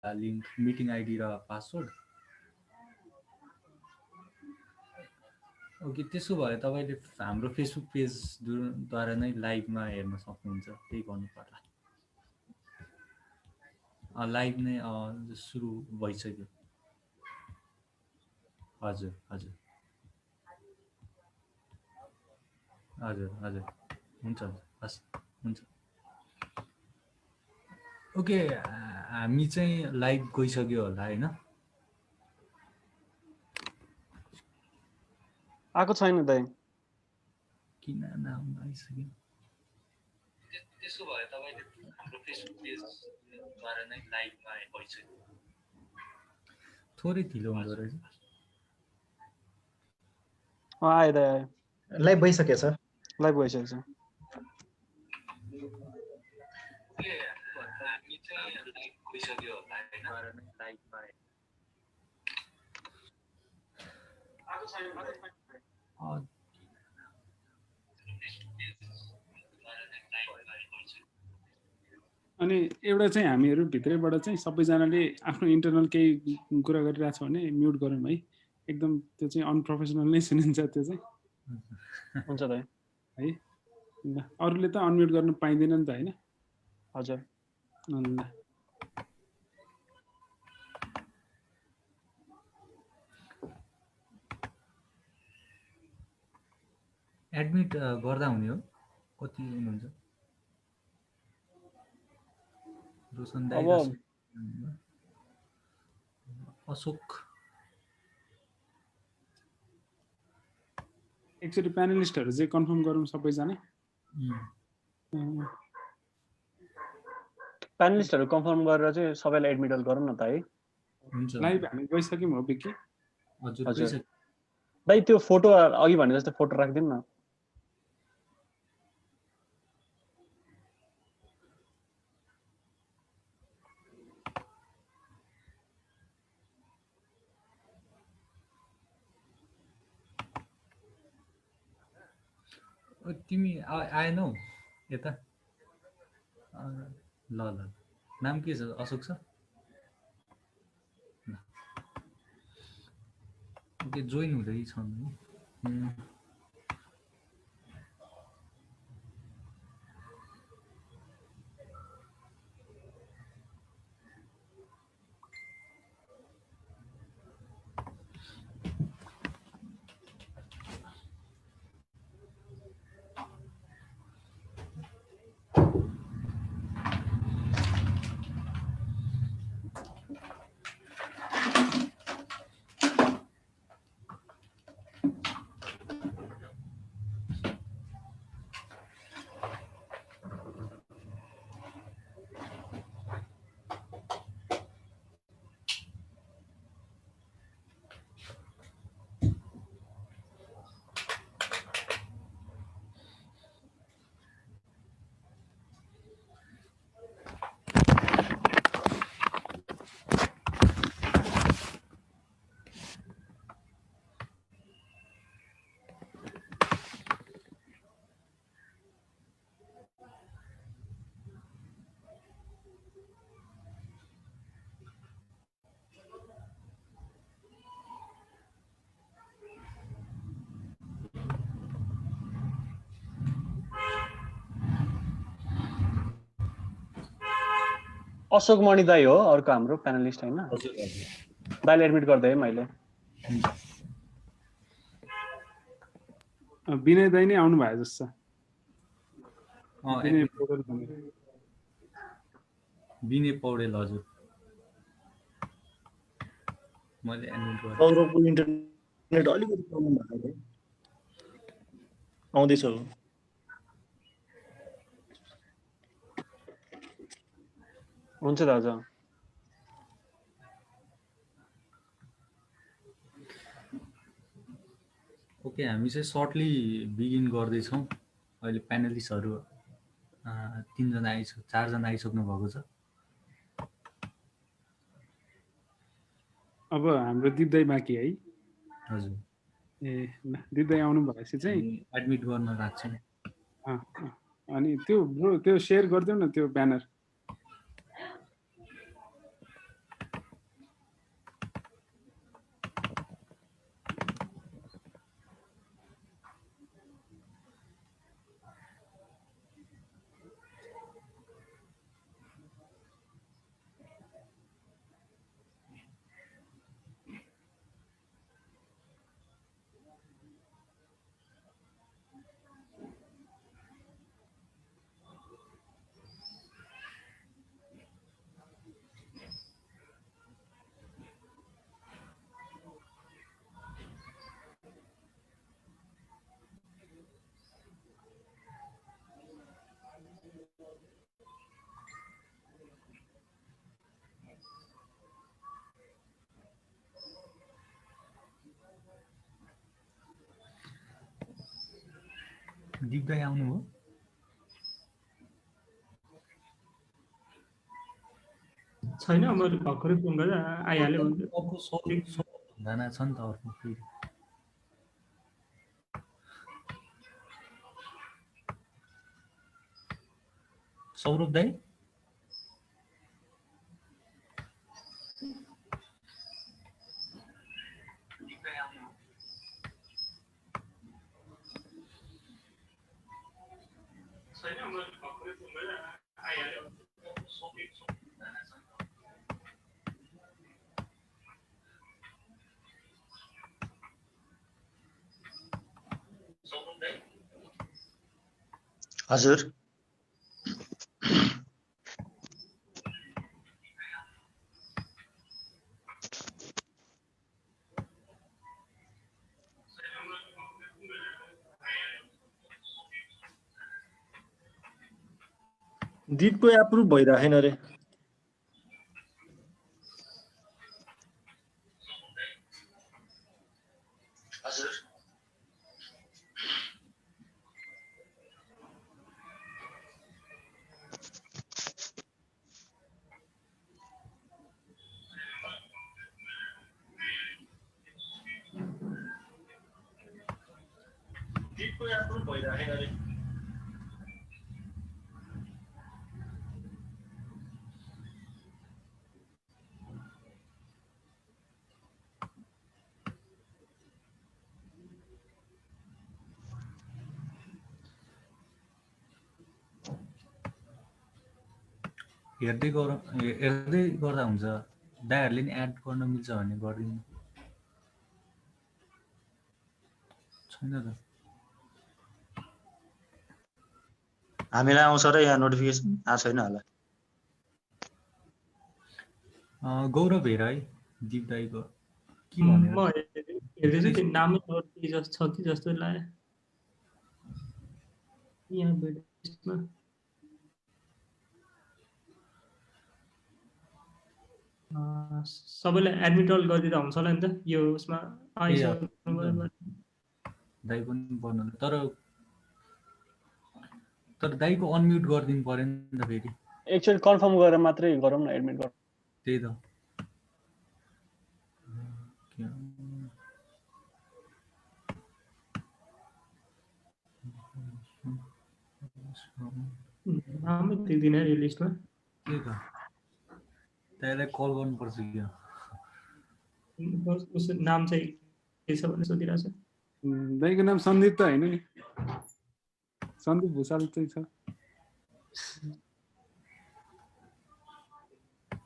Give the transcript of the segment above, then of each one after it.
Link meeting ID र password. Okay, त्यसो भए तपाईँले हाम्रो फेसबुक पेजद्वारा नै लाइभमा हेर्न सक्नुहुन्छ, त्यही गर्नु पर्ला। लाइभ नै सुरु भइसक्यो। हजुर हजुर हजुर हजुर हुन्छ हस् हुन्छ। ओके, हामी चाहिँ लाइभ गइसक्यो होला होइन? आएको छैन दाइ। किन नाम आइसक्यो? त्यसो भए तपाईँले हाम्रो फेसबुक पेजद्वारा नै लाइभमा भइसक्यो। थोरै ढिलो हुँदो रहेछ। आयो दाइ, आयो। लाइभ भइसकेछ। लाइभ भइसकेको छ। हामी चाहिँ लाइभ गइसक्यो होला होइन? लाइभमा आएको छैन। अनि एउटा चाहिँ हामीहरू भित्रैबाट चाहिँ सबैजनाले आफ्नो इन्टरनल केही कुरा गरिरहेछ भने म्युट गरौँ है। एकदम त्यो चाहिँ अनप्रोफेसनल नै सुनिन्छ त्यो चाहिँ। हुन्छ दाइ। है ल, अरूले त अनम्युट गर्न पाइँदैन नि त होइन? हजुर। ल एडमिट गर्दा हुने हो? कति हुनुहुन्छ? रोशन दाइ, अशोक। एकचोटि प्यानलिस्टहरू चाहिँ कन्फर्म गरौँ सबैजना। प्यानलिस्टहरू कन्फर्म गरेर चाहिँ सबैलाई एडमिट गरौँ न त है। हुन्छ। लाइभ हामी गइसक्यौँ हो बिकी? हजुर हजुर दाइ, त्यो फोटो अघि भने जस्तो फोटो राखिदिनु न। तिमी आएनौ यता? ल ल, नाम के छ? अशोक छ? ओके, जोइन हुँदैछन्। अशोक मणि दाइ हो अर्को हाम्रो प्यानलिस्ट होइन? हजुर हजुर। दाइले एडमिट गर्दै है मैले। विनय दाइ नै आउनु भयो जस्तो छ। विनय पौडेल, हजुर। मैले एडमिट गरेँ। सौरभको इन्टरनेट अलिकति प्रब्लम भएको थियो। आउँदैछ। हुन्छ दाजु। ओके, हामी चाहिँ सर्टली बिगिन गर्दैछौँ। अहिले प्यानलिस्टहरू 4जना आइसक्नु भएको छ। अब हाम्रो दिप दाइ बाँकी है? हजुर। ए ल, दिप दाइ आउनु भएपछि चाहिँ एडमिट गर्न राख्छौँ। अनि त्यो ब्रो त्यो सेयर गरिदेऊ न त्यो ब्यानर। दिप दाइ आउनुभयो? छैन मैले भर्खरै फोन गरेर आइहाल्यो भन्छु। अर्को जना छ नि त अर्को फेरि। सौरभ दाइ हजुर दिपको एप्रुभ भइरहेन रे। हजुर दिपको एप्रुभ भइरहेन रे। हेर्दै गर्दा हुन्छ। दाइहरूले नि एड गर्न मिल्छ भने गरिदिनु। छैन त हामीलाई आउँछ र यहाँ नोटिफिकेसन आएको छैन होला। गौरव हेर है दिप दाइको के म भनेर हेर्दैछु त्यो नामै छ कि जस्तो लाग्यो यहाँ भेटमा। सबैलाई एडमिट गरिदिँदा हुन्छ होला नि त यो उसमा आइसक्नु। दाइ पनि पर्नु तर दाइको अनम्युट गरिदिनु पर्यो नि त फेरि। एकचोटि कन्फर्म गरेर मात्रै गरौँ न एडमिट गरौँ। त्यही त नामै देख्दिनँ यो लिस्टमा। त्यही त दाइलाई कल गर्नुपर्छ क्या। उसको नाम चाहिँ के छ भनेर सोधिरहेको छ। दाइको नाम सन्दीप त होइन नि, सन्दीप भुषाल चाहिँ छ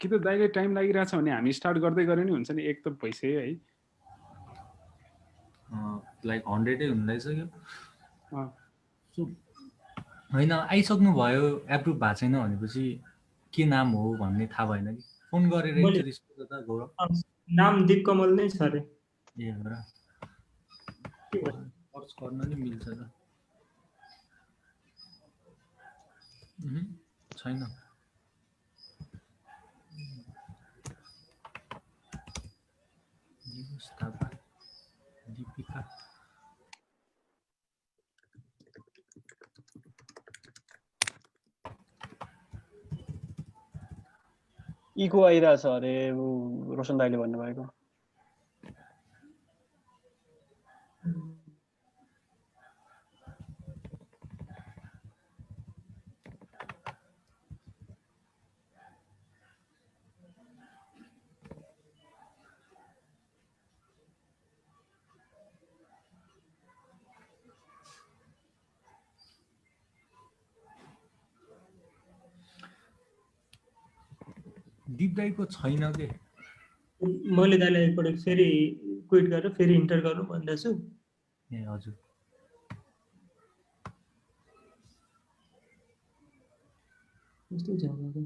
कि त। दाइले टाइम लागिरहेछ भने हामी स्टार्ट गर्दै गरे नि हुन्छ नि। एक त भइसक्यो है, लाइक 100 हुन लागिसक्यो। अँ, होइन आइसक्नु भयो, एप्रुभ भएको छैन भनेपछि के नाम हो भन्ने थाहा भएन कि। फोन गरेर एकचोटि सोध त गौरव। नाम दिप कमल नै छ अरे। ए हो र, सर्च गर्न नि मिल्छ त। छैन दीपिका इको आइरहेछ अरे रोशन दाइले भन्नुभएको। दिप दाइको छैन के। मैले दाइलाई एकपल्ट फेरि क्विट गरेर फेरि इन्टर गरौँ भन्दैछु। ए हजुर, कस्तो झगडा।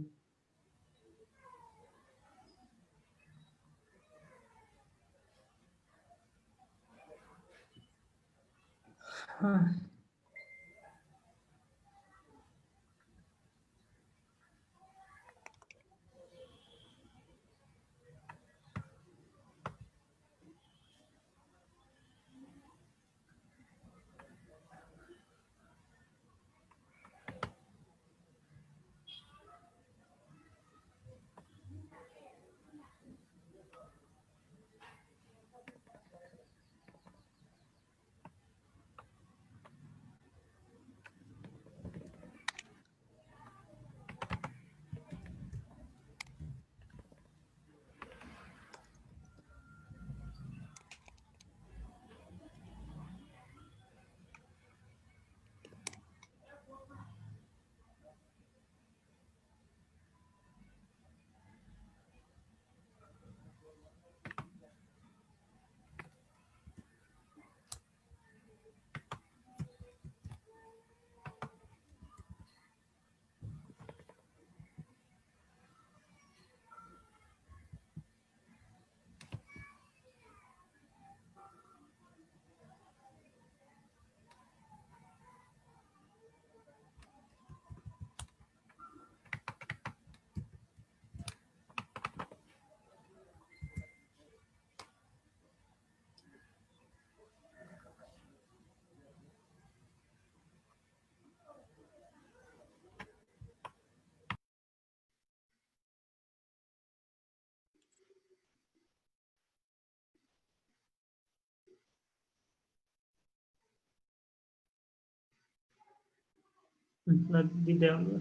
ल दिँदै आउनु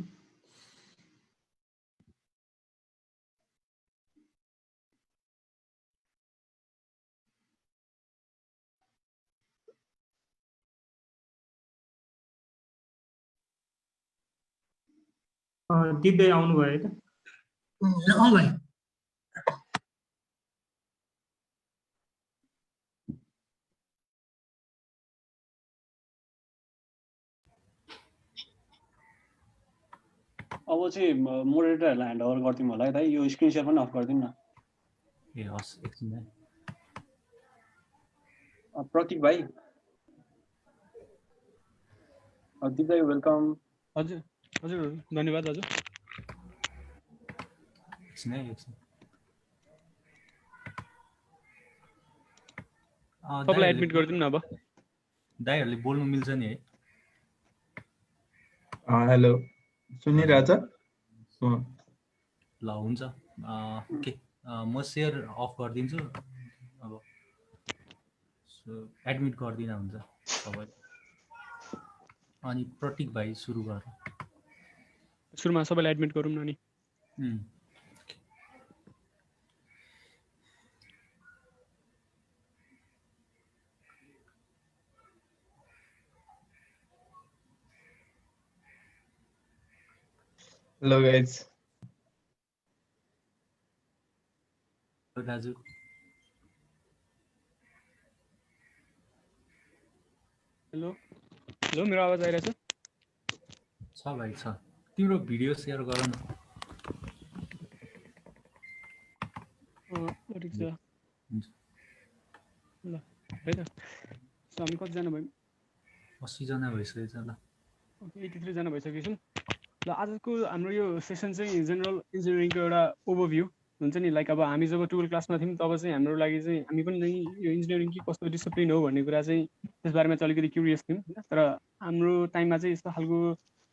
दिँदै आउनुभयो त अँ भाइ अब चाहिँ मोडरेटरहरूलाई ह्यान्ड ओभर गरिदिउँ होला है दाइ यो स्क्रिन सेयर पनि अफ गरिदिउँ न ए हस् एकछिन है प्रतीक भाइ दिप दाइ वेलकम हजुर हजुर धन्यवाद हजुर एकछिन है एकछिन तपाईँलाई एडमिट गरिदिउँ न अब दाइहरूले बोल्नु मिल्छ नि है हेलो सुनिरहेछ ल हुन्छ ओके म सेयर अफ गरिदिन्छु अब एडमिट गरिदिन हुन्छ तपाईँ अनि प्रतीक भाइ सुरु गर सुरुमा सबैलाई एडमिट गरौँ न नि हेलो गाइज दाजु हेलो हेलो मेरो आवाज आइरहेछ छ भाइ छ तिम्रो भिडियो सेयर गर न ठिक छ ल है त सो हामी कतिजना भयौँ 80 जना भइसकेछ ल ओके 83 जना भइसकेको छौँ ल आजको हाम्रो यो सेसन चाहिँ जेनरल इन्जिनियरिङको एउटा ओभरभ्यू हुन्छ नि लाइक अब हामी जब 12 क्लासमा थियौँ तब चाहिँ हाम्रो लागि चाहिँ हामी पनि यो इन्जिनियरिङ के कस्तो डिसिप्लिन हो भन्ने कुरा चाहिँ त्यसबारेमा चाहिँ अलिकति क्युरियस थियौँ होइन तर हाम्रो टाइममा चाहिँ यस्तो खालको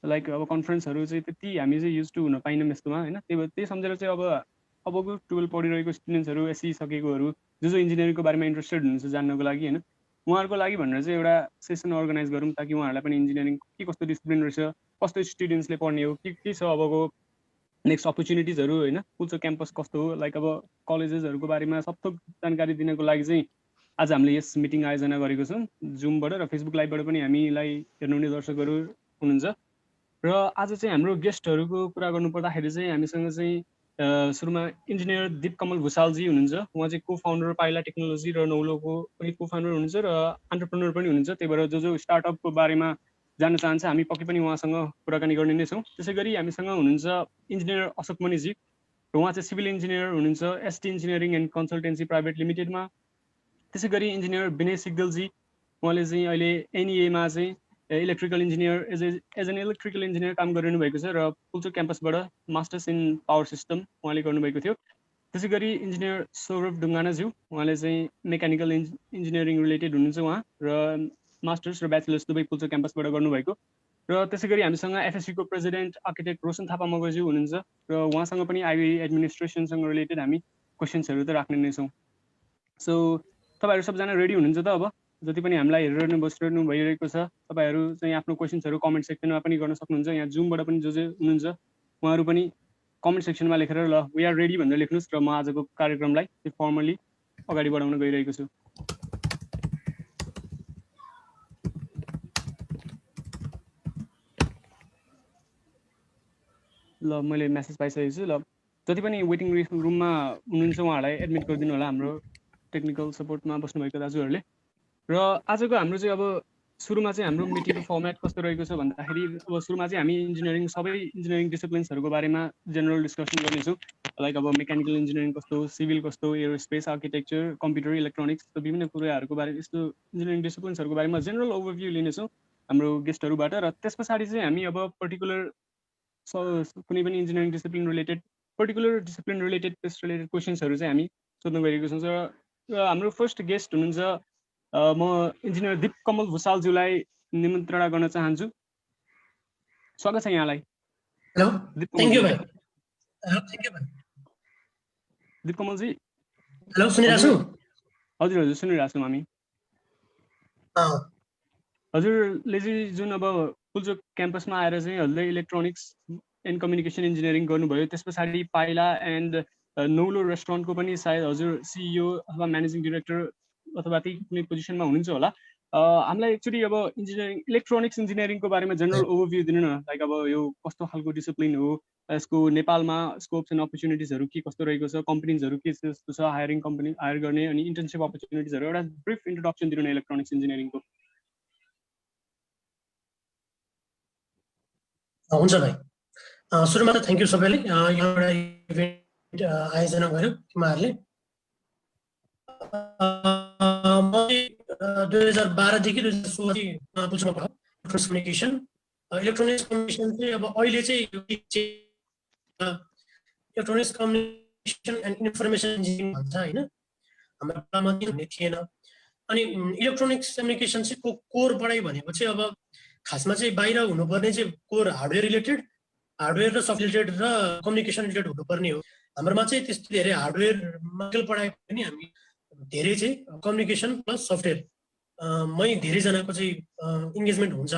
लाइक अब कन्फरेन्सहरू चाहिँ त्यति हामी चाहिँ युज टु हुन पाइनौँ यस्तोमा होइन त्यही सम्झेर चाहिँ अबको 12 पढिरहेको स्टुडेन्ट्सहरू एससी सकेकोहरू जो इन्जिनियरिङको बारेमा इन्ट्रेस्टेड हुनुहुन्छ जान्नको लागि होइन उहाँहरूको लागि भनेर चाहिँ एउटा सेसन अर्गनाइज गरौँ ताकि उहाँहरूलाई पनि इन्जिनियरिङ के कस्तो डिसिप्लिन रहेछ कस्तो स्टुडेन्ट्सले पढ्ने हो के छ अबको नेक्स्ट अपर्च्युनिटिजहरू होइन पुल्चोक क्याम्पस कस्तो हो लाइक अब कलेजेसहरूको बारेमा सबथोक जानकारी दिनको लागि चाहिँ आज हामीले यस मिटिङ आयोजना गरेको छौँ जुमबाट र फेसबुक लाइभबाट पनि हामीलाई हेर्नुहुने दर्शकहरू हुनुहुन्छ र आज चाहिँ हाम्रो गेस्टहरूको कुरा गर्नुपर्दाखेरि चाहिँ हामीसँग चाहिँ सुरुमा इन्जिनियर दीप कमल भुसालजी हुनुहुन्छ उहाँ चाहिँ को फाउन्डर पाइला टेक्नोलोजी र नौलोको पनि को फाउन्डर हुनुहुन्छ र एन्टरप्रेन्योर पनि हुनुहुन्छ त्यही भएर जो स्टार्टअपको बारेमा जान्न चाहन्छ हामी पक्कै पनि उहाँसँग कुराकानी गर्ने नै छौँ त्यसै गरी हामीसँग हुनुहुन्छ इन्जिनियर अशोक मणिजी र उहाँ चाहिँ सिभिल इन्जिनियर हुनुहुन्छ ST engineering and consultancy private लिमिटेडमा त्यसै गरी इन्जिनियर विनय सिग्दलजी उहाँले चाहिँ अहिले एनइएमा चाहिँ electrical engineer as an electrical engineer काम गरिरहनु भएको छ र पुल्चोक क्याम्पसबाट मास्टर्स इन पावर सिस्टम उहाँले गर्नुभएको थियो त्यसै गरी इन्जिनियर सौरभ ढुङ्गानाज्यू उहाँले चाहिँ मेकानिकल इन्जिनियरिङ रिलेटेड हुनुहुन्छ उहाँ र मास्टर्स र ब्याचलर्स दुवै पुल्चोक क्याम्पसबाट गर्नुभएको र त्यसै गरी हामीसँग एफएससीको प्रेसिडेन्ट आर्किटेक्ट रोशन थापा मगरज्यू हुनुहुन्छ र उहाँसँग पनि आइबी एडमिनिस्ट्रेसनसँग रिलेटेड हामी क्वेसन्सहरू त राख्ने नै छौँ सो तपाईँहरू सबजना रेडी हुनुहुन्छ त अब जति पनि हामीलाई हेरिरहनु बसिरहनु भइरहेको छ तपाईँहरू चाहिँ आफ्नो क्वेसन्सहरू कमेन्ट सेक्सनमा पनि गर्न सक्नुहुन्छ यहाँ जुमबाट पनि जो हुनुहुन्छ उहाँहरू पनि कमेन्ट सेक्सनमा लेखेर ल वी आर रेडी भनेर लेख्नुहोस् र म आजको कार्यक्रमलाई फर्मली अगाडि बढाउन गइरहेको छु ल मैले मेसेज पाइसकेको छु ल जति पनि वेटिङ रुममा हुनुहुन्छ उहाँहरूलाई एडमिट गरिदिनु होला हाम्रो टेक्निकल सपोर्टमा बस्नुभएको दाजुहरूले र आजको हाम्रो चाहिँ अब सुरुमा चाहिँ हाम्रो मिटिङको फर्मेट कस्तो रहेको छ भन्दाखेरि अब सुरुमा चाहिँ हामी सबै इन्जिनियरिङ डिसिप्लिन्सहरूको बारेमा जेनरल डिस्कसन गर्नेछौँ लाइक अब मेकानिकल इन्जिनियरिङ कस्तो सिभिल कस्तो एरोस्पेस आर्किटेक्चर कम्प्युटर इलेक्ट्रोनिक्स विभिन्न कुराहरूको बारे यस्तो इन्जिनियरिङ डिसिप्लिन्सहरूको बारेमा जेनरल ओभरभ्यू लिनेछौँ हाम्रो गेस्टहरूबाट र त्यस पछाडि चाहिँ हामी अब पर्टिकुलर कुनै पनि engineering discipline related test related क्वेसन्सहरू चाहिँ हामी सोध्न गइरहेको छौँ र हाम्रो फर्स्ट गेस्ट हुनुहुन्छ म इन्जिनियर दीप कमल भुसालज्यूलाई निमन्त्रणा गर्न चाहन्छु स्वागत छ यहाँलाई हेलो थ्याङ्क यू भाइ दीप कमलजी हेलो सुनिरहेको छु हजुर सुनिरहेको छौँ हामी हजुरले चाहिँ जुन अब पुल्चोक क्याम्पसमा आएर चाहिँ हजुरले इलेक्ट्रोनिक्स एन्ड कम्युनिकेसन इन्जिनियरिङ गर्नुभयो, त्यस पछाडि पाइला एन्ड नौलो रेस्टुरेन्टको पनि सायद हजुर सिइओ अथवा म्यानेजिङ डिरेक्टर अथवा त्यही कुनै पोजिसनमा हुनुहुन्छ होला। हामीलाई एक्चुअली अब इन्जिनियरिङ इलेक्ट्रोनिक्स इन्जिनियरिङको बारेमा जेनरल ओभरभ्यू दिनु न, लाइक अब यो कस्तो खालको डिसिप्लिन हो, यसको नेपालमा स्कोप्स एन्ड अपर्च्युनिटिजहरू के कस्तो रहेको छ, कम्पनीजहरू के जस्तो छ, कम्पनी हायर गर्ने अनि इन्टर्नसिप अपर्च्युनिटिजहरू, एउटा ब्रिफ इन्ट्रोडक्सन दिनु न इलेक्ट्रोनिक्स इन्जिनियरिङको। हुन्छ भाइ, सुरुमा त थ्याङ्क यू सबैले यहाँबाट इभेन्ट आयोजना गर्यो तिमीहरूले। म 2012 देखि 2016 पुल्चोकमा भयो इलेक्ट्रोनिक्स कम्युनिकेसन। इलेक्ट्रोनिक्स कम्युनिकेसन चाहिँ अब अहिले चाहिँ electronics communication and information engineering भन्छ होइन, हाम्रो बेलामा भन्ने थिएन। अनि इलेक्ट्रोनिक्स कम्युनिकेसन चाहिँ कोर पढाइ भनेको चाहिँ अब खासमा चाहिँ बाहिर हुनुपर्ने चाहिँ कोर हार्डवेयर रिलेटेड, हार्डवेयर र सफ्ट रिलेटेड र कम्युनिकेसन रिलेटेड हुनुपर्ने हो। हाम्रोमा चाहिँ त्यस्तो धेरै हार्डवेयर मात्र पढाए पनि हामी धेरै चाहिँ कम्युनिकेसन प्लस सफ्टवेयर मै धेरैजनाको चाहिँ इन्गेजमेन्ट हुन्छ।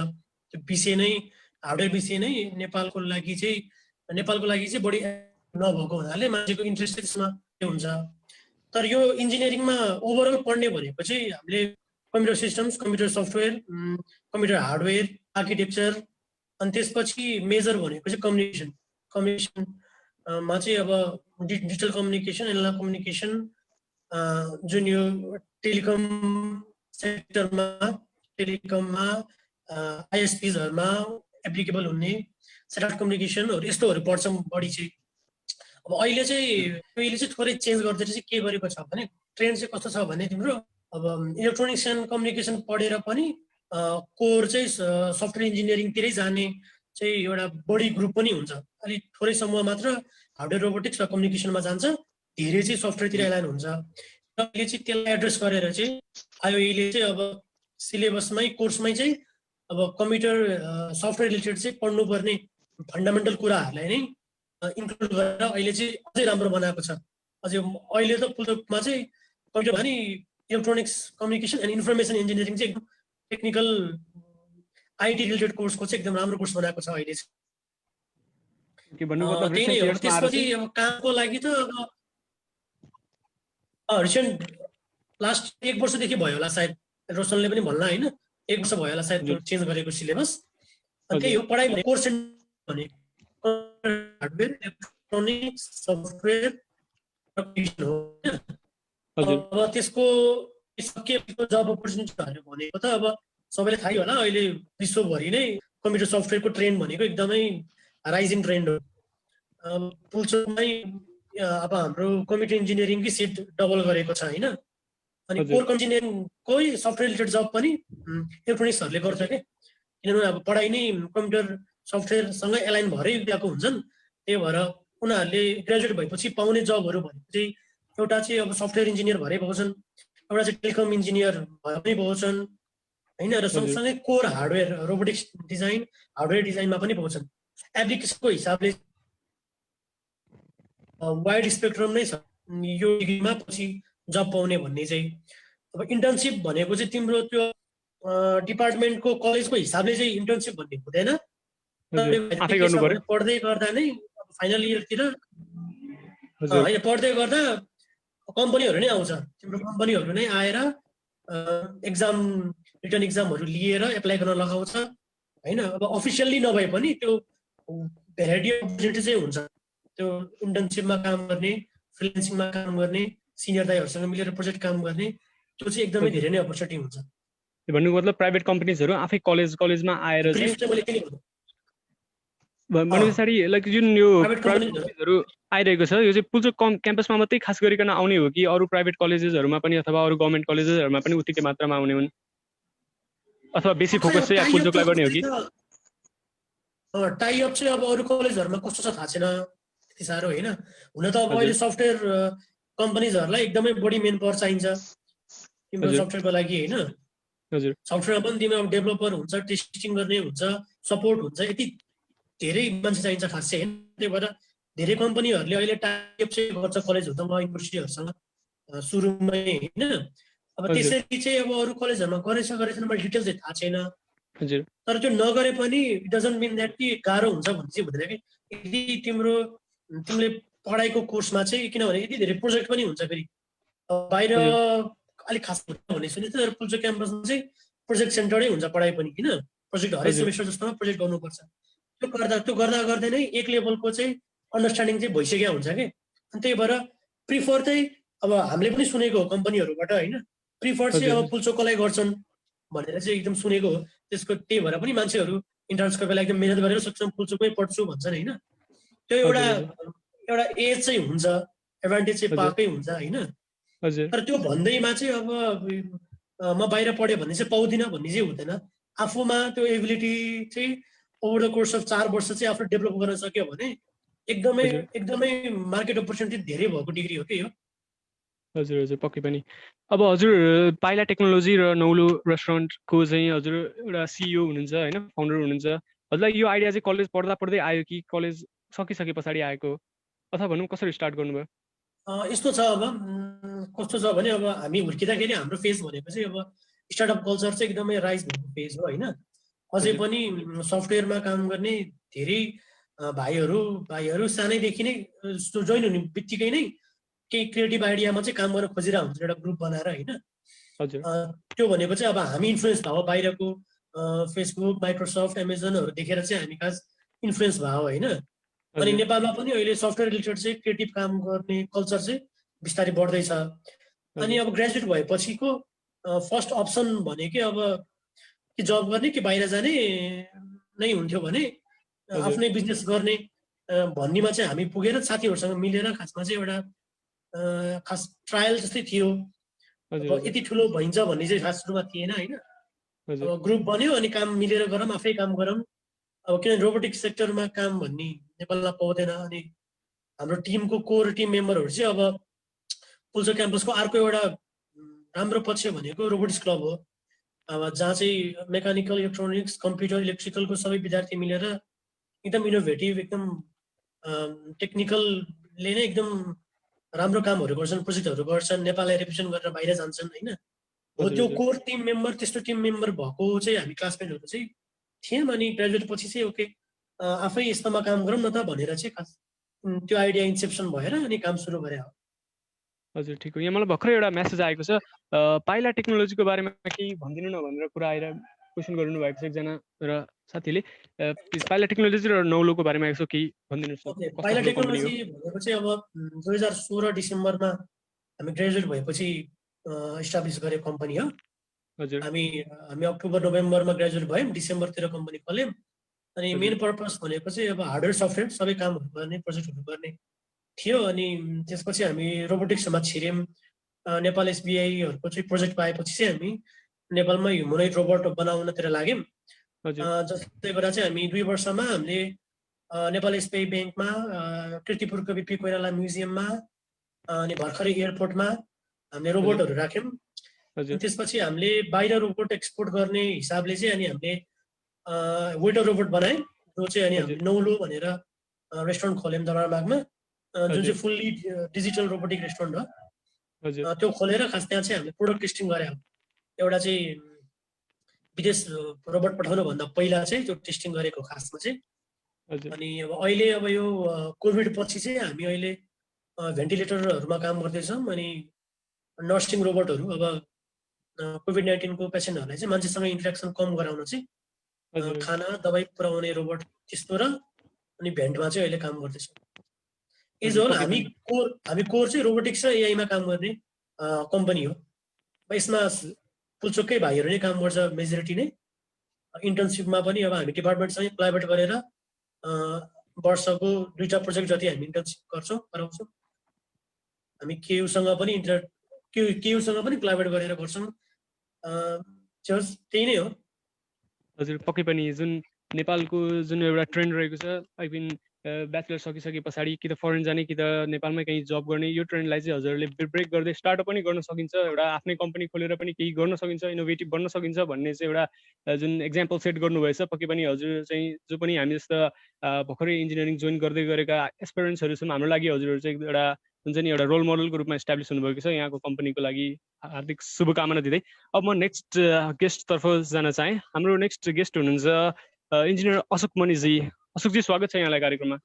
त्यो विषय नै हार्डवेयर विषय नै नेपालको लागि चाहिँ बढी नभएको हुनाले मान्छेको इन्ट्रेस्ट त्यसमा हुन्छ। तर यो इन्जिनियरिङमा ओभरअल पढ्ने भनेको चाहिँ हामीले computer systems, computer software, computer hardware, architecture, अनि त्यसपछि मेजर भनेको चाहिँ कम्युनिकेसनमा चाहिँ अब डिजिटल कम्युनिकेसन, एनालग कम्युनिकेसन, जुन यो टेलिकम सेक्टरमा टेलिकममा आइएसपीजहरूमा एप्लिकेबल हुने सेटेलाइट कम्युनिकेसनहरू यस्तोहरू पढ्छौँ बढी चाहिँ। अब अहिले चाहिँ थोरै चेन्ज गर्दै चाहिँ के गरेको छ भने ट्रेन्ड चाहिँ कस्तो छ भने तिम्रो अब इलेक्ट्रोनिक्स एन्ड कम्युनिकेसन पढेर पनि कोर चाहिँ सफ्टवेयर इन्जिनियरिङतिरै जाने चाहिँ एउटा बढी ग्रुप पनि हुन्छ। अलिक थोरै समूह मात्र हार्डवेयर रोबोटिक्स र कम्युनिकेसनमा जान्छ, धेरै चाहिँ सफ्टवेयरतिर एलाइन हुन्छ। अहिले चाहिँ त्यसलाई एड्रेस गरेर चाहिँ आइओईले चाहिँ अब सिलेबसमै कोर्समै चाहिँ अब कम्प्युटर सफ्टवेयर रिलेटेड चाहिँ पढ्नुपर्ने फन्डामेन्टल कुराहरूलाई नै इन्क्लुड गरेर अहिले चाहिँ अझै राम्रो बनाएको छ। अझै अहिले त पुल्चोकमा चाहिँ कम्प्युटर भने electronics communication and information engineering चाहिँ एकदम टेक्निकल आइटी रिलेटेड कोर्सको चाहिँ एकदम राम्रो कोर्स बनाएको छ अहिले चाहिँ। त्यही नै हो। त्यसपछि अब कामको लागि त अब रिसेन्ट लास्ट 1 वर्षदेखि भयो होला सायद, रोशनले पनि भन्ला होइन, 1 वर्ष भयो होला सायद चेन्ज गरेको सिलेबस। त्यही हो पढाइ भने कोर्स भने हार्डवेयर, इलेक्ट्रोनिक्स, सफ्टवेयर हो। अब त्यसको सकिएको जब अपर्च्युनिटीहरू भनेको त अब सबैले थाहै होला, अहिले विश्वभरि नै कम्प्युटर सफ्टवेयरको ट्रेन्ड भनेको एकदमै राइजिङ ट्रेन्ड हो। पुल्चोकमै अब हाम्रो कम्प्युटर इन्जिनियरिङकै सिट डबल गरेको छ होइन। अनि कोर इन्जिनियरिङकै सफ्टवेयर रिलेटेड जब पनि इलेक्ट्रोनिक्सहरूले गर्छ क्या, किनभने अब पढाइ नै कम्प्युटर सफ्टवेयरसँग एलाइन भएरै गएको हुन्छन्। त्यही भएर उनीहरूले ग्रेजुएट भएपछि पाउने जबहरू भनेको चाहिँ एउटा चाहिँ अब सफ्टवेयर इन्जिनियर भएरै पाउँछन्, एउटा चाहिँ टेलिकम इन्जिनियर भए पनि पाउँछन् होइन, र सँगसँगै core hardware robotics design, hardware डिजाइनमा पनि पाउँछन्। एप्लिकेसनको हिसाबले वाइड स्पेक्ट्रम नै छ यो डिग्रीमा पछि जब पाउने भन्ने चाहिँ। अब इन्टर्नसिप भनेको चाहिँ तिम्रो त्यो डिपार्टमेन्टको कलेजको हिसाबले चाहिँ इन्टर्नसिप भन्ने हुँदैन, पढ्दै गर्दा नै फाइनल इयरतिर होइन पढ्दै गर्दा कम्पनीहरू नै आउँछ, तिम्रो कम्पनीहरू नै आएर रिटर्न एक्जामहरू लिएर एप्लाई गर्न लगाउँछ होइन। अब अफिसियल्ली नभए पनि त्यो भेराइटी अफ अपर्च्युनिटी चाहिँ हुन्छ। त्यो इन्टर्नसिपमा काम गर्ने, फ्रिलान्सिङमा काम गर्ने, सिनियर दाइहरूसँग मिलेर प्रोजेक्ट काम गर्ने, त्यो चाहिँ एकदमै धेरै नै अपर्च्युनिटी हुन्छ। भन्नुको मतलब प्राइभेट कम्पनीजहरू आफै कलेजमा आएर भने पछाडि लाइक जुन यो प्राइभेट कलेजहरू आइरहेको छ यो चाहिँ पुल्चोक क्याम्पसमा मात्रै खास गरिकन आउने हो कि अरू प्राइभेट कलेजेसहरूमा पनि अथवा अरू गभर्मेन्ट कलेजेसहरूमा पनि उत्तिकै मात्रामा आउने हुन्, अथवा बेसी फोकस चाहिँ पुल्चोकलाई गर्ने हो कि? टाइअप चाहिँ अब अरू कलेजहरूमा कस्तो छ थाहा छैन त्यति साह्रो होइन। हुन त अब अहिले सफ्टवेयर कम्पनीजहरूलाई एकदमै बढी मेन पावर चाहिन्छ तिम्रो सफ्टवेयरको लागि होइन। सफ्टवेयरमा पनि तिम्रो अब डेभलपर हुन्छ, टेस्टिङ गर्ने हुन्छ, सपोर्ट हुन्छ, यति धेरै मान्छे चाहिन्छ खास चाहिँ होइन। त्यही भएर धेरै कम्पनीहरूले अहिले टाइप चाहिँ गर्छ कलेजहरूसँग, युनिभर्सिटीहरूसँग सुरुमै होइन। अब त्यसरी चाहिँ अब अरू कलेजहरूमा गरेछ मलाई डिटेल चाहिँ थाहा छैन, हजुर तर त्यो नगरे पनि इट डजन्ट मिन द्याट कि गाह्रो हुन्छ भन्ने चाहिँ हुँदैन कि यदि तिमीले पढाइको कोर्समा चाहिँ किनभने यति धेरै प्रोजेक्ट पनि हुन्छ फेरि बाहिर अलिक खास भन्ने सुने तर पुल्चोक क्याम्पसमा चाहिँ प्रोजेक्ट सेन्टरै हुन्छ पढाइ पनि किन प्रोजेक्ट हरेक सेमेस्टर जस्तोमा प्रोजेक्ट गर्नुपर्छ त्यो गर्दा गर्दै नै एक लेभलको चाहिँ अन्डरस्ट्यान्डिङ चाहिँ भइसकेको हुन्छ कि अनि त्यही भएर प्रिफर चाहिँ अब हामीले पनि सुनेको हो कम्पनीहरूबाट होइन प्रिफर चाहिँ अब पुल्चोकलाई गर्छन् भनेर चाहिँ एकदम सुनेको हो त्यसको त्यही भएर पनि मान्छेहरू इन्ट्रान्सको बेला एकदम मेहनत गरेर सक्छन् पुल्चोकमै पढ्छु भन्छन् होइन त्यो एउटा एज चाहिँ हुन्छ एडभान्टेज चाहिँ पाएकै हुन्छ होइन तर त्यो भन्दैमा चाहिँ अब म बाहिर पढेँ भन्ने चाहिँ पाउँदिनँ भन्ने चाहिँ हुँदैन आफूमा त्यो एबिलिटी चाहिँ ओभर द कोर्स अफ 4 वर्ष चाहिँ आफूले डेभलप गर्न सक्यो भने एकदमै मार्केट अपर्च्युनिटी धेरै भएको डिग्री हो कि यो हजुर हजुर पक्कै पनि अब हजुर पाइला टेक्नोलोजी र नौलो रेस्टुरेन्टको चाहिँ हजुर एउटा सिइओ हुनुहुन्छ होइन फाउन्डर हुनुहुन्छ हजुरलाई यो आइडिया चाहिँ कलेज पढ्दा पढ्दै आयो कि कलेज सकिसके पछाडि आएको अथवा भनौँ कसरी स्टार्ट गर्नुभयो यस्तो छ अब कस्तो छ भने अब हामी हुर्किँदाखेरि हाम्रो फेज भनेको चाहिँ अब स्टार्टअप कल्चर चाहिँ एकदमै राइज भएको फेज हो होइन अझै पनि सफ्टवेयरमा काम गर्ने धेरै भाइहरू सानैदेखि नै जोइन हुने बित्तिकै नै केही क्रिएटिभ आइडियामा चाहिँ काम गर्न खोजिरहेको हुन्छ एउटा ग्रुप बनाएर होइन त्यो भनेको चाहिँ अब हामी इन्फ्लुएन्स भयो बाहिरको फेसबुक माइक्रोसफ्ट एमाजोनहरू देखेर चाहिँ हामी खास इन्फ्लुएन्स भयो होइन अनि नेपालमा पनि अहिले सफ्टवेयर रिलेटेड चाहिँ क्रिएटिभ काम गर्ने कल्चर चाहिँ बिस्तारै बढ्दैछ अनि अब ग्रेजुएट भएपछिको फर्स्ट अप्सन भनेकै अब कि जब गर्ने कि बाहिर जाने नै हुन्थ्यो भने आफ्नै बिजनेस गर्ने भन्नेमा चाहिँ हामी पुगेर साथीहरूसँग मिलेर खासमा चाहिँ एउटा खास ट्रायल जस्तै थियो यति ठुलो भइन्छ भन्ने चाहिँ खास सुरुमा थिएन होइन अब ग्रुप बन्यो अनि काम मिलेर गरौँ आफै काम गरौँ अब किनभने रोबोटिक्स सेक्टरमा काम भन्ने नेपालमा पाउँदैन अनि हाम्रो टिमको कोर टिम मेम्बरहरू चाहिँ अब पुल्चोक क्याम्पसको अर्को एउटा राम्रो पक्ष भनेको रोबोटिक्स क्लब हो अब जहाँ चाहिँ मेकानिकल इलेक्ट्रोनिक्स कम्प्युटर इलेक्ट्रिकलको सबै विद्यार्थी मिलेर एकदम इनोभेटिभ एकदम टेक्निकलले नै एकदम राम्रो कामहरू गर्छन् प्रोजेक्टहरू गर्छन् नेपाललाई रिप्रेजेन्ट गरेर बाहिर जान्छन् होइन हो त्यो कोर टिम मेम्बर त्यस्तो टिम मेम्बर भएको चाहिँ हामी क्लासमेटहरू चाहिँ थियौँ अनि ग्रेजुएट पछि चाहिँ ओके आफै यस्तोमा काम गरौँ न त भनेर चाहिँ खास त्यो आइडिया इन्सेप्सन भएर अनि काम सुरु गरे हो हजुर ठिक हो यहाँ मलाई भर्खरै एउटा मेसेज आएको छ पाइला टेक्नोलोजीको बारेमा केही भनिदिनु न भनेर कुरा आएर क्वेसन गर्नु भएको छ एकजना र साथीले पाइला टेक्नोलोजी र नौलोको बारेमा यसो केही भनिदिनुहोस् पाइला टेक्नोलोजी भनेको चाहिँ अब 2016 डिसेम्बरमा हामी ग्रेजुएट भएपछि इस्टाब्लिस गरेको कम्पनी हो हामी अक्टोबर नोभेम्बरमा ग्रेजुएट भयौँ डिसेम्बरतिर कम्पनी खोल्यौँ अनि मेन पर्पस भनेको चाहिँ अब हार्डवेयर सफ्टवेयर सबै कामहरू गर्ने प्रोजेक्टहरू गर्ने थियो अनि त्यसपछि हामी रोबोटिक्समा छिर्यौँ नेपाल एसबिआईहरूको चाहिँ प्रोजेक्ट पाएपछि चाहिँ हामी नेपालमा ह्युमनोइड रोबोट बनाउनतिर लाग्यौँ जस्तै गरेर चाहिँ हामी 2 वर्षमा हामीले नेपाल एसबिआई ब्याङ्कमा कृतिपुरको बिपी कोइराला म्युजियममा अनि भर्खरै एयरपोर्टमा हामीले रोबोटहरू राख्यौँ त्यसपछि हामीले बाहिर रोबोट एक्सपोर्ट गर्ने हिसाबले चाहिँ अनि हामीले वेटर रोबोट बनायौँ जो चाहिँ अनि हामीले नौलो भनेर रेस्टुरेन्ट खोल्यौँ दलबागमा जुन चाहिँ फुल्ली डिजिटल रोबोटिक रेस्टुरेन्ट हो त्यो खोलेर खास त्यहाँ चाहिँ हामीले प्रोडक्ट टेस्टिङ गरे एउटा चाहिँ विदेश रोबोट पठाउनुभन्दा पहिला चाहिँ त्यो टेस्टिङ गरेको खासमा चाहिँ अनि अब अहिले अब यो कोभिड पछि चाहिँ हामी अहिले भेन्टिलेटरहरूमा काम गर्दैछौँ अनि नर्सिङ रोबोटहरू अब कोभिड-19 को पेसेन्टहरूलाई चाहिँ मान्छेसँग इन्टरेक्सन कम गराउन चाहिँ खाना दबाई पुर्याउने रोबोट त्यस्तो र अनि भेन्टमा चाहिँ अहिले काम गर्दैछौँ एज होल हामी कोर चाहिँ रोबोटिक्स र एआईमा काम गर्ने कम्पनी हो यसमा पुल्चोककै भाइहरू नै काम गर्छ मेजोरिटी नै इन्टर्नसिपमा पनि अब हामी डिपार्टमेन्टसँग कोलाबोरेट गरेर वर्षको 2टा प्रोजेक्ट जति हामी इन्टर्नसिप गराउँछौँ हामी केयुसँग पनि केयुसँग पनि कोलाबोरेट गरेर गर्छौँ त्यही नै हो हजुर पक्कै पनि जुन नेपालको जुन एउटा ट्रेन्ड रहेको छ आई मिन ब्याचलर सकिसके पछाडि कि त फरेन जाने कि त नेपालमै कहीँ जब गर्ने यो ट्रेन्डलाई चाहिँ हजुरहरूले ब्रेक गर्दै स्टार्टअप पनि गर्न सकिन्छ एउटा आफ्नै कम्पनी खोलेर पनि केही गर्न सकिन्छ इनोभेटिभ बन्न सकिन्छ भन्ने चाहिँ एउटा जुन एक्जाम्पल सेट गर्नुभएछ पक्कै पनि हजुर चाहिँ जो पनि हामी जस्तो भर्खरै इन्जिनियरिङ जोइन गर्दै गरेका एक्सपिरियन्सहरू छन् हाम्रो लागि हजुरहरू चाहिँ एउटा हुन्छ नि एउटा रोल मोडलको रूपमा इस्टाब्लिस हुनुभएको छ यहाँको कम्पनीको लागि हार्दिक शुभकामना दिँदै अब म नेक्स्ट गेस्टतर्फ जान चाहेँ। हाम्रो नेक्स्ट गेस्ट हुनुहुन्छ इन्जिनियर अशोक मणिजी। अशोकजी स्वागत छ यहाँलाई कार्यक्रममा।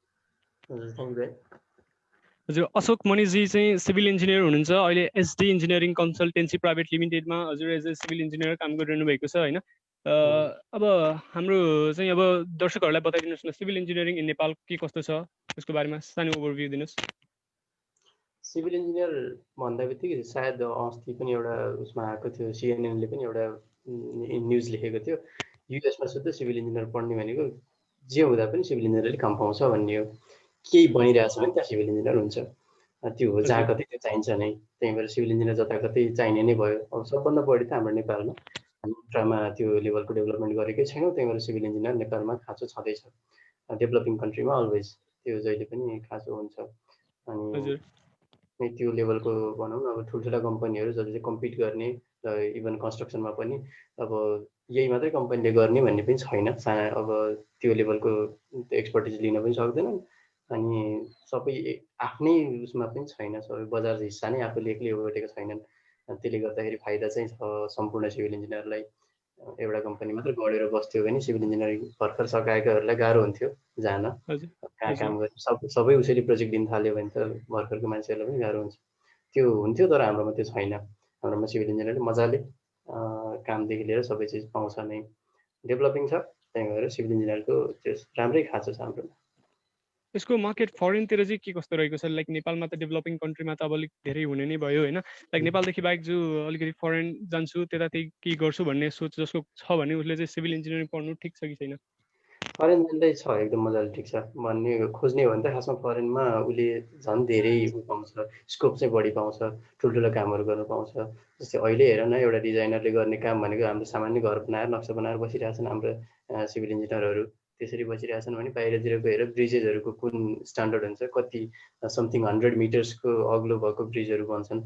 हजुर अशोक मणिजी चाहिँ सिभिल इन्जिनियर हुनुहुन्छ, अहिले एसडी इन्जिनियरिङ कन्सल्टेन्सी प्राइभेट लिमिटेडमा हजुर एज ए सिभिल इन्जिनियर काम गरिरहनु भएको छ होइन। अब हाम्रो चाहिँ अब दर्शकहरूलाई बताइदिनुहोस् न सिभिल इन्जिनियरिङ इन नेपाल के कस्तो छ त्यसको बारेमा सानो ओभरभ्यू दिनुहोस्। सिभिल इन्जिनियर भन्दा बित्तिकै सायद अस्ति पनि एउटा उसमा आएको थियो, सिएनएनले पनि एउटा न्युज लेखेको थियो, युएसमा शुद्ध सिभिल इन्जिनियर पढ्ने भनेको जे हुँदा पनि सिभिल इन्जिनियरले काम पाउँछ भन्ने हो। केही बनिरहेछ भने त्यहाँ सिभिल इन्जिनियर हुन्छ, त्यो हो जहाँ कतै त्यो चाहिन्छ नै। त्यही भएर सिभिल इन्जिनियर जताकतै चाहिने नै भयो। अब सबभन्दा बढी त हाम्रो नेपालमा इन्फ्रामा त्यो लेभलको डेभलपमेन्ट गरेकै छैनौँ, त्यही भएर सिभिल इन्जिनियर नेपालमा खाँचो छँदैछ। डेभलपिङ कन्ट्रीमा अलवेज त्यो जहिले पनि खाँचो हुन्छ। अनि त्यो लेभलको भनौँ न अब ठुल्ठुला कम्पनीहरू जसले चाहिँ कम्पिट गर्ने र इभन कन्स्ट्रक्सनमा पनि अब यही मात्रै कम्पनीले गर्ने भन्ने पनि छैन। अब त्यो लेभलको एक्सपर्टिज लिन पनि सक्दैनन् अनि सबै आफ्नै उसमा पनि छैन, सबै बजार हिस्सा नै आफूले एक्लै ओगटेको छैनन्। त्यसले गर्दाखेरि फाइदा चाहिँ छ सम्पूर्ण सिभिल इन्जिनियरलाई। एउटा कम्पनी मात्र गढेर बस्थ्यो भने सिभिल इन्जिनियरिङ भर्खर सकाएकाहरूलाई गाह्रो हुन्थ्यो जान, कहाँ काम गर्ने सबै उसैले प्रोजेक्ट दिन थाल्यो भने त भर्खरको मान्छेहरूलाई पनि गाह्रो हुन्छ। त्यो हुन्थ्यो तर हाम्रोमा त्यो छैन। हाम्रोमा सिभिल इन्जिनियरले मजाले कामदेखि लिएर सबै चिज पाउँछ नै, डेभलपिङ छ। त्यही भएर सिभिल इन्जिनियरको त्यो राम्रै खाँचो छ हाम्रोमा। यसको मार्केट फरेनतिर चाहिँ के कस्तो रहेको छ? लाइक नेपालमा त डेभलपिङ कन्ट्रीमा त अब अलिक धेरै हुने नै भयो होइन। लाइक नेपालदेखि बाहेक जो अलिकति फरेन जान्छु त्यता त्यही के गर्छु भन्ने सोच जसको छ भने उसले चाहिँ सिभिल इन्जिनियरिङ पढ्नु ठिक छ कि छैन? फरेन जाँदै छ एकदम मजाले ठिक छ भन्ने खोज्ने हो भने त खासमा फरेनमा उसले झन् धेरै पाउँछ, स्कोप चाहिँ बढी पाउँछ, ठुल्ठुलो कामहरू गर्न पाउँछ। जस्तै अहिले हेर न एउटा डिजाइनरले गर्ने काम भनेको हाम्रो सामान्य घर बनाएर नक्सा बनाएर बसिरहेछन् हाम्रो सिभिल इन्जिनियरहरू। त्यसरी बसिरहेछन् भने बाहिरतिर गएर ब्रिजेसहरूको कुन स्ट्यान्डर्ड हुन्छ, कति समथिङ 100 मिटर्सको अग्लो भएको ब्रिजहरू बन्छन्,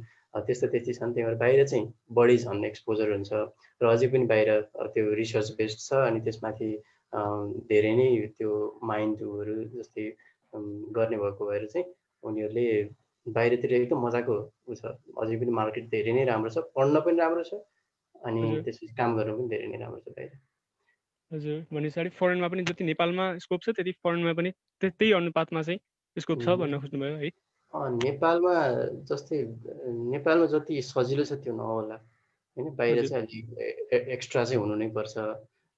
त्यस्तै छन्। त्यही भएर बाहिर चाहिँ बढी झन् एक्सपोजर हुन्छ र अझै पनि बाहिर त्यो रिसर्च बेस्ड छ। अनि त्यसमाथि धेरै नै त्यो माइन्डहरू जस्तै गर्ने भएको भएर चाहिँ उनीहरूले बाहिरतिर एकदम मजाको उ छ। अझै पनि मार्केट धेरै नै राम्रो छ, पढ्न पनि राम्रो छ अनि त्यसपछि काम गर्न पनि धेरै नै राम्रो छ बाहिर। हजुर भनेपछि फरेनमा पनि जति नेपालमा स्कोप छ त्यति फरेनमा पनि त्यही अनुपातमा चाहिँ स्कोप छ भन्न खोज्नुभयो है? नेपालमा जस्तै नेपालमा जति सजिलो छ त्यो नहोला होइन, बाहिर चाहिँ अलिक एक्स्ट्रा चाहिँ हुनु नै पर्छ।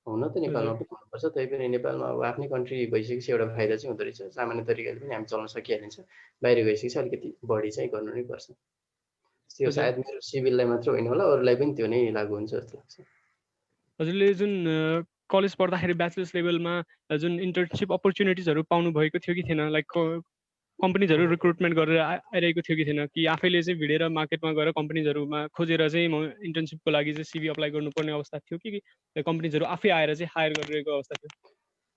हुन त नेपालमा पनि हुनुपर्छ, तै पनि नेपालमा अब आफ्नै कन्ट्री भइसकेपछि एउटा फाइदा चाहिँ हुँदो रहेछ, सामान्य तरिकाले पनि हामी चल्न सकिहालिन्छ। बाहिर गइसकेपछि अलिकति बढी चाहिँ गर्नु नै पर्छ। त्यो सायद मेरो सिभिललाई मात्र होइन होला, अरूलाई पनि त्यो नै लागु हुन्छ जस्तो लाग्छ। हजुरले जुन कलेज पढ्दाखेरि ब्याचलर्स लेभलमा जुन इन्टर्नसिप अपर्च्युनिटिजहरू पाउनु भएको थियो कि थिएन? लाइक कम्पनीजहरू रिक्रुटमेन्ट गरेर आइरहेको थियो कि थिएन कि आफैले चाहिँ भिडेर मार्केटमा गएर कम्पनीजहरूमा खोजेर चाहिँ म इन्टर्नसिपको लागि चाहिँ सिभी अप्लाई गर्नुपर्ने अवस्था थियो कि कम्पनीजहरू आफै आएर चाहिँ हायर गरिरहेको अवस्था थियो?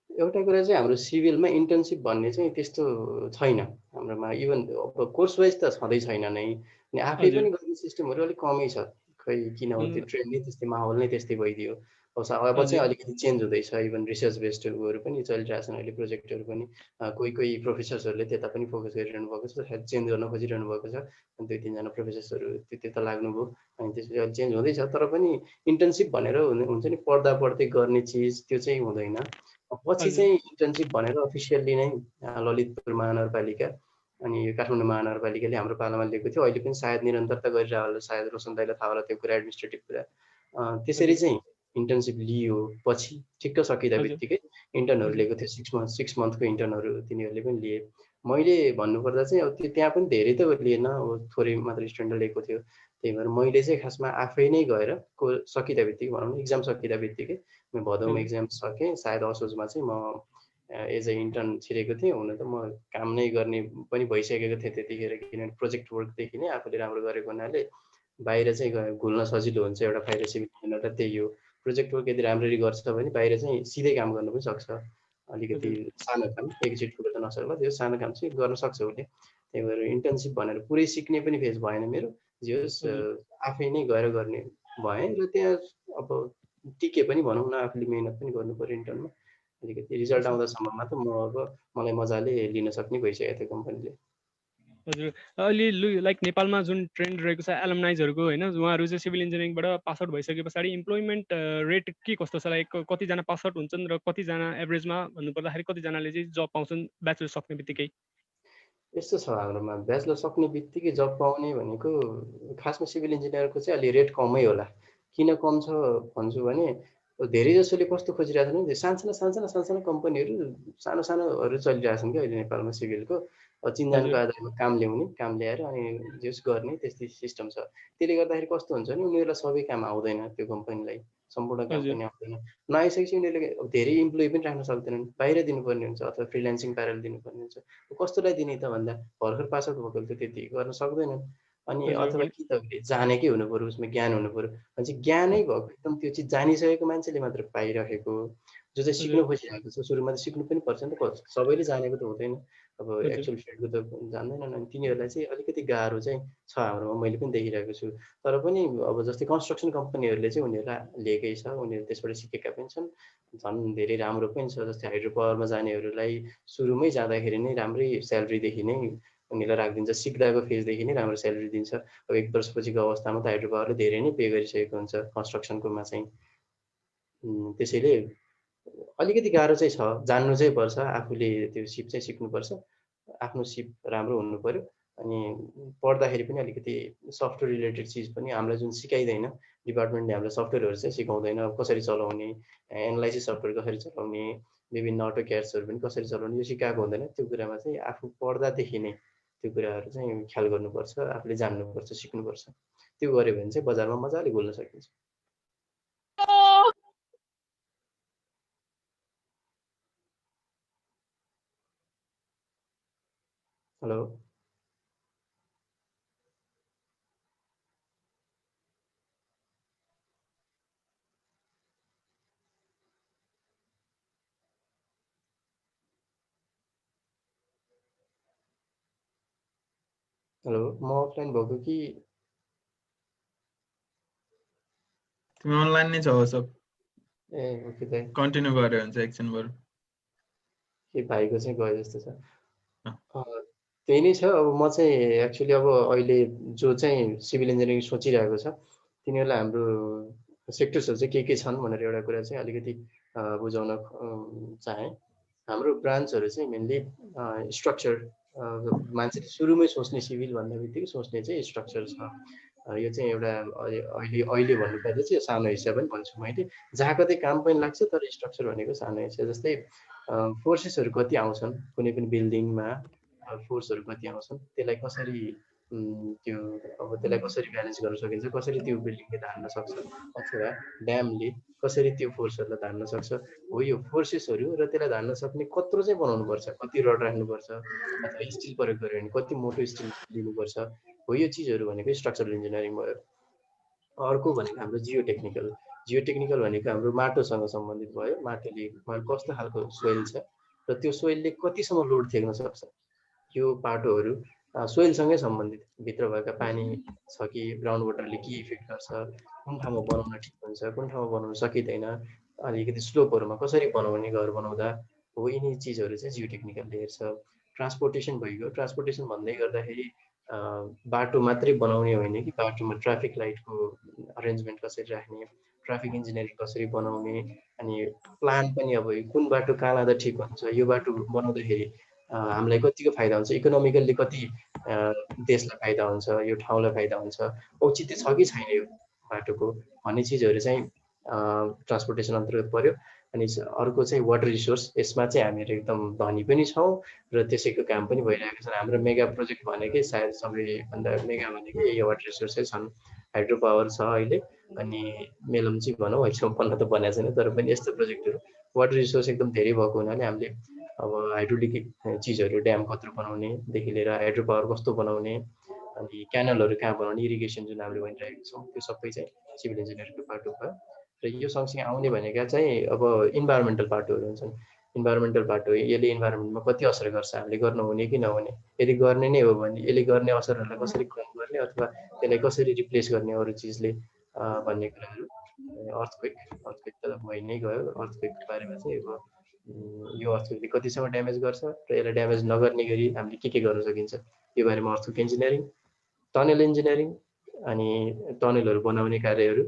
एउटा कुरा चाहिँ हाम्रो सिभिलमा इन्टर्नसिप भन्ने चाहिँ त्यस्तो छैन हाम्रोमा। इभन अब कोर्स वाइज त छँदै छैन नै, अनि आफै पनि गर्ने सिस्टमहरू अलिक कमै छ। खै किन हो त्यो ट्रेन्ड नै त्यस्तै, माहौल नै त्यस्तै भइदियो। अब चाहिँ अलिकति चेन्ज हुँदैछ। इभन रिसर्च बेस्डहरू पनि चलिरहेछन् अहिले, प्रोजेक्टहरू पनि कोही प्रोफेसर्सहरूले त्यता पनि फोकस गरिरहनु भएको छ, सायद चेन्ज गर्न खोजिरहनु भएको छ। अनि 2-3 जना प्रोफेसर्सहरू त्यता लाग्नुभयो, अनि त्यसपछि अहिले चेन्ज हुँदैछ। तर पनि इन्टर्नसिप भनेर हुन्छ नि पढ्दा पढ्दै गर्ने चिज, त्यो चाहिँ हुँदैन। पछि चाहिँ इन्टर्नसिप भनेर अफिसियल्ली नै ललितपुर महानगरपालिका अनि काठमाडौँ महानगरपालिकाले हाम्रो पालामा लिएको थियो। अहिले पनि सायद निरन्तरता गरिरहेको होला, सायद रोशन दाइलाई थाहा होला त्यो कुरा, एडमिनिस्ट्रेटिभ कुरा। त्यसरी चाहिँ इन्टर्नसिप लियो। पछि ठिक्क सकिँदा बित्तिकै इन्टर्नहरू लिएको थियो, 6 मन्थको इन्टर्नहरू तिनीहरूले पनि लिए। मैले भन्नुपर्दा चाहिँ अब त्यहाँ पनि धेरै त लिएन, अब थोरै मात्र स्टुडेन्टले लिएको थियो। त्यही भएर मैले चाहिँ खासमा आफै नै गएर सकिँदा बित्तिकै भनौँ न, इक्जाम सकिँदा बित्तिकै म भदौमा इक्जाम सकेँ, सायद असोजमा चाहिँ म एज ए इन्टर्न छिरेको थिएँ। हुन त म काम नै गर्ने पनि भइसकेको थिएँ त्यतिखेर, किनभने प्रोजेक्ट वर्कदेखि नै आफूले राम्रो गरेको हुनाले बाहिर चाहिँ घुल्न सजिलो हुन्छ। एउटा फाइदा सिभिल इन्जिनियरलाई त्यही हो, प्रोजेक्ट वर्क यदि राम्ररी गर्छ भने बाहिर चाहिँ सिधै काम गर्न पनि सक्छ। अलिकति सानो काम, एकचोटि ठुलो त नसक्ला, त्यो सानो काम चाहिँ गर्न सक्छ उसले। त्यही भएर इन्टर्नसिप भनेर पुरै सिक्ने पनि फेज भएन मेरो, जे होस् आफै नै गएर गर्ने भएँ। र त्यहाँ अब टिके पनि भनौँ न, आफूले मिहिनेत पनि गर्नु पऱ्यो इन्टर्नमा। अलिकति रिजल्ट आउँदासम्ममा त म अब मलाई मजाले लिन सक्ने भइसकेको थियो कम्पनीले। हजुर अहिले लाइक नेपालमा जुन ट्रेन्ड रहेको छ एलुमनाइजहरूको होइन उहाँहरू चाहिँ सिभिल इन्जिनियरिङबाट पास आउट भइसके पछाडि इम्प्लोइमेन्ट रेट के कस्तो छ लाइक कतिजना पास आउट हुन्छन् र कतिजना एभरेजमा भन्नुपर्दाखेरि कतिजनाले चाहिँ जब पाउँछन् ब्याचलर सक्ने बित्तिकै? यस्तो छ हाम्रोमा ब्याचलर सक्ने बित्तिकै जब पाउने भनेको खासमा सिभिल इन्जिनियरको चाहिँ अलि रेट कमै होला। किन कम छ भन्छु भने धेरै जसोले कस्तो खोजिरहेको छन् भने सानसानो कम्पनीहरू सानोहरू चलिरहेछन् क्या अहिले नेपालमा सिभिलको चिन्जानको आधारमा काम ल्याएर अनि जस गर्ने त्यस्तै सिस्टम छ। त्यसले गर्दाखेरि कस्तो हुन्छ भने उनीहरूलाई सबै काम आउँदैन, त्यो कम्पनीलाई सम्पूर्ण काम पनि आउँदैन। नआइसकेपछि उनीहरूले धेरै इम्प्लोइ पनि राख्न सक्दैनन्, बाहिर दिनुपर्ने हुन्छ अथवा फ्रिल्यान्सिङ पारेर दिनुपर्ने हुन्छ। कस्तोलाई दिने त भन्दा भर्खर पास आउट भएको त त्यति गर्न सक्दैनन्। अनि अथवा कि त जानेकै हुनु पर्यो, उसमा ज्ञान हुनु पर्यो। अनि ज्ञानै भएको एकदम त्यो चिज जानिसकेको मान्छेले मात्र पाइरहेको, जो चाहिँ सिक्नु खोजिरहेको छ। सुरुमा त सिक्नु पनि पर्छ नि त, सबैले जानेको त हुँदैन, अब एक्चुअल फिल्डको त जान्दैनन्। अनि तिनीहरूलाई चाहिँ अलिकति गाह्रो चाहिँ छ हाम्रोमा, मैले पनि देखिरहेको छु। तर पनि अब जस्तै कन्स्ट्रक्सन कम्पनीहरूले चाहिँ उनीहरूलाई लिएकै छ, उनीहरू त्यसबाट सिकेका पनि छन्, झन् धेरै राम्रो पनि छ। जस्तै हाइड्रो पावरमा जानेहरूलाई सुरुमै जाँदाखेरि नै राम्रै स्यालेरीदेखि नै उनीहरूलाई राखिदिन्छ, सिक्दाको फेजदेखि नै राम्रो स्यालेरी दिन्छ। अब 1 वर्षपछिको अवस्थामा त हाइड्रो पावरले धेरै नै पे गरिसकेको हुन्छ कन्स्ट्रक्सनकोमा चाहिँ। त्यसैले अलिकति गाह्रो चाहिँ छ, जान्नु चाहिँ पर्छ, आफूले त्यो सिप चाहिँ सिक्नुपर्छ, आफ्नो सिप राम्रो हुनु पर्यो। अनि पढ्दाखेरि पनि अलिकति सफ्टवेयर रिलेटेड चिज पनि हामीलाई जुन सिकाइँदैन डिपार्टमेन्टले, हामीलाई सफ्टवेयरहरू चाहिँ सिकाउँदैन, कसरी चलाउने, एनालाइसिस सफ्टवेयर कसरी चलाउने, विभिन्न अटो क्याड्सहरू पनि कसरी चलाउने, यो सिकाएको हुँदैन। त्यो कुरामा चाहिँ आफू पढ्दादेखि नै त्यो कुराहरू चाहिँ ख्याल गर्नुपर्छ, आफूले जान्नुपर्छ, सिक्नुपर्छ। त्यो गऱ्यो भने चाहिँ बजारमा मजाले बोल्न सकिन्छ। हेलो हेलो, म अफलाइन भएको कि तिमी अनलाइन नै छौ सब? ए ओके त कन्टिन्यू गरे हुन्छ एकछिन बरु। के भाइको चाहिँ गयो जस्तो छ। त्यही नै छ। अब म चाहिँ एक्चुअली अब अहिले जो चाहिँ सिभिल इन्जिनियरिङ सोचिरहेको छ तिनीहरूलाई हाम्रो सेक्टर्सहरू चाहिँ के छन् भनेर एउटा कुरा चाहिँ अलिकति बुझाउन चाहेँ। हाम्रो ब्रान्चहरू चाहिँ मेनली स्ट्रक्चर, मान्छेले सुरुमै सोच्ने सिभिल भन्ने बित्तिकै सोच्ने चाहिँ स्ट्रक्चर छ। यो चाहिँ एउटा अहिले भन्नुपर्दा चाहिँ सानो हिस्सा पनि भन्छु मैले, जहाँ कतै काम पनि लाग्छ, तर स्ट्रक्चर भनेको सानो हिस्सा। जस्तै फोर्सेसहरू कति आउँछन् कुनै पनि बिल्डिङमा, फोर्सहरू कति आउँछन्, त्यसलाई कसरी त्यो अब त्यसलाई कसरी ब्यालेन्स गर्न सकिन्छ, कसरी त्यो बिल्डिङले धान्न सक्छ, अथवा ड्यामले कसरी त्यो फोर्सहरूलाई धान्न सक्छ, हो यो फोर्सेसहरू। र त्यसलाई धान्न सक्ने कत्रो चाहिँ बनाउनुपर्छ, कति रड राख्नुपर्छ, अथवा स्टिल प्रयोग गर्यो भने कति मोटो स्टिल लिनुपर्छ, हो यो चिजहरू भनेको स्ट्रक्चरल इन्जिनियरिङ भयो। अर्को भनेको हाम्रो जियो टेक्निकल भनेको हाम्रो माटोसँग सम्बन्धित भयो। माटोले कस्तो खालको सोइल छ र त्यो सोइलले कतिसम्म लोड थ्याक्न सक्छ, यो बाटोहरू सोइलसँगै सम्बन्धित। भित्र भएका पानी छ कि ग्राउन्ड वाटरले के इफेक्ट गर्छ, कुन ठाउँमा बनाउन ठिक हुन्छ, कुन ठाउँमा बनाउन सकिँदैन, अलिकति स्लोपहरूमा कसरी बनाउने, घर बनाउँदा, हो यिनी चिजहरू चाहिँ जियो टेक्निकलले हेर्छ। ट्रान्सपोर्टेसन भइगयो। ट्रान्सपोर्टेसन भन्दै गर्दाखेरि बाटो मात्रै बनाउने होइन कि बाटोमा ट्राफिक लाइटको अरेन्जमेन्ट कसरी राख्ने, ट्राफिक इन्जिनियरिङ कसरी बनाउने, अनि प्लान पनि अब कुन बाटो कहाँ लाँदा ठिक हुन्छ, यो बाटो बनाउँदाखेरि हामीलाई कतिको फाइदा हुन्छ, इकोनोमिकल्ली कति देशलाई फाइदा हुन्छ, यो ठाउँलाई फाइदा हुन्छ, औचित्य छ कि छैन यो बाटोको भन्ने चिजहरू चाहिँ ट्रान्सपोर्टेसन अन्तर्गत पर्यो। अनि अर्को चाहिँ वाटर रिसोर्स। यसमा चाहिँ हामीहरू एकदम धनी पनि छौँ र त्यसैको काम पनि भइरहेको छ। हाम्रो मेगा प्रोजेक्ट भनेकै सायद सबैभन्दा मेगा भनेकै यो वाटर रिसोर्सै छन्। हाइड्रो पावर छ अहिले, अनि मेलम्ची भनौँ, अहिलेसम्म बन्न त बनेको छैन, तर पनि यस्तो प्रोजेक्टहरू वाटर रिसोर्स एकदम धेरै भएको हुनाले हामीले अब हाइड्रोलिक चिजहरू, ड्याम कत्रो बनाउनेदेखि लिएर हाइड्रो पावर कस्तो बनाउने, अनि क्यानलहरू कहाँ बनाउने, इरिगेसन जुन हामीले भनिरहेको छौँ, त्यो सबै चाहिँ सिभिल इन्जिनियरिङको पार्ट भयो। र यो सँगसँगै आउने भनेका चाहिँ अब इन्भाइरोमेन्टल पार्टहरू हुन्छन्। इन्भाइरोमेन्टल पार्ट हो, यसले इन्भाइरोमेन्टमा कति असर गर्छ, हामीले गर्नु हुने कि नहुने, यदि गर्ने नै हो भने यसले गर्ने असरहरूलाई कसरी कम गर्ने अथवा त्यसलाई कसरी रिप्लेस गर्ने अरू चिजले भन्ने कुराहरू। अर्थक्वेक त भइ नै गयो। अर्थक्वेकको बारेमा चाहिँ अब यो अर्थक्वेकले कतिसम्म ड्यामेज गर्छ र यसलाई ड्यामेज नगर्ने गरी हामीले के गर्न सकिन्छ यो बारेमा अर्थक्वेक इन्जिनियरिङ, टनल इन्जिनियरिङ, अनि टनलहरू बनाउने कार्यहरू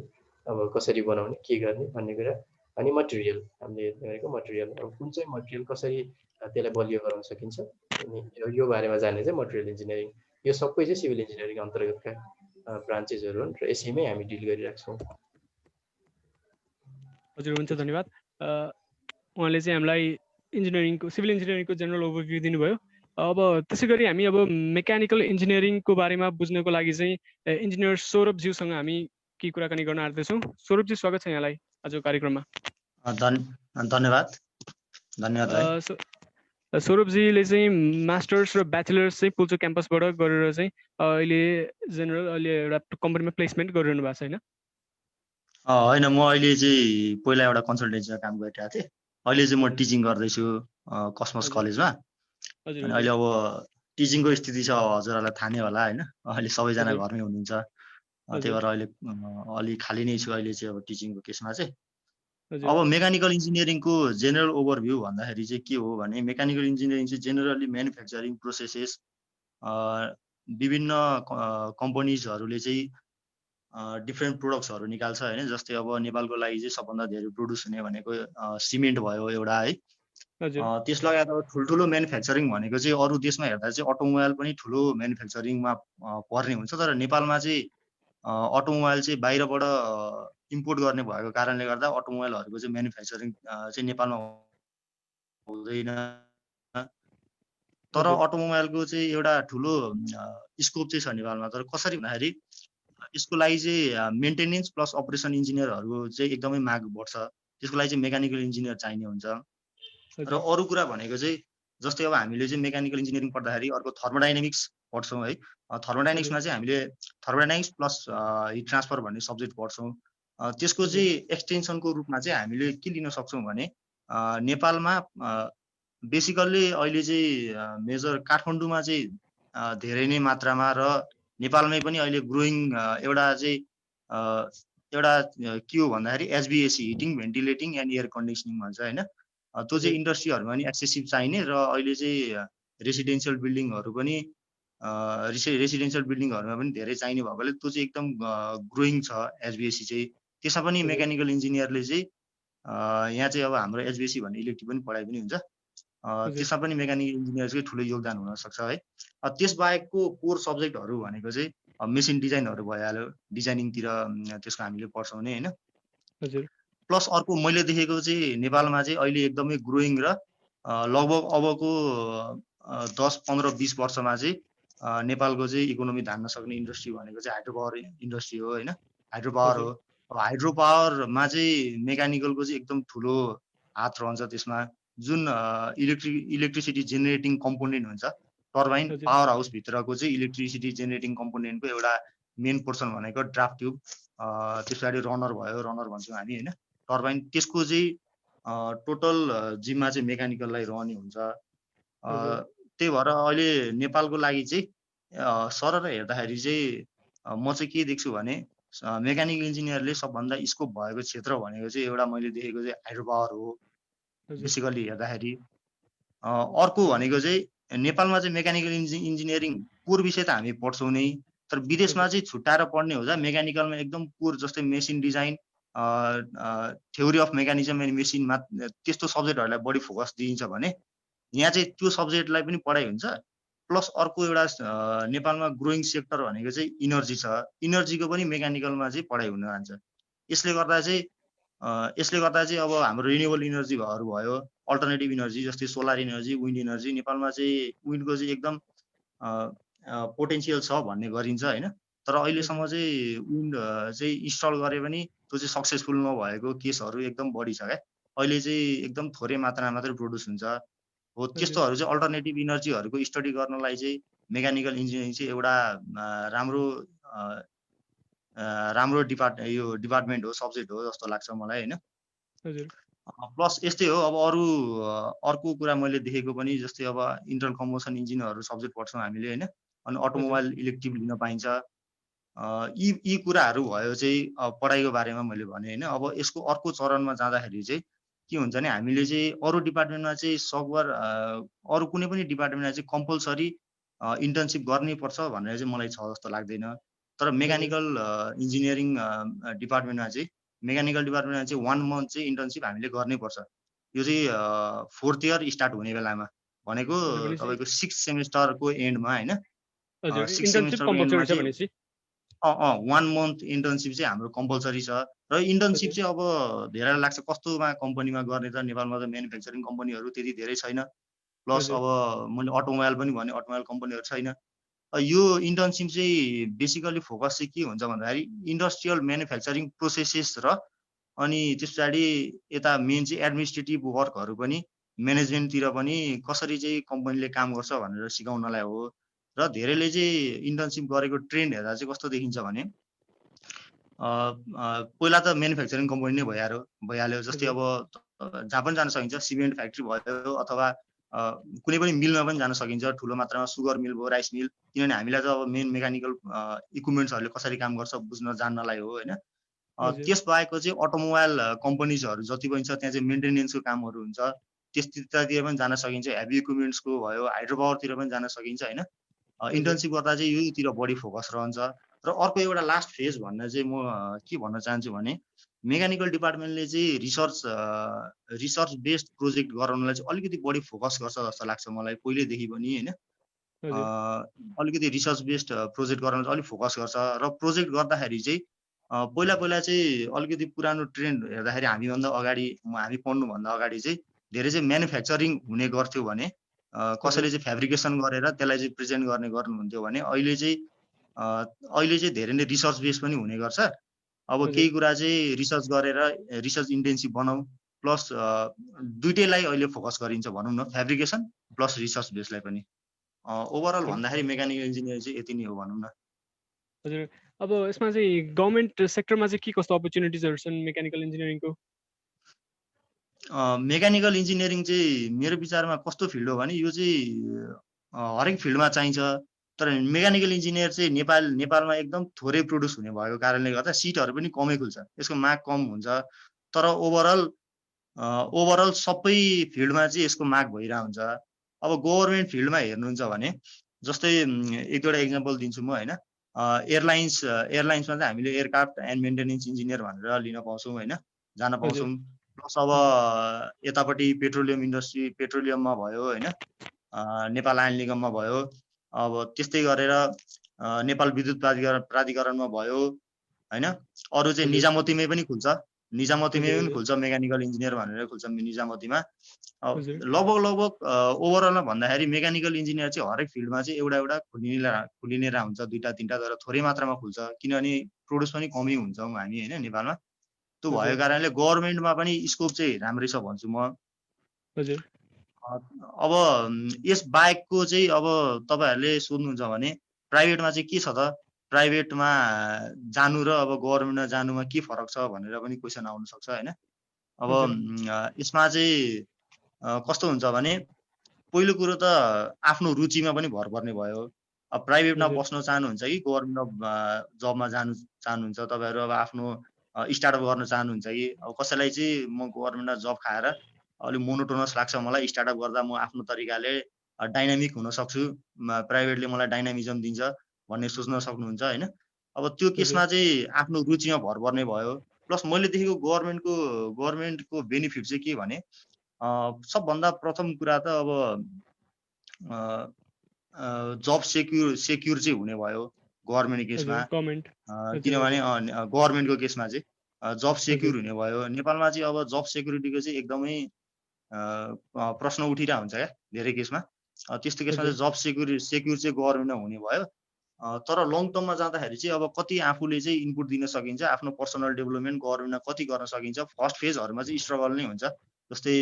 अब कसरी बनाउने के गर्ने भन्ने कुरा, अनि मटेरियल हामीले गरेको मटेरियल अब कुन चाहिँ मटेरियल कसरी त्यसलाई बलियो गराउन सकिन्छ अनि यो बारेमा जान्ने चाहिँ मटेरियल इन्जिनियरिङ। यो सबै चाहिँ सिभिल इन्जिनियरिङ अन्तर्गतका ब्रान्चेसहरू हुन् र यसैमै हामी डिल गरिरहेका छौँ। हजुर हुन्छ धन्यवाद। उहाँले चाहिँ हामीलाई इन्जिनियरिङको सिभिल इन्जिनियरिङको जेनरल ओभरभ्यू दिनुभयो। अब त्यसै गरी हामी अब मेकानिकल इन्जिनियरिङको बारेमा बुझ्नको लागि चाहिँ इन्जिनियर सौरभज्यूसँग हामी केही कुराकानी गर्न आँट्दैछौँ। सौरभजी स्वागत छ यहाँलाई आजको कार्यक्रममा। धन्यवाद भाइ। सौरभजीले चाहिँ मास्टर्स र ब्याचलर्स चाहिँ पुल्चोक क्याम्पसबाट गरेर चाहिँ अहिले एउटा कम्पनीमा प्लेसमेन्ट गरिरहनु भएको छ होइन? होइन, म अहिले चाहिँ पहिला एउटा कन्सल्टेन्सीमा काम गरिरहेको थिएँ। अहिले चाहिँ म टिचिङ गर्दैछु कसमस कलेजमा। अनि अहिले अब टिचिङको स्थिति छ हजुरहरूलाई थाहा नै होला होइन, अहिले सबैजना घरमै हुनुहुन्छ, त्यही भएर अहिले अलि खाली नै छु अहिले चाहिँ अब टिचिङको केसमा चाहिँ। अब मेकानिकल इन्जिनियरिङको जेनरल ओभरभ्यू भन्दाखेरि चाहिँ के हो भने मेकानिकल इन्जिनियरिङ चाहिँ जेनरली म्यानुफ्याक्चरिङ प्रोसेसेस विभिन्न कम्पनीजहरूले चाहिँ डिफ्रेन्ट प्रोडक्ट्सहरू निकाल्छ होइन। जस्तै अब नेपालको लागि चाहिँ सबभन्दा धेरै प्रोड्युस हुने भनेको सिमेन्ट भयो एउटा है। त्यस लगायत अब ठुल्ठुलो म्यानुफ्याक्चरिङ भनेको चाहिँ अरू देशमा हेर्दा चाहिँ अटोमोबाइल पनि ठुलो म्यानुफ्याक्चरिङमा पर्ने हुन्छ, तर नेपालमा चाहिँ अटोमोबाइल चाहिँ बाहिरबाट इम्पोर्ट गर्ने भएको कारणले गर्दा अटोमोबाइलहरूको चाहिँ म्यानुफ्याक्चरिङ चाहिँ नेपालमा हुँदैन। तर अटोमोबाइलको चाहिँ एउटा ठुलो स्कोप चाहिँ छ नेपालमा। तर कसरी भन्दाखेरि यसको लागि चाहिँ मेन्टेनेन्स प्लस अपरेसन इन्जिनियरहरू चाहिँ एकदमै माग बढ्छ, त्यसको लागि चाहिँ मेकानिकल इन्जिनियर चाहिने हुन्छ। र अरू कुरा भनेको चाहिँ जस्तै अब हामीले चाहिँ मेकानिकल इन्जिनियरिङ पढ्दाखेरि अर्को थर्मोडाइनामिक्स पढ्छौँ है। थर्मोडाइनामिक्समा चाहिँ हामीले थर्मोडाइनामिक्स प्लस हिट ट्रान्सफर भन्ने सब्जेक्ट पढ्छौँ। त्यसको चाहिँ एक्सटेन्सनको रूपमा चाहिँ हामीले के लिन सक्छौँ भने नेपालमा बेसिकल्ली अहिले चाहिँ मेजर काठमाडौँमा चाहिँ धेरै नै मात्रामा र नेपालमै पनि अहिले ग्रोइङ एउटा चाहिँ एउटा के हो भन्दाखेरि एचभिएसी हिटिङ भेन्टिलेटिङ एन्ड एयर कन्डिसनिङ भन्छ होइन। त्यो चाहिँ इन्डस्ट्रीहरूमा पनि एक्सेसिभ चाहिने र अहिले चाहिँ रेसिडेन्सियल बिल्डिङहरूमा पनि धेरै चाहिने भएकोले त्यो चाहिँ एकदम ग्रोइङ छ एचभिएसी चाहिँ। त्यसमा पनि मेकानिकल इन्जिनियरले चाहिँ यहाँ चाहिँ अब हाम्रो एचभिएसी भन्ने इलेक्टिभ पनि पढाइ पनि हुन्छ, त्यसमा पनि मेकानिकल इन्जिनियर चाहिँ ठुलो योगदान हुनसक्छ है। त्यसबाहेकको कोर सब्जेक्टहरू भनेको चाहिँ मेसिन डिजाइनहरू भइहाल्यो, डिजाइनिङतिर त्यसको हामीले पढ्छौँ नै होइन। प्लस अर्को मैले देखेको चाहिँ नेपालमा चाहिँ अहिले एकदमै ग्रोइङ र लगभग अबको 10, 15, 20 वर्षमा चाहिँ नेपालको चाहिँ इकोनोमी धान्न सक्ने इन्डस्ट्री भनेको चाहिँ हाइड्रो पावर इन्डस्ट्री हो होइन। हाइड्रो पावर हो। अब हाइड्रो पावरमा चाहिँ मेकानिकलको चाहिँ एकदम ठुलो हात रहन्छ त्यसमा। जुन इलेक्ट्रिसिटी जेनेरेटिङ कम्पोनेन्ट हुन्छ टर्बाइन पावर हाउसभित्रको चाहिँ इलेक्ट्रिसिटी जेनेरेटिङ कम्पोनेन्टको एउटा मेन पोर्सन भनेको ड्राफ्ट ट्युब, त्यस पछाडि रनर भयो, रनर भन्छौँ हामी होइन, टर्बाइन, त्यसको चाहिँ टोटल जिम्मा चाहिँ मेकानिकललाई रहने हुन्छ। त्यही भएर अहिले नेपालको लागि चाहिँ सरर हेर्दाखेरि चाहिँ म चाहिँ के देख्छु भने मेकानिकल इन्जिनियरले सबभन्दा स्कोप भएको क्षेत्र भनेको चाहिँ एउटा मैले देखेको चाहिँ हाइड्रो पावर हो बेसिकली हेर्दाखेरि। अर्को भनेको चाहिँ नेपालमा चाहिँ मेकानिकल इन्जिनियरिङ कोर विषय त हामी पढ्छौँ नै, तर विदेशमा चाहिँ छुट्याएर पढ्ने हुँदा मेकानिकलमा एकदम कोर जस्तै machine design, theory of mechanism and मेसिनमा त्यस्तो सब्जेक्टहरूलाई बढी फोकस दिइन्छ भने यहाँ चाहिँ त्यो सब्जेक्टलाई पनि पढाइ हुन्छ। प्लस अर्को एउटा नेपालमा ग्रोइङ सेक्टर भनेको चाहिँ इनर्जी छ, इनर्जीको पनि मेकानिकलमा चाहिँ पढाइ हुन जान्छ। यसले गर्दा चाहिँ अब हाम्रो रिन्युएबल इनर्जीहरू भयो, अल्टरनेटिभ इनर्जी जस्तै सोलर इनर्जी, विन्ड इनर्जी, नेपालमा चाहिँ विन्डको चाहिँ एकदम पोटेन्सियल छ भन्ने गरिन्छ होइन। तर अहिलेसम्म चाहिँ विन्ड चाहिँ इन्स्टल गरे पनि त्यो चाहिँ सक्सेसफुल नभएको केसहरू एकदम बढी छ क्या। अहिले चाहिँ एकदम थोरै मात्रामा मात्रै प्रोड्युस हुन्छ हो। त्यस्तोहरू चाहिँ अल्टरनेटिभ इनर्जीहरूको स्टडी गर्नलाई चाहिँ मेकानिकल इन्जिनियरिङ चाहिँ एउटा राम्रो डिपार्टमेन्ट हो, सब्जेक्ट हो जस्तो लाग्छ मलाई होइन। प्लस यस्तै हो। अब अर्को कुरा मैले देखेको पनि जस्तै अब इन्टरनल कम्बसन इन्जिनहरू सब्जेक्ट पढ्छौँ हामीले होइन, अनि अटोमोबाइल इलेक्टिभ लिन पाइन्छ। यी कुराहरू भयो चाहिँ पढाइको बारेमा मैले भने होइन। अब यसको अर्को चरणमा जाँदाखेरि चाहिँ के हुन्छ भने हामीले चाहिँ अरू डिपार्टमेन्टमा चाहिँ सकभर अरू कुनै पनि डिपार्टमेन्टमा चाहिँ कम्पलसरी इन्टर्नसिप गर्नै पर्छ भनेर चाहिँ मलाई छ जस्तो लाग्दैन। तर मेकानिकल इन्जिनियरिङ डिपार्टमेन्टमा चाहिँ 1 मन्थ चाहिँ इन्टर्नसिप हामीले गर्नै पर्छ। यो चाहिँ 4th इयर स्टार्ट हुने बेलामा भनेको तपाईको 6th सेमेस्टरको एन्डमा हैन। 6th सेमेस्टरको एन्डमा चाहिँ 1 मन्थ इन्टर्नसिप चाहिँ हाम्रो कम्पलसरी छ। र इन्टर्नसिप चाहिँ अब धेरैलाई लाग्छ कस्तोमा कम्पनीमा गर्ने त, नेपालमा त म्यानुफ्याक्चरिङ कम्पनीहरू त्यति धेरै छैन, प्लस अब मैले अटोमोबाइल पनि भने अटोमोबाइल कम्पनीहरू छैन। यो इन्टर्नसिप चाहिँ बेसिकली फोकस चाहिँ के हुन्छ भन्दाखेरि इन्डस्ट्रियल म्यानुफ्याक्चरिङ प्रोसेसेस र अनि त्यस पछाडि यता मेन चाहिँ एडमिनिस्ट्रेटिभ वर्कहरू पनि म्यानेजमेन्टतिर पनि कसरी चाहिँ कम्पनीले काम गर्छ भनेर सिकाउनलाई हो। र धेरैले चाहिँ इन्टर्नसिप गरेको ट्रेन्ड हेर्दा चाहिँ कस्तो देखिन्छ भने पहिला त म्यानुफ्याक्चरिङ कम्पनी नै भइहाल्यो। जस्तै अब जहाँ पनि जान सकिन्छ, सिमेन्ट फ्याक्ट्री भयो अथवा कुनै पनि मिलमा पनि जान सकिन्छ, ठुलो मात्रामा सुगर मिल भयो, राइस मिल। किनभने हामीलाई त अब मेन मेकानिकल इक्विपमेन्ट्सहरूले कसरी काम गर्छ बुझ्न जान्नलाई हो हैन। त्यस बाहेकको चाहिँ अटोमोबाइल कम्पनीजहरू जति पनि छ त्यहाँ चाहिँ मेन्टेनेन्सको कामहरू हुन्छ, त्यस्तातिर पनि जान सकिन्छ। हेभी इक्विपमेन्ट्सको भयो, हाइड्रो पावरतिर पनि जान सकिन्छ हैन। इन्टर्नसिप गर्दा चाहिँ योतिर बढी फोकस रहन्छ। र अर्को एउटा लास्ट फेज भन्न चाहिँ म के भन्न चाहन्छु भने मेकानिकल डिपार्टमेन्टले चाहिँ रिसर्च बेस्ड प्रोजेक्ट गराउनलाई चाहिँ अलिकति बढी फोकस गर्छ जस्तो लाग्छ मलाई पहिलेदेखि पनि हैन। अलिकति रिसर्च बेस्ड प्रोजेक्ट गराउन चाहिँ अलिक फोकस गर्छ। र प्रोजेक्ट गर्दाखेरि चाहिँ पहिला चाहिँ अलिकति पुरानो ट्रेन्ड हेर्दाखेरि हामी पढ्नुभन्दा अगाडि चाहिँ धेरै चाहिँ म्यानुफ्याक्चरिङ हुने गर्थ्यो भने कसैले चाहिँ फ्याब्रिकेसन गरेर त्यसलाई चाहिँ प्रेजेन्ट गर्नुहुन्थ्यो भने अहिले चाहिँ धेरै नै रिसर्च बेस पनि हुने गर्छ। अब केही कुरा चाहिँ रिसर्च गरेर रिसर्च इन्टेन्सिभ बनाऊ, प्लस दुईटैलाई अहिले फोकस गरिन्छ भनौँ न, फ्याब्रिकेसन प्लस रिसर्च बेसलाई पनि। ओभरअल भन्दाखेरि मेकानिकल इन्जिनियर चाहिँ यति नै हो भनौँ न। हजुर, अब यसमा चाहिँ गभर्नमेन्ट सेक्टरमा चाहिँ के कस्तो अपर्च्युनिटिजहरू छन् मेकानिकल इन्जिनियरिङको? मेकानिकल इन्जिनियरिङ चाहिँ मेरो विचारमा कस्तो फिल्ड हो भने यो चाहिँ हरेक फिल्डमा चाहिन्छ। तर मेकानिकल इन्जिनियर चाहिँ नेपालमा एकदम थोरै प्रड्युस हुने भएको कारणले गर्दा सिटहरू पनि कमै खुल्छ, यसको माग कम हुन्छ। तर ओभरअल सबै फिल्डमा चाहिँ यसको माग भइरहेको हुन्छ। अब गभर्नमेन्ट फिल्डमा हेर्नुहुन्छ भने जस्तै एक दुईवटा इक्जाम्पल दिन्छु म हैन। एयरलाइन्समा चाहिँ हामीले एयरक्राफ्ट एन्ड मेन्टेनेन्स इन्जिनियर भनेर लिन पाउँछौँ हैन, जान पाउँछौँ। प्लस अब यतापट्टि पेट्रोलियम इन्डस्ट्री, पेट्रोलियममा भयो हैन, नेपाल आयन निगममा भयो, अब त्यस्तै गरेर नेपाल विद्युत प्राधिकरणमा भयो हैन। अरू चाहिँ निजामतीमै पनि खुल्छ, मेकानिकल इन्जिनियर भनेर खुल्छ निजामतीमा। लगभग ओभरअलमा भन्दाखेरि मेकानिकल इन्जिनियर चाहिँ हरेक फिल्डमा चाहिँ एउटा खुलिने हुन्छ, 2-3टा, तर थोरै मात्रामा खुल्छ किनभने प्रोड्युस पनि कमै हुन्छौँ हामी हैन नेपालमा। त्यो भएको कारणले गभर्नमेन्टमा पनि स्कोप चाहिँ राम्रै छ भन्छु म। अब यस बाहेकको चाहिँ अब तपाईहरुले सोध्नुहुन्छ भने प्राइभेटमा चाहिँ के छ त, प्राइभेटमा जानु र अब गभर्नमेन्टमा जानुमा के फरक छ भनेर पनि क्वेसन आउन सक्छ हैन। अब यसमा चाहिँ कस्तो हुन्छ भने पहिलो कुरो त आफ्नो रुचिमा पनि भर पर्ने भयो। अब प्राइभेटमा बस्न चाहनुहुन्छ कि गभर्नमेन्ट जबमा जानु चाहनुहुन्छ, तपाईहरु अब आफ्नो स्टार्टअप गर्न चाहनुहुन्छ कि अब कसैलाई चाहिँ म गभर्नमेन्टमा जब खाएर अलि मोनोटोनस लाग्छ मलाई, स्टार्टअप गर्दा म आफ्नो तरिकाले डाइनामिक हुन सक्छु, प्राइभेटले मलाई डाइनामिजम दिन्छ भन्ने सोच्न सक्नुहुन्छ हैन। अब त्यो केसमा चाहिँ आफ्नो रुचिमा भर पर्ने भयो। प्लस मैले देखेको गभर्नमेन्टको बेनिफिट चाहिँ के भने सबभन्दा प्रथम कुरा त अब जब सेक्युर चाहिँ हुने भयो गभर्नमेन्ट केसमा, किनभने गभर्नमेन्टको केसमा चाहिँ जब सेक्युर हुने भयो। नेपालमा चाहिँ अब जब सेक्युरिटीको चाहिँ एकदमै प्रश्न उठिरहेको हुन्छ क्या धेरै केसमा। त्यस्तो केसमा चाहिँ जब सेक्युर चाहिँ गभर्नमेन्टमा हुने भयो। तर लङ टर्ममा जाँदाखेरि चाहिँ अब कति आफूले चाहिँ इनपुट दिन सकिन्छ, आफ्नो पर्सनल डेभलपमेन्ट गभर्नमेन्टमा कति गर्न सकिन्छ, फर्स्ट फेजहरुमा चाहिँ स्ट्रगल नै हुन्छ। जस्तै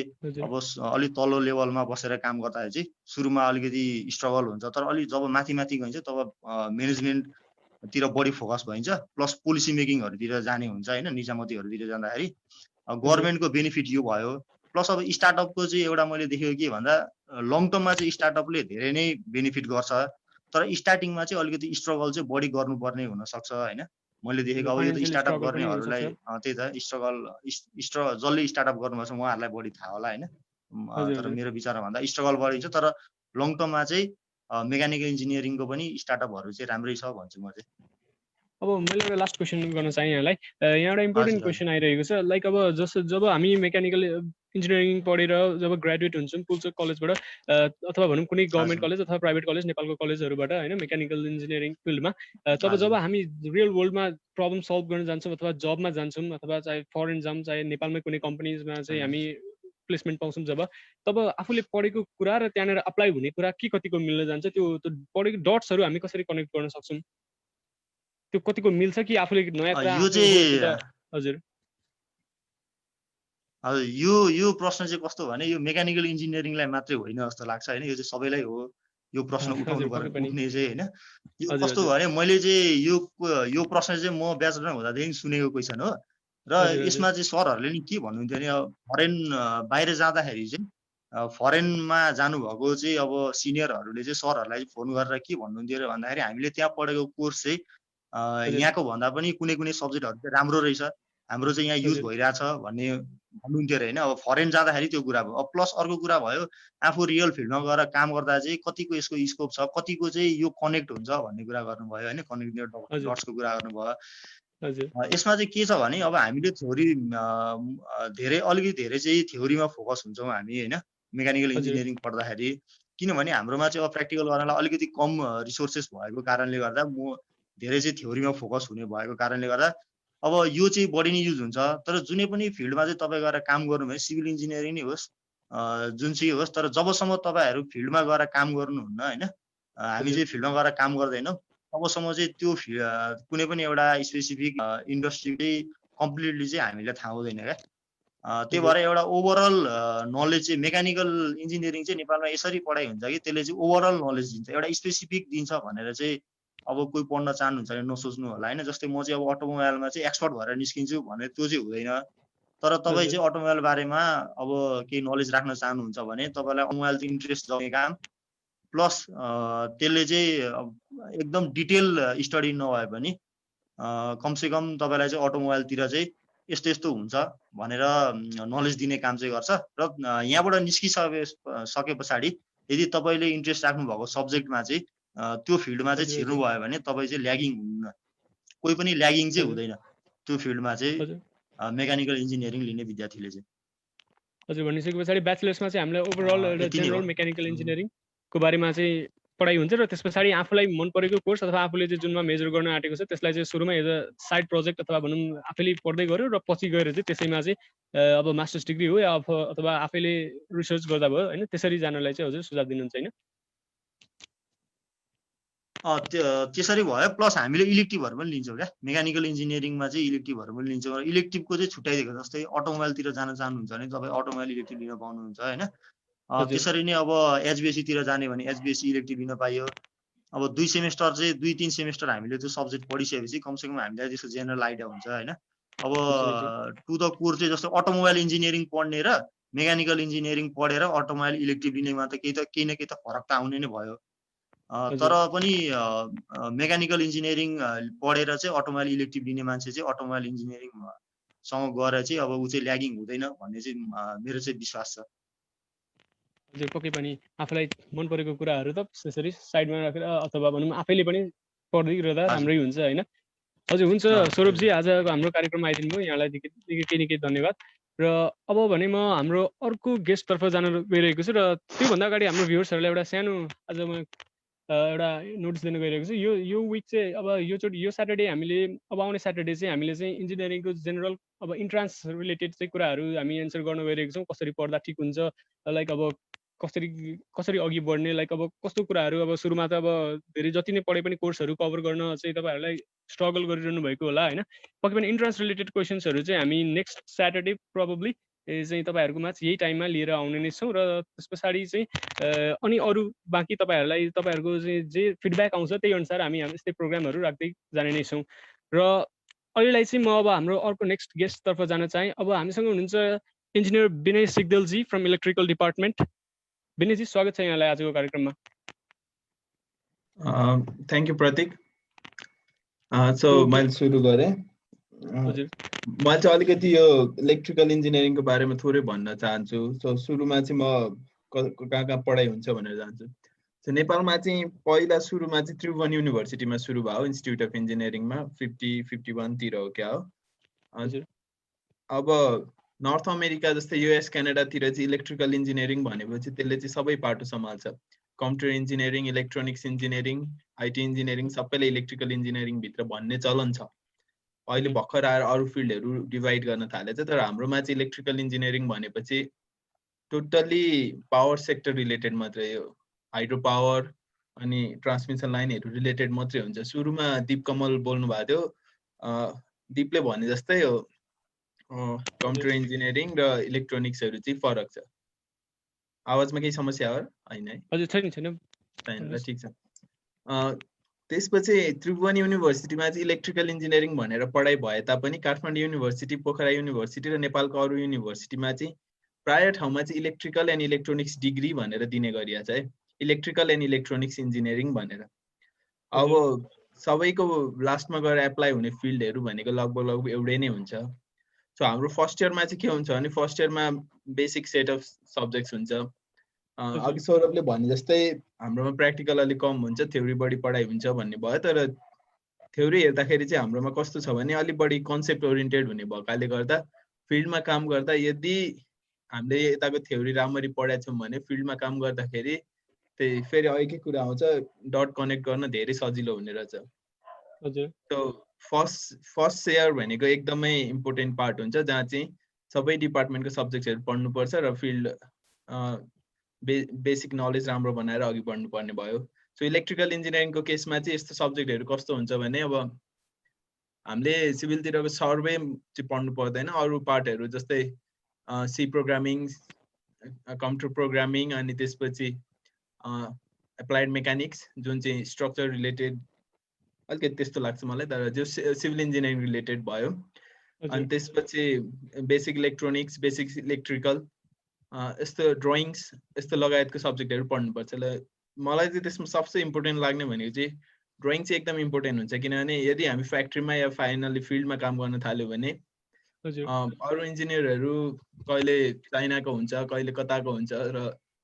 अब अलि तल्लो लेभलमा बसेर काम गर्दाखेरि चाहिँ सुरुमा अलिकति स्ट्रगल हुन्छ, तर अलि जब माथि गइन्छ तब म्यानेजमेन्टतिर बढी फोकस भइन्छ, प्लस पोलिसी मेकिङहरुतिर जाने हुन्छ हैन। निजामतीहरुतिर जाँदाखेरि गभर्नमेन्टको बेनिफिट यो भयो। प्लस अब स्टार्टअपको चाहिँ एउटा मैले देखेको के भन्दा लङ टर्ममा चाहिँ स्टार्टअपले धेरै नै बेनिफिट गर्छ, तर स्टार्टिङमा चाहिँ अलिकति स्ट्रगल चाहिँ बढी गर्नुपर्ने हुन सक्छ हैन। मैले देखेको अब यो त Financially स्टार्टअप struggle पनि गर्नेहरूलाई हुनसक्छ। त्यही त जसले स्टार्टअप गर्नुभएको छ उहाँहरूलाई बढी थाहा होला होइन हजुर, तर हजुर। मेरो विचारमा भन्दा स्ट्रगल बढी छ तर लङ टर्ममा चाहिँ मेकानिकल इन्जिनियरिङको पनि स्टार्टअपहरू चाहिँ राम्रै छ भन्छु म चाहिँ। अब मैले एउटा लास्ट क्वेसन गर्न चाहेँ यहाँलाई यहाँ एउटा इम्पोर्टेन्ट हजुर, क्वेसन आइरहेको छ लाइक अब जब हामी मेकानिकल इन्जिनियरिङ पढेर जब ग्रेजुएट हुन्छौँ पुल्चोक कलेजबाट अथवा भनौँ कुनै गभर्मेन्ट हजुर। कलेज अथवा प्राइभेट कलेज नेपालको कलेजहरूबाट होइन मेकानिकल इन्जिनियरिङ फिल्डमा तब हजुर। जब हामी रियल वर्ल्डमा प्रब्लम सल्भ गर्न जान्छौँ अथवा जबमा जान्छौँ अथवा चाहे फरेन जाऊँ चाहे नेपालमै कुनै कम्पनीजमा चाहिँ हामी प्लेसमेन्ट पाउँछौँ जब तब आफूले पढेको कुरा र त्यहाँनिर अप्लाई हुने कुरा के कतिको मिल्न जान्छ त्यो पढेको डट्सहरू हामी कसरी कनेक्ट गर्न सक्छौँ त्यो कतिको मिल्छ कि आफूले नयाँ कुरा यो चाहिँ हजुर हजुर यो प्रश्न चाहिँ कस्तो भने यो मेकानिकल इन्जिनियरिङलाई मात्रै होइन जस्तो लाग्छ होइन यो चाहिँ सबैलाई हो यो प्रश्न उठाउनु पर्ने चाहिँ होइन यो कस्तो भने मैले चाहिँ यो प्रश्न चाहिँ म ब्याचलरमा हुँदादेखि सुनेको क्वेसन हो र यसमा चाहिँ सरहरूले नि के भन्नुहुन्थ्यो भने फरेन बाहिर जाँदाखेरि चाहिँ फरेनमा जानुभएको चाहिँ अब सिनियरहरूले चाहिँ सरहरूलाई फोन गरेर के भन्नुहुन्थ्यो अरे भन्दाखेरि हामीले त्यहाँ पढेको कोर्स चाहिँ यहाँको भन्दा पनि कुनै कुनै सब्जेक्टहरू चाहिँ राम्रो रहेछ हाम्रो चाहिँ यहाँ युज भइरहेछ भन्ने भन्नुहुन्थ्यो अरे होइन अब फरेन जाँदाखेरि त्यो कुरा भयो। अब प्लस अर्को कुरा भयो आफू रियल फिल्डमा गएर काम गर्दा चाहिँ कतिको यसको स्कोप छ कतिको चाहिँ यो कनेक्ट हुन्छ भन्ने कुरा गर्नुभयो होइन कनेक्ट डट्सको कुरा गर्नुभयो। यसमा चाहिँ के छ भने अब हामीले थ्योरी अलिकति धेरै चाहिँ थ्योरीमा फोकस हुन्छौँ हामी होइन मेकानिकल इन्जिनियरिङ पढ्दाखेरि किनभने हाम्रोमा चाहिँ अब प्र्याक्टिकल गर्नलाई अलिकति कम रिसोर्सेस भएको कारणले गर्दा म धेरै चाहिँ थ्योरीमा फोकस हुने भएको कारणले गर्दा अब यो चाहिँ बढी नै युज हुन्छ। तर जुनै पनि फिल्डमा चाहिँ तपाईँ गएर काम गर्नु भयो सिभिल इन्जिनियरिङ नै होस् जुन चाहिँ होस् तर जबसम्म तपाईँहरू फिल्डमा गएर काम गर्नुहुन्न होइन हामी चाहिँ फिल्डमा गएर काम गर्दैनौँ तबसम्म चाहिँ त्यो कुनै पनि एउटा स्पेसिफिक इन्डस्ट्री चाहिँ कम्प्लिटली चाहिँ हामीलाई थाहा हुँदैन क्या। त्यही भएर एउटा ओभरअल नलेज चाहिँ मेकानिकल इन्जिनियरिङ चाहिँ नेपालमा यसरी पढाइ हुन्छ कि त्यसले चाहिँ ओभरअल नलेज दिन्छ एउटा स्पेसिफिक दिन्छ भनेर चाहिँ अब कोही पढ्न चाहनुहुन्छ भने नसोच्नु होला होइन। जस्तै म चाहिँ अब अटोमोबाइलमा चाहिँ एक्सपर्ट भएर निस्किन्छु भने त्यो चाहिँ हुँदैन। तर तपाईँ चाहिँ अटोमोबाइल बारेमा अब केही नलेज राख्न चाहनुहुन्छ भने तपाईँलाई अटोमोबाइल चाहिँ इन्ट्रेस्ट जग्ने काम प्लस त्यसले चाहिँ एकदम डिटेल स्टडी नभए पनि कमसेकम तपाईँलाई चाहिँ अटोमोबाइलतिर चाहिँ यस्तो यस्तो हुन्छ भनेर नलेज दिने काम चाहिँ गर्छ। र यहाँबाट निस्किसके पछाडि यदि तपाईँले इन्ट्रेस्ट राख्नुभएको सब्जेक्टमा चाहिँ त्यो फिल्डमा चाहिँ छिर्नु भयो भने तपाईँ चाहिँ ल्यागिङ हुनुहुन्न कोही पनि ल्यागिङ चाहिँ हुँदैन त्यो फिल्डमा चाहिँ मेकानिकल इन्जिनियरिङ लिने विद्यार्थीले चाहिँ। हजुर भनिसके पछाडि ब्याचलर्समा चाहिँ हामीलाई ओभरअल एउटा जेनरल मेकानिकल इन्जिनियरिङको बारेमा चाहिँ पढाइ हुन्छ र त्यस पछाडि आफूलाई मन परेको कोर्स अथवा आफूले चाहिँ जुनमा मेजर गर्न आँटेको छ त्यसलाई चाहिँ सुरुमा एज अ साइड प्रोजेक्ट अथवा भनौँ आफैले पढ्दै गऱ्यो र पछि गएर चाहिँ त्यसैमा चाहिँ अब मास्टर्स डिग्री हो या अथवा आफैले रिसर्च गर्दा भयो होइन त्यसरी जानलाई चाहिँ हजुर सुझाव दिनुहुन्छ होइन? त्यसरी भयो प्लस हामीले इलेक्टिभहरू पनि लिन्छौँ क्या मेकानिकल इन्जिनियरिङमा चाहिँ इलेक्टिभहरू पनि लिन्छौँ र इलेक्टिभको चाहिँ छुट्याइदिएको जस्तै अटोमोबाइलतिर जान चाहनुहुन्छ भने तपाईँ अटोमोबाइल इलेक्टिभ लिन पाउनुहुन्छ होइन। त्यसरी नै अब एचबिएससीतिर जाने भने एचबिएससी इलेक्टिभ लिन पाइयो। अब 2 सेमेस्टर चाहिँ 2-3 सेमेस्टर हामीले त्यो सब्जेक्ट पढिसकेपछि कमसेकम हामीलाई त्यसको जेनरल आइडिया हुन्छ होइन। अब टु द कोर चाहिँ जस्तो अटोमोबाइल इन्जिनियरिङ पढ्ने र मेकानिकल इन्जिनियरिङ पढेर अटोमोबाइल इलेक्टिभ लिनेमा त केही न केही त फरक त आउने नै भयो। तर पनि मेकानिकल इन्जिनियरिङ पढेर चाहिँ अटोमोबाइल इलेक्टिभ लिने मान्छे चाहिँ अटोमोबाइल इन्जिनियरिङसँग गएर चाहिँ अब ऊ चाहिँ ल्यागिङ हुँदैन भन्ने चाहिँ मेरो चाहिँ विश्वास छ। हजुर पक्कै पनि आफूलाई मन परेको कुराहरू त त्यसरी साइडमा राखेर अथवा भनौँ आफैले पनि पढ्दै रहँदा राम्रै हुन्छ होइन। हजुर हुन्छ सौरभजी आजको हाम्रो कार्यक्रममा आइदिनु भयो यहाँलाई केही न केही धन्यवाद। र अब भने म हाम्रो अर्को गेस्टतर्फ जान गइरहेको छु र त्योभन्दा अगाडि हाम्रो भ्युवर्सहरूलाई एउटा सानो आज म एउटा नोटिस दिन गइरहेको छु। यो विक चाहिँ अब यो स्याटरडे हामीले अब आउने स्याटरडे चाहिँ हामीले चाहिँ इन्जिनियरिङको जेनरल अब इन्ट्रान्स रिलेटेड चाहिँ कुराहरू हामी एन्सर गर्न गइरहेको छौँ। कसरी पढ्दा ठिक हुन्छ लाइक अब कसरी अघि बढ्ने लाइक अब कस्तो कुराहरू अब सुरुमा त अब धेरै जति नै पढे पनि कोर्सहरू कभर गर्न चाहिँ तपाईँहरूलाई स्ट्रगल गरिरहनु भएको होला होइन। पक्कै पनि इन्ट्रान्स रिलेटेड क्वेसन्सहरू चाहिँ हामी नेक्स्ट स्याटरडे प्रोबेबली चाहिँ तपाईँहरूकोमा यही टाइममा लिएर आउने नै छौँ। र त्यस पछाडि चाहिँ अनि अरू बाँकी तपाईँहरूको चाहिँ जे फिडब्याक आउँछ त्यही अनुसार हामी यस्तै प्रोग्रामहरू राख्दै जाने नै छौँ। र अहिलेलाई चाहिँ म अब हाम्रो अर्को नेक्स्ट गेस्टतर्फ जान चाहेँ। अब हामीसँग हुनुहुन्छ engineer Vinay Sigdelji from electrical department. Vinayji स्वागत छ यहाँलाई आजको कार्यक्रममा। Thank you Pratik. सो मैले सुरु गरेँ। हजुर मैले चाहिँ अलिकति यो इलेक्ट्रिकल इन्जिनियरिङको बारेमा थोरै भन्न चाहन्छु। सो सुरुमा चाहिँ म कहाँ कहाँ पढाइ हुन्छ भनेर जान्छु। सो नेपालमा चाहिँ पहिला सुरुमा चाहिँ त्रिभुवन युनिभर्सिटीमा सुरु भयो, इन्स्टिट्युट अफ इन्जिनियरिङमा 50-51 तिर हो क्या हो। हजुर अब नर्थ अमेरिका जस्तै युएस क्यानाडातिर चाहिँ इलेक्ट्रिकल इन्जिनियरिङ भनेपछि त्यसले चाहिँ सबै पाटो सम्हाल्छ। Computer engineering, electronics engineering, IT engineering सबैले इलेक्ट्रिकल इन्जिनियरिङ भित्र भन्ने चलन छ। अहिले भर्खर आएर अरू फिल्डहरू डिभाइड गर्न थालेछ, तर हाम्रोमा चाहिँ इलेक्ट्रिकल इन्जिनियरिङ भनेपछि टोटल्ली पावर सेक्टर रिलेटेड मात्रै हो। हाइड्रो पावर अनि ट्रान्समिसन लाइनहरू रिलेटेड मात्रै हुन्छ। सुरुमा दीप कमल बोल्नु भएको थियो, दीपले भने जस्तै हो कम्प्युटर इन्जिनियरिङ र इलेक्ट्रोनिक्सहरू चाहिँ फरक छ। आवाजमा केही समस्या हो होइन है? हजुर छैन छैन छैन ल, ठिक छ। त्यसपछि त्रिभुवन युनिभर्सिटीमा चाहिँ इलेक्ट्रिकल इन्जिनियरिङ भनेर पढाइ भए तापनि काठमाडौँ युनिभर्सिटी, पोखरा युनिभर्सिटी र नेपालको अरू युनिभर्सिटीमा चाहिँ प्राय ठाउँमा चाहिँ इलेक्ट्रिकल एन्ड इलेक्ट्रोनिक्स डिग्री भनेर दिने गरिएको छ है, इलेक्ट्रिकल एन्ड इलेक्ट्रोनिक्स इन्जिनियरिङ भनेर। अब सबैको लास्टमा गएर एप्लाई हुने फिल्डहरू भनेको लगभग एउटै नै हुन्छ। सो हाम्रो फर्स्ट इयरमा चाहिँ के हुन्छ भने फर्स्ट इयरमा बेसिक सेट अफ सब्जेक्ट्स हुन्छ। अघि सौरभले भने जस्तै हाम्रोमा प्र्याक्टिकल अलिक कम हुन्छ, थ्योरी बढी पढाइ हुन्छ भन्ने भयो। तर थ्योरी हेर्दाखेरि चाहिँ हाम्रोमा कस्तो छ भने अलिक बढी कन्सेप्ट ओरिएन्टेड हुने भएकाले गर्दा फिल्डमा काम गर्दा यदि हामीले यताको थ्योरी राम्ररी पढाएको छौँ भने फिल्डमा काम गर्दाखेरि त्यही फेरि अघिकै कुरा आउँछ, डट कनेक्ट गर्न धेरै सजिलो हुने रहेछ। सो फर्स्ट इयर भनेको एकदमै इम्पोर्टेन्ट पार्ट हुन्छ, जहाँ चाहिँ सबै डिपार्टमेन्टको सब्जेक्ट्सहरू पढ्नुपर्छ र फिल्ड बेसिक नलेज राम्रो बनाएर अघि बढ्नुपर्ने भयो। सो इलेक्ट्रिकल इन्जिनियरिङको केसमा चाहिँ यस्तो सब्जेक्टहरू कस्तो हुन्छ भने अब हामीले सिभिलतिरको सर्वे चाहिँ पढ्नु पर्दैन, अरू पार्टहरू जस्तै सी प्रोग्रामिङ, कम्प्युटर प्रोग्रामिङ अनि त्यसपछि एप्लाइड मेकानिक्स जुन चाहिँ स्ट्रक्चर रिलेटेड अलिकति त्यस्तो लाग्छ मलाई, तर जो सिभिल इन्जिनियरिङ रिलेटेड भयो। अनि त्यसपछि बेसिक इलेक्ट्रोनिक्स, बेसिक इलेक्ट्रिकल यस्तो ड्रइङ्स यस्तो लगायतको सब्जेक्टहरू पढ्नुपर्छ। मलाई चाहिँ त्यसमा सबसे इम्पोर्टेन्ट लाग्ने भनेको चाहिँ ड्रइङ चाहिँ एकदम इम्पोर्टेन्ट हुन्छ, किनभने यदि हामी फ्याक्ट्रीमा या फाइनली फिल्डमा काम गर्न थाल्यो भने अरू इन्जिनियरहरू कहिले चाइनाको हुन्छ, कहिले कताको हुन्छ र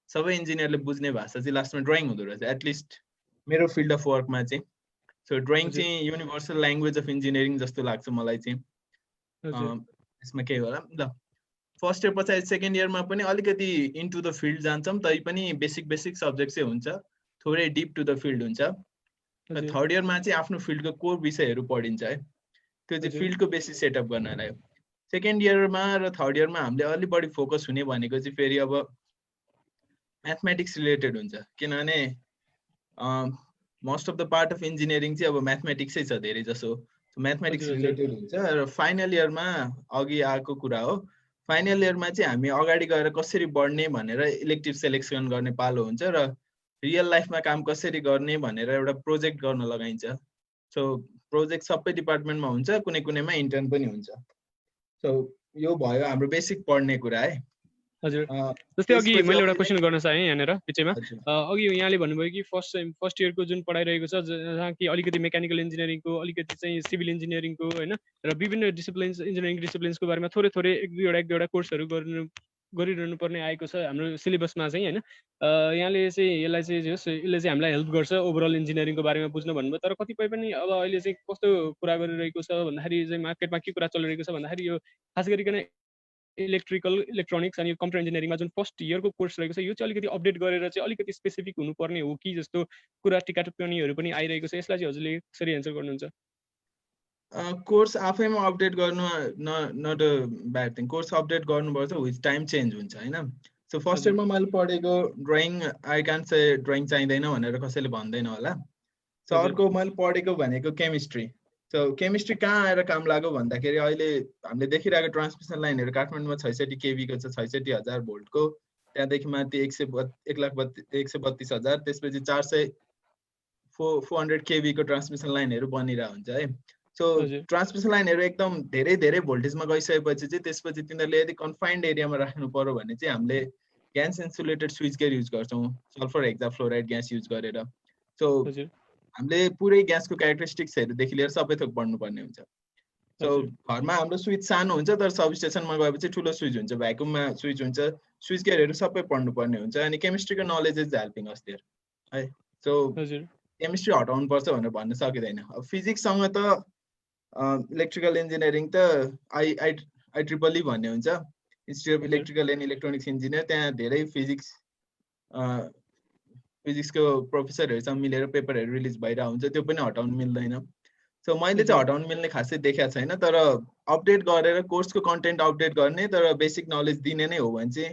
सबै इन्जिनियरले बुझ्ने भाषा चाहिँ लास्टमा ड्रइङ हुँदो रहेछ, एटलिस्ट मेरो फिल्ड अफ वर्कमा चाहिँ। सो ड्रइङ चाहिँ युनिभर्सल ल्याङ्ग्वेज अफ इन्जिनियरिङ जस्तो लाग्छ मलाई चाहिँ। यसमा केही होला ल। फर्स्ट इयर पछाडि सेकेन्ड इयरमा पनि अलिकति इन्टु द फिल्ड जान्छौँ, तै पनि बेसिक सब्जेक्ट चाहिँ हुन्छ, थोरै डिप टु द फिल्ड हुन्छ। र थर्ड इयरमा चाहिँ आफ्नो फिल्डको कोर विषयहरू पढिन्छ है, त्यो चाहिँ फिल्डको बेसिस सेटअप गर्नलाई। सेकेन्ड इयरमा र थर्ड इयरमा हामीले अलिक बढी फोकस हुने भनेको चाहिँ फेरि अब म्याथमेटिक्स रिलेटेड हुन्छ, किनभने most of the part of engineering चाहिँ अब म्याथमेटिक्सै छ धेरै जसो, म्याथमेटिक्स रिलेटेड हुन्छ। र फाइनल इयरमा अघि आएको कुरा हो, फाइनल इयरमा चाहिँ हामी अगाडि गएर कसरी बढ्ने भनेर इलेक्टिभ सेलेक्सन गर्ने पालो हुन्छ र रियल लाइफमा काम कसरी गर्ने भनेर एउटा प्रोजेक्ट गर्न लगाइन्छ। सो प्रोजेक्ट सबै डिपार्टमेन्टमा हुन्छ, कुनै कुनैमा इन्टर्न पनि हुन्छ। सो यो भयो हाम्रो बेसिक पढ्ने कुरा है। हजुर, जस्तै अघि मैले एउटा क्वेसन गर्न चाहेँ यहाँनिर बिचैमा। अघि यहाँले भन्नुभयो कि फर्स्ट इयरको जुन पढाइरहेको छ, जहाँ कि अलिकति मेकानिकल इन्जिनियरिङको, अलिकति चाहिँ सिभिल इन्जिनियरिङको होइन, र विभिन्न डिसिप्लिन्स, इन्जिनियरिङ डिसिप्लिन्सको बारेमा थोरै एक दुईवटा कोर्सहरू गरिरहनु पर्ने आएको छ हाम्रो सिलेबसमा चाहिँ होइन। यहाँले चाहिँ यसले चाहिँ हामीलाई हेल्प गर्छ ओभरअल इन्जिनियरिङको बारेमा बुझ्न भन्नुभयो। तर कतिपय पनि अब अहिले चाहिँ कस्तो कुरा गरिरहेको छ भन्दाखेरि चाहिँ मार्केटमा के कुरा चलिरहेको छ भन्दाखेरि यो खास गरिकन इलेक्ट्रिकल, इलेक्ट्रोनिक्स अनि कम्प्युटर इन्जिनियरिङमा जुन फर्स्ट इयरको कोर्स रहेको छ, यो चाहिँ अलिकति अपडेट गरेर चाहिँ अलिकति स्पेसिफिक हुनुपर्ने हो कि जस्तो कुरा टिका टिप्पणीहरू पनि आइरहेको छ। यसलाई चाहिँ हजुरले कसरी एन्सर गर्नुहुन्छ? कोर्स आफैमा अपडेट गर्नु not a bad thing, course update गर्नुपर्छ, विथ टाइम चेन्ज हुन्छ होइन। सो फर्स्ट इयरमा मैले पढेको drawing, I can say drawing चाहिँदैन भनेर कसैले भन्दैन होला। सो अर्को मैले पढेको भनेको केमिस्ट्री। सो केमिस्ट्री कहाँ आएर काम लाग्यो भन्दाखेरि अहिले हामीले देखिरहेको ट्रान्समिसन लाइनहरू काठमाडौँमा 66 केबीको छ, 66,000 भोल्टको, त्यहाँदेखि माथि 1,32,000, त्यसपछि 400 केबीको ट्रान्समिसन लाइनहरू बनिरहेको हुन्छ है। सो ट्रान्समिसन लाइनहरू एकदम धेरै भोल्टेजमा गइसकेपछि चाहिँ त्यसपछि तिनीहरूले यदि कन्फाइन्ड एरियामा राख्नु पर्यो भने चाहिँ हामीले gas insulated switch gear use गर्छौँ, सल्फर हेक्साफ्लोराइड ग्यास युज गरेर। सो हामीले पुरै ग्यासको क्यारेक्टरिस्टिक्सहरूदेखि लिएर सबै थोक पढ्नुपर्ने हुन्छ। सो घरमा हाम्रो स्विच सानो हुन्छ तर सब स्टेसनमा गएपछि ठुलो स्विच हुन्छ, भ्याक्युममा स्विच हुन्छ, स्विच गेयरहरू सबै पढ्नुपर्ने हुन्छ। अनि केमिस्ट्रीको knowledge is helping us there है। सो केमिस्ट्री हटाउनु पर्छ भनेर भन्न सकिँदैन। अब फिजिक्ससँग त इलेक्ट्रिकल इन्जिनियरिङ त IEEE भन्ने हुन्छ, institute of electrical and electronics engineer. त्यहाँ धेरै फिजिक्सको प्रोफेसरहरूसँग मिलेर पेपरहरू रिलिज भइरहेको हुन्छ, त्यो पनि हटाउनु मिल्दैन। सो मैले चाहिँ हटाउनु मिल्ने खासै देखाएको छैन, तर अपडेट गरेर कोर्सको कन्टेन्ट अपडेट गर्ने, तर बेसिक नलेज दिने नै हो भने चाहिँ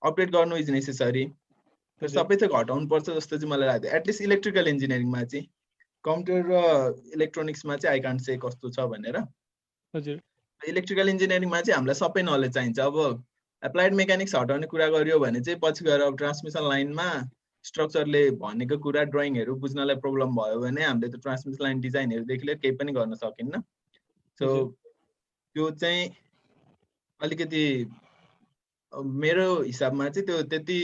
अपडेट गर्नु इज नेसेसरी। तर सबै थोक हटाउनु पर्छ जस्तो चाहिँ मलाई लाग्दैन, एटलिस्ट इलेक्ट्रिकल इन्जिनियरिङमा चाहिँ। कम्प्युटर र इलेक्ट्रोनिक्समा चाहिँ आई कान्ट से कस्तो छ भनेर। इलेक्ट्रिकल इन्जिनियरिङमा चाहिँ हामीलाई सबै नलेज चाहिन्छ। अब एप्लाइड मेकानिक्स हटाउने कुरा गरियो भने चाहिँ पछि गएर अब ट्रान्समिसन लाइनमा स्ट्रक्चरले भनेको कुरा ड्रइङहरू बुझ्नलाई प्रब्लम भयो भने हामीले त्यो ट्रान्समिसन लाइन डिजाइनहरूदेखि लिएर केही पनि गर्न सकिन्न। सो त्यो चाहिँ अलिकति मेरो हिसाबमा चाहिँ त्यो त्यति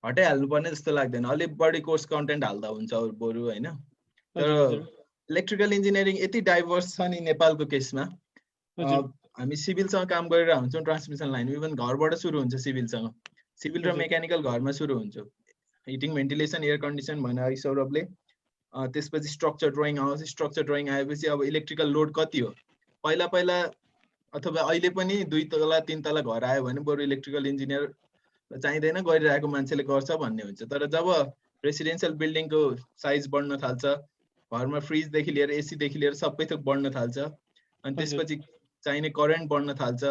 हटाइहाल्नुपर्ने जस्तो लाग्दैन, अलिक बढी कोर्स कन्टेन्ट हाल्दा हुन्छ बरु होइन। तर इलेक्ट्रिकल इन्जिनियरिङ यति डाइभर्स छ नि नेपालको केसमा। हामी सिभिलसँग काम गरेर हुन्छौँ, ट्रान्समिसन लाइन इभन घरबाट सुरु हुन्छ, सिभिलसँग सिभिल र मेकानिकल घरमा सुरु हुन्छ, हिटिङ भेन्टिलेसन एयर कन्डिसन भनेर सौरभले। त्यसपछि स्ट्रक्चर ड्रइङ आउँछ, स्ट्रक्चर ड्रइङ आएपछि अब इलेक्ट्रिकल लोड कति हो, पहिला अथवा अहिले पनि 2 तला 3 तला घर आयो भने बरु इलेक्ट्रिकल इन्जिनियर चाहिँदैन, गरिरहेको मान्छेले गर्छ भन्ने हुन्छ। तर जब रेसिडेन्सियल बिल्डिङको साइज बढ्न थाल्छ, घरमा फ्रिजदेखि लिएर एसीदेखि लिएर सबै थोक बढ्न थाल्छ, अनि त्यसपछि चाहिने करेन्ट बढ्न थाल्छ,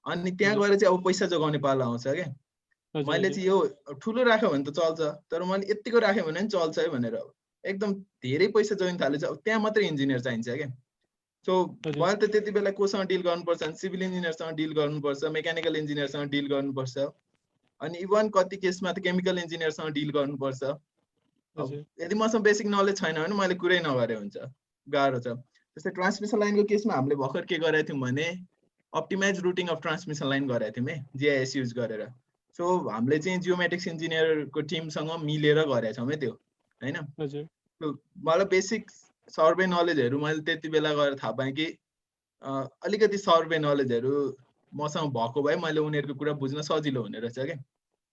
अनि त्यहाँ गएर चाहिँ अब पैसा जोगाउने पालो आउँछ क्या। मैले चाहिँ यो ठुलो राख्यो भने त चल्छ, तर मैले यतिको राख्यो भने पनि चल्छ है भनेर एकदम धेरै पैसा जोइन थालेछ, अब त्यहाँ मात्रै इन्जिनियर चाहिन्छ क्या। सो भयो त त्यति बेला कोसँग डिल गर्नुपर्छ भने सिभिल इन्जिनियरसँग डिल गर्नुपर्छ, मेकानिकल इन्जिनियरसँग डिल गर्नुपर्छ, अनि इभन कति केसमा त केमिकल इन्जिनियरसँग डिल गर्नुपर्छ। यदि मसँग बेसिक नलेज छैन भने मैले कुरै नगरे हुन्छ, गाह्रो छ। जस्तै ट्रान्समिसन लाइनको केसमा हामीले भर्खर के गरेका थियौँ भने optimise routing of transmission line गरेका थियौँ है, GIS युज गरेर। सो हामीले चाहिँ जियोमेट्रिक्स इन्जिनियरको टिमसँग मिलेर गरेका छौँ है त्यो होइन। मलाई बेसिक सर्वे नलेजहरू मैले त्यति बेला गएर थाहा पाएँ कि अलिकति सर्वे नलेजहरू मसँग भएको भए मैले उनीहरूको कुरा बुझ्न सजिलो हुने रहेछ क्या।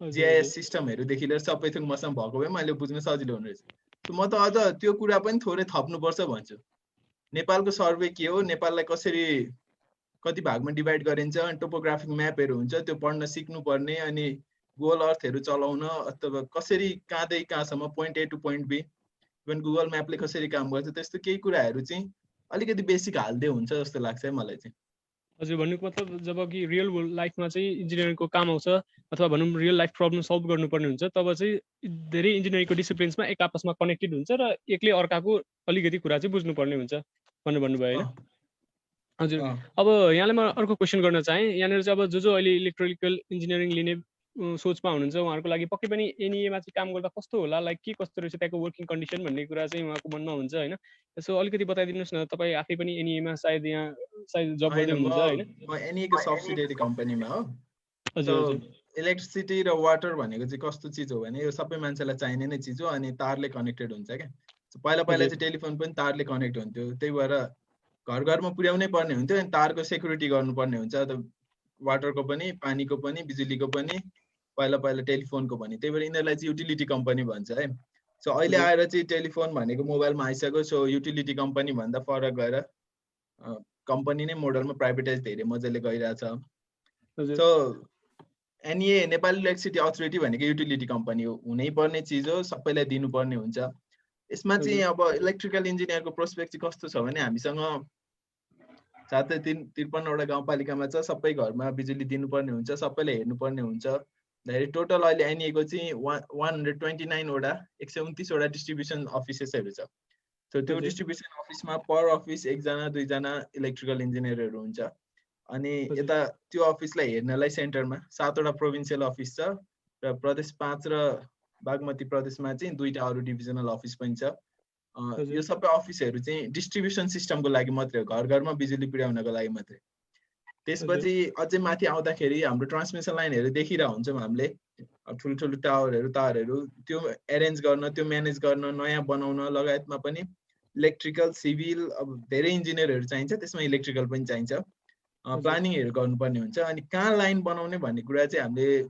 GIS सिस्टमहरूदेखि लिएर सबै थोक मसँग भएको भए मैले बुझ्न सजिलो हुने रहेछ। म त अझ त्यो कुरा पनि थोरै थप्नुपर्छ भन्छु। नेपालको सर्वे के हो, नेपाललाई कसरी कति भागमा डिभाइड गरिन्छ, अनि टोपोग्राफिक म्यापहरू हुन्छ त्यो पढ्न सिक्नुपर्ने, अनि गुगल अर्थहरू चलाउन अथवा कसरी कहाँदेखि कहाँसम्म point A to point B, even Google म्यापले कसरी काम गर्छ, त्यस्तो केही कुराहरू चाहिँ अलिकति बेसिक हाल्दै हुन्छ जस्तो लाग्छ है मलाई चाहिँ। हजुर, भन्नुको मतलब जब कि रियल लाइफमा चाहिँ इन्जिनियरिङको काम आउँछ अथवा भनौँ रियल लाइफ प्रब्लम सल्भ गर्नुपर्ने हुन्छ, तब चाहिँ धेरै इन्जिनियरिङको डिसिप्लिन्समा एक आपसमा कनेक्टेड हुन्छ र एकले अर्काको अलिकति कुरा चाहिँ बुझ्नुपर्ने हुन्छ भनेर भन्नुभयो होइन। हजुर, अब यहाँलाई म अर्को क्वेसन गर्न चाहेँ। यहाँनिर चाहिँ अब जो अहिले इलेक्ट्रिकल इन्जिनियरिङ लिने सोचमा हुनुहुन्छ उहाँहरूको लागि पक्कै पनि NEA-मा चाहिँ काम गर्दा कस्तो होला, लाइक के कस्तो रहेछ त्यहाँको वर्किङ कन्डिसन भन्ने कुरा चाहिँ उहाँको मनमा हुन्छ होइन। यसो अलिकति बताइदिनुहोस् न, तपाईँ आफै पनि NEA-मा सायद जब गर्दै हुनुहुन्छ होइन। म NEA-को सब्सिडियरी कम्पनीमा हो। इलेक्ट्रिसिटी र वाटर भनेको चाहिँ कस्तो चिज हो भने यो सबै मान्छेलाई चाहिने नै चिज हो, अनि तारले कनेक्टेड हुन्छ क्या। पहिला चाहिँ टेलिफोन पनि तारले कनेक्ट हुन्थ्यो, त्यही भएर घर घरमा पुर्याउनै पर्ने हुन्थ्यो, अनि तारको सेक्युरिटी गर्नुपर्ने हुन्छ, वाटरको पनि, पानीको पनि, बिजुलीको पनि, पहिला टेलिफोनको पनि। त्यही भएर यिनीहरूलाई चाहिँ युटिलिटी कम्पनी भन्छ है। सो अहिले आएर चाहिँ टेलिफोन भनेको मोबाइलमा आइसक्यो, सो युटिलिटी कम्पनी भन्दा फरक गएर कम्पनी नै मोडलमा प्राइभेटाइज धेरै मजाले गइरहेछ। So NEA Nepali electricity authority भनेको युटिलिटी कम्पनी हो, हुनै पर्ने चिज हो, सबैलाई दिनुपर्ने हुन्छ। यसमा चाहिँ अब इलेक्ट्रिकल इन्जिनियरको प्रोस्पेक्ट चाहिँ कस्तो छ भने हामीसँग 753वटा गाउँपालिकामा छ, सबै घरमा बिजुली दिनुपर्ने हुन्छ, सबैले हेर्नुपर्ने हुन्छ। धेरै टोटल अहिले NEA-को चाहिँ 129वटा 129वटा डिस्ट्रिब्युसन अफिसेसहरू छ। सो त्यो डिस्ट्रिब्युसन अफिसमा पर अफिस 1 जना 2 जना इलेक्ट्रिकल इन्जिनियरहरू हुन्छ। अनि यता त्यो अफिसलाई हेर्नलाई सेन्टरमा 7वटा प्रोभिन्सियल अफिस छ, र प्रदेश 5 र बागमती प्रदेशमा चाहिँ 2टा अरू डिभिजनल अफिस पनि छ। यो सबै अफिसहरू चाहिँ डिस्ट्रिब्युसन सिस्टमको लागि मात्रै हो, घर घरमा बिजुली पुर्याउनको लागि मात्रै। त्यसपछि अझै माथि आउँदाखेरि हाम्रो ट्रान्समिसन लाइनहरू देखिरहेको हुन्छौँ हामीले, ठुल्ठुलो तारहरू त्यो एरेन्ज गर्न, त्यो म्यानेज गर्न, नयाँ बनाउन लगायतमा पनि इलेक्ट्रिकल, सिभिल, अब धेरै इन्जिनियरहरू चाहिन्छ, त्यसमा इलेक्ट्रिकल पनि चाहिन्छ, प्लानिङहरू गर्नुपर्ने हुन्छ। अनि कहाँ लाइन बनाउने भन्ने कुरा चाहिँ हामीले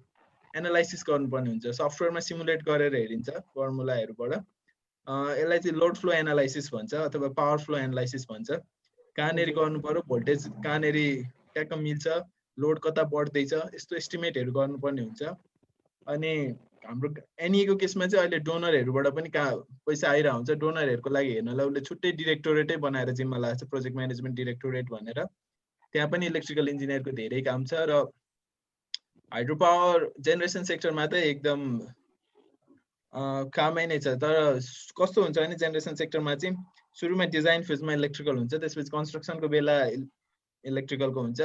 एनालाइसिस गर्नुपर्ने हुन्छ। सफ्टवेयरमा सिमुलेट गरेर हेरिन्छ फर्मुलाहरूबाट। यसलाई चाहिँ लोड फ्लो एनालाइसिस भन्छ अथवा पावर फ्लो एनालाइसिस भन्छ। कहाँनिर गर्नु पर्यो, भोल्टेज कहाँनिर ट्याक्क मिल्छ, लोड कता बढ्दैछ, यस्तो एस्टिमेटहरू गर्नुपर्ने हुन्छ। अनि हाम्रो एनईको केसमा चाहिँ अहिले डोनरहरूबाट पनि पैसा आइरहेको हुन्छ। डोनरहरूको लागि हेर्नलाई उसले छुट्टै डिरेक्टोरेटै बनाएर जिम्मा लगाएको छ, प्रोजेक्ट म्यानेजमेन्ट डिरेक्टोरेट भनेर। त्यहाँ पनि इलेक्ट्रिकल इन्जिनियरको धेरै काम छ। र हाइड्रो पावर जेनेरेसन सेक्टरमा त एकदम कामै नै छ। तर कस्तो हुन्छ भने जेनेरेसन सेक्टरमा चाहिँ सुरुमा डिजाइन फेजमा इलेक्ट्रिकल हुन्छ, त्यसपछि कन्स्ट्रक्सनको बेला इलेक्ट्रिकलको हुन्छ।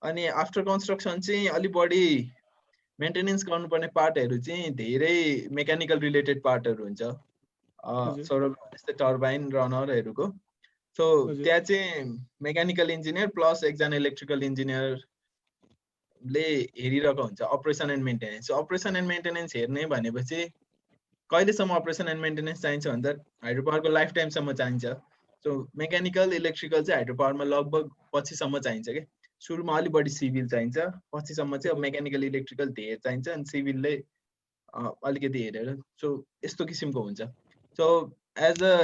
अनि आफ्टर कन्स्ट्रक्सन चाहिँ अलि बढी मेन्टेनेन्स गर्नुपर्ने पार्टहरू चाहिँ धेरै मेकानिकल रिलेटेड पार्टहरू हुन्छ, जस्तै टर्बाइन, रनरहरूको। सो त्यहाँ चाहिँ मेकानिकल इन्जिनियर प्लस एकजना इलेक्ट्रिकल इन्जिनियरले हेरिरहेको हुन्छ operation and maintenance. Operation and maintenance हेर्ने भनेपछि कहिलेसम्म अपरेसन एन्ड मेन्टेनेन्स चाहिन्छ भन्दा हाइड्रो पावरको लाइफ टाइमसम्म चाहिन्छ। सो मेकानिकल, इलेक्ट्रिकल चाहिँ हाइड्रो पावरमा लगभग पछिसम्म चाहिन्छ कि। सुरुमा अलि बढी सिभिल चाहिन्छ, पछिसम्म चाहिँ अब मेकानिकल, इलेक्ट्रिकल धेरै चाहिन्छ, अनि सिभिलले अलिकति हेरेर। सो यस्तो किसिमको हुन्छ। सो एज अ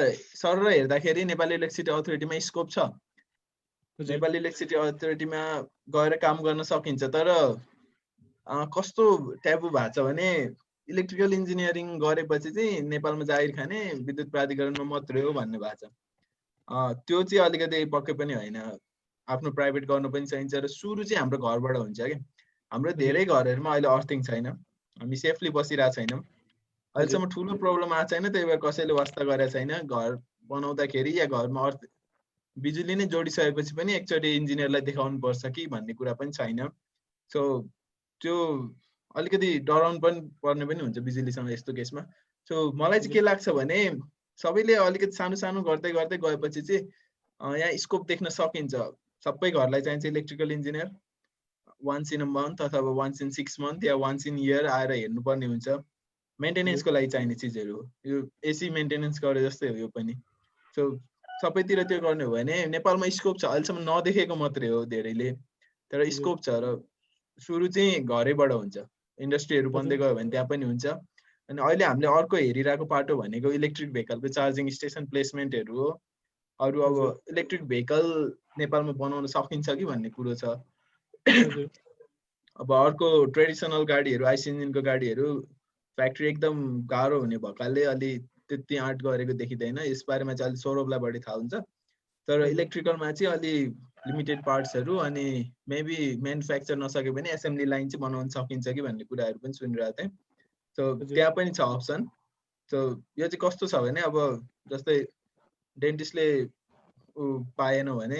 सर हेर्दाखेरि नेपाली इलेक्ट्रिसिटी अथोरिटीमा स्कोप छ, नेपाली इलेक्ट्रिसिटी अथोरिटीमा गएर काम गर्न सकिन्छ। तर कस्तो ट्याबु भएको छ भने इलेक्ट्रिकल इन्जिनियरिङ गरेपछि चाहिँ नेपालमा जागिर खाने विद्युत प्राधिकरणमा मात्रै हो भन्ने भएको छ। त्यो चाहिँ अलिकति पक्कै पनि होइन, आफ्नो प्राइभेट गर्न पनि चाहिन्छ। र सुरु चाहिँ हाम्रो घरबाट हुन्छ कि। हाम्रो धेरै घरहरूमा अहिले अर्थिङ छैन, हामी सेफली बसिरहेको छैनौँ, अहिलेसम्म ठुलो प्रब्लम आएको छैन, त्यही भएर कसैले वास्ता गरेको छैन। घर बनाउँदाखेरि या घरमा बिजुली नै जोडिसकेपछि पनि एकचोटि इन्जिनियरलाई देखाउनु पर्छ कि भन्ने कुरा पनि छैन। सो त्यो अलिकति डराउनु पनि पर्ने पनि हुन्छ बिजुलीसँग यस्तो केसमा। सो मलाई चाहिँ के लाग्छ भने सबैले अलिकति सानो सानो गर्दै गर्दै गएपछि चाहिँ यहाँ स्कोप देख्न सकिन्छ। सबै घरलाई चाहिन्छ electrical engineer, once in a month अथवा वान्स इन 6 मन्थ या वान्स इन इयर आएर हेर्नुपर्ने हुन्छ। मेन्टेनेन्सको लागि चाहिने चिजहरू हो, यो एसी मेन्टेनेन्स गरे जस्तै हो यो पनि। सो सबैतिर त्यो गर्ने हो भने नेपालमा स्कोप छ, अहिलेसम्म नदेखेको मात्रै हो धेरैले, तर स्कोप छ। र सुरु चाहिँ घरैबाट हुन्छ, इन्डस्ट्रीहरू बन्दै गयो भने त्यहाँ पनि हुन्छ। अनि अहिले हामीले अर्को हेरिरहेको पाटो भनेको इलेक्ट्रिक भेहिकलको चार्जिङ स्टेसन प्लेसमेन्टहरू हो। अरू अब इलेक्ट्रिक भेहिकल नेपालमा बनाउन सकिन्छ कि भन्ने कुरो छ। अब अर्को ट्रेडिसनल गाडीहरू, आइसी इन्जिनको गाडीहरू फ्याक्ट्री एकदम गाह्रो हुने भएकाले अलि त्यति आँट गरेको देखिँदैन। यसबारेमा चाहिँ अलि सौरभलाई बढी थाहा हुन्छ। तर इलेक्ट्रिकलमा चाहिँ अलि लिमिटेड पार्ट्सहरू अनि मेबी म्यानुफ्याक्चर नसके पनि एसेम्ब्ली लाइन चाहिँ बनाउन सकिन्छ कि भन्ने कुराहरू पनि सुनिरहेको थिएँ। सो त्यहाँ पनि छ अप्सन। सो यो चाहिँ कस्तो छ भने अब जस्तै डेन्टिस्टले पाएन भने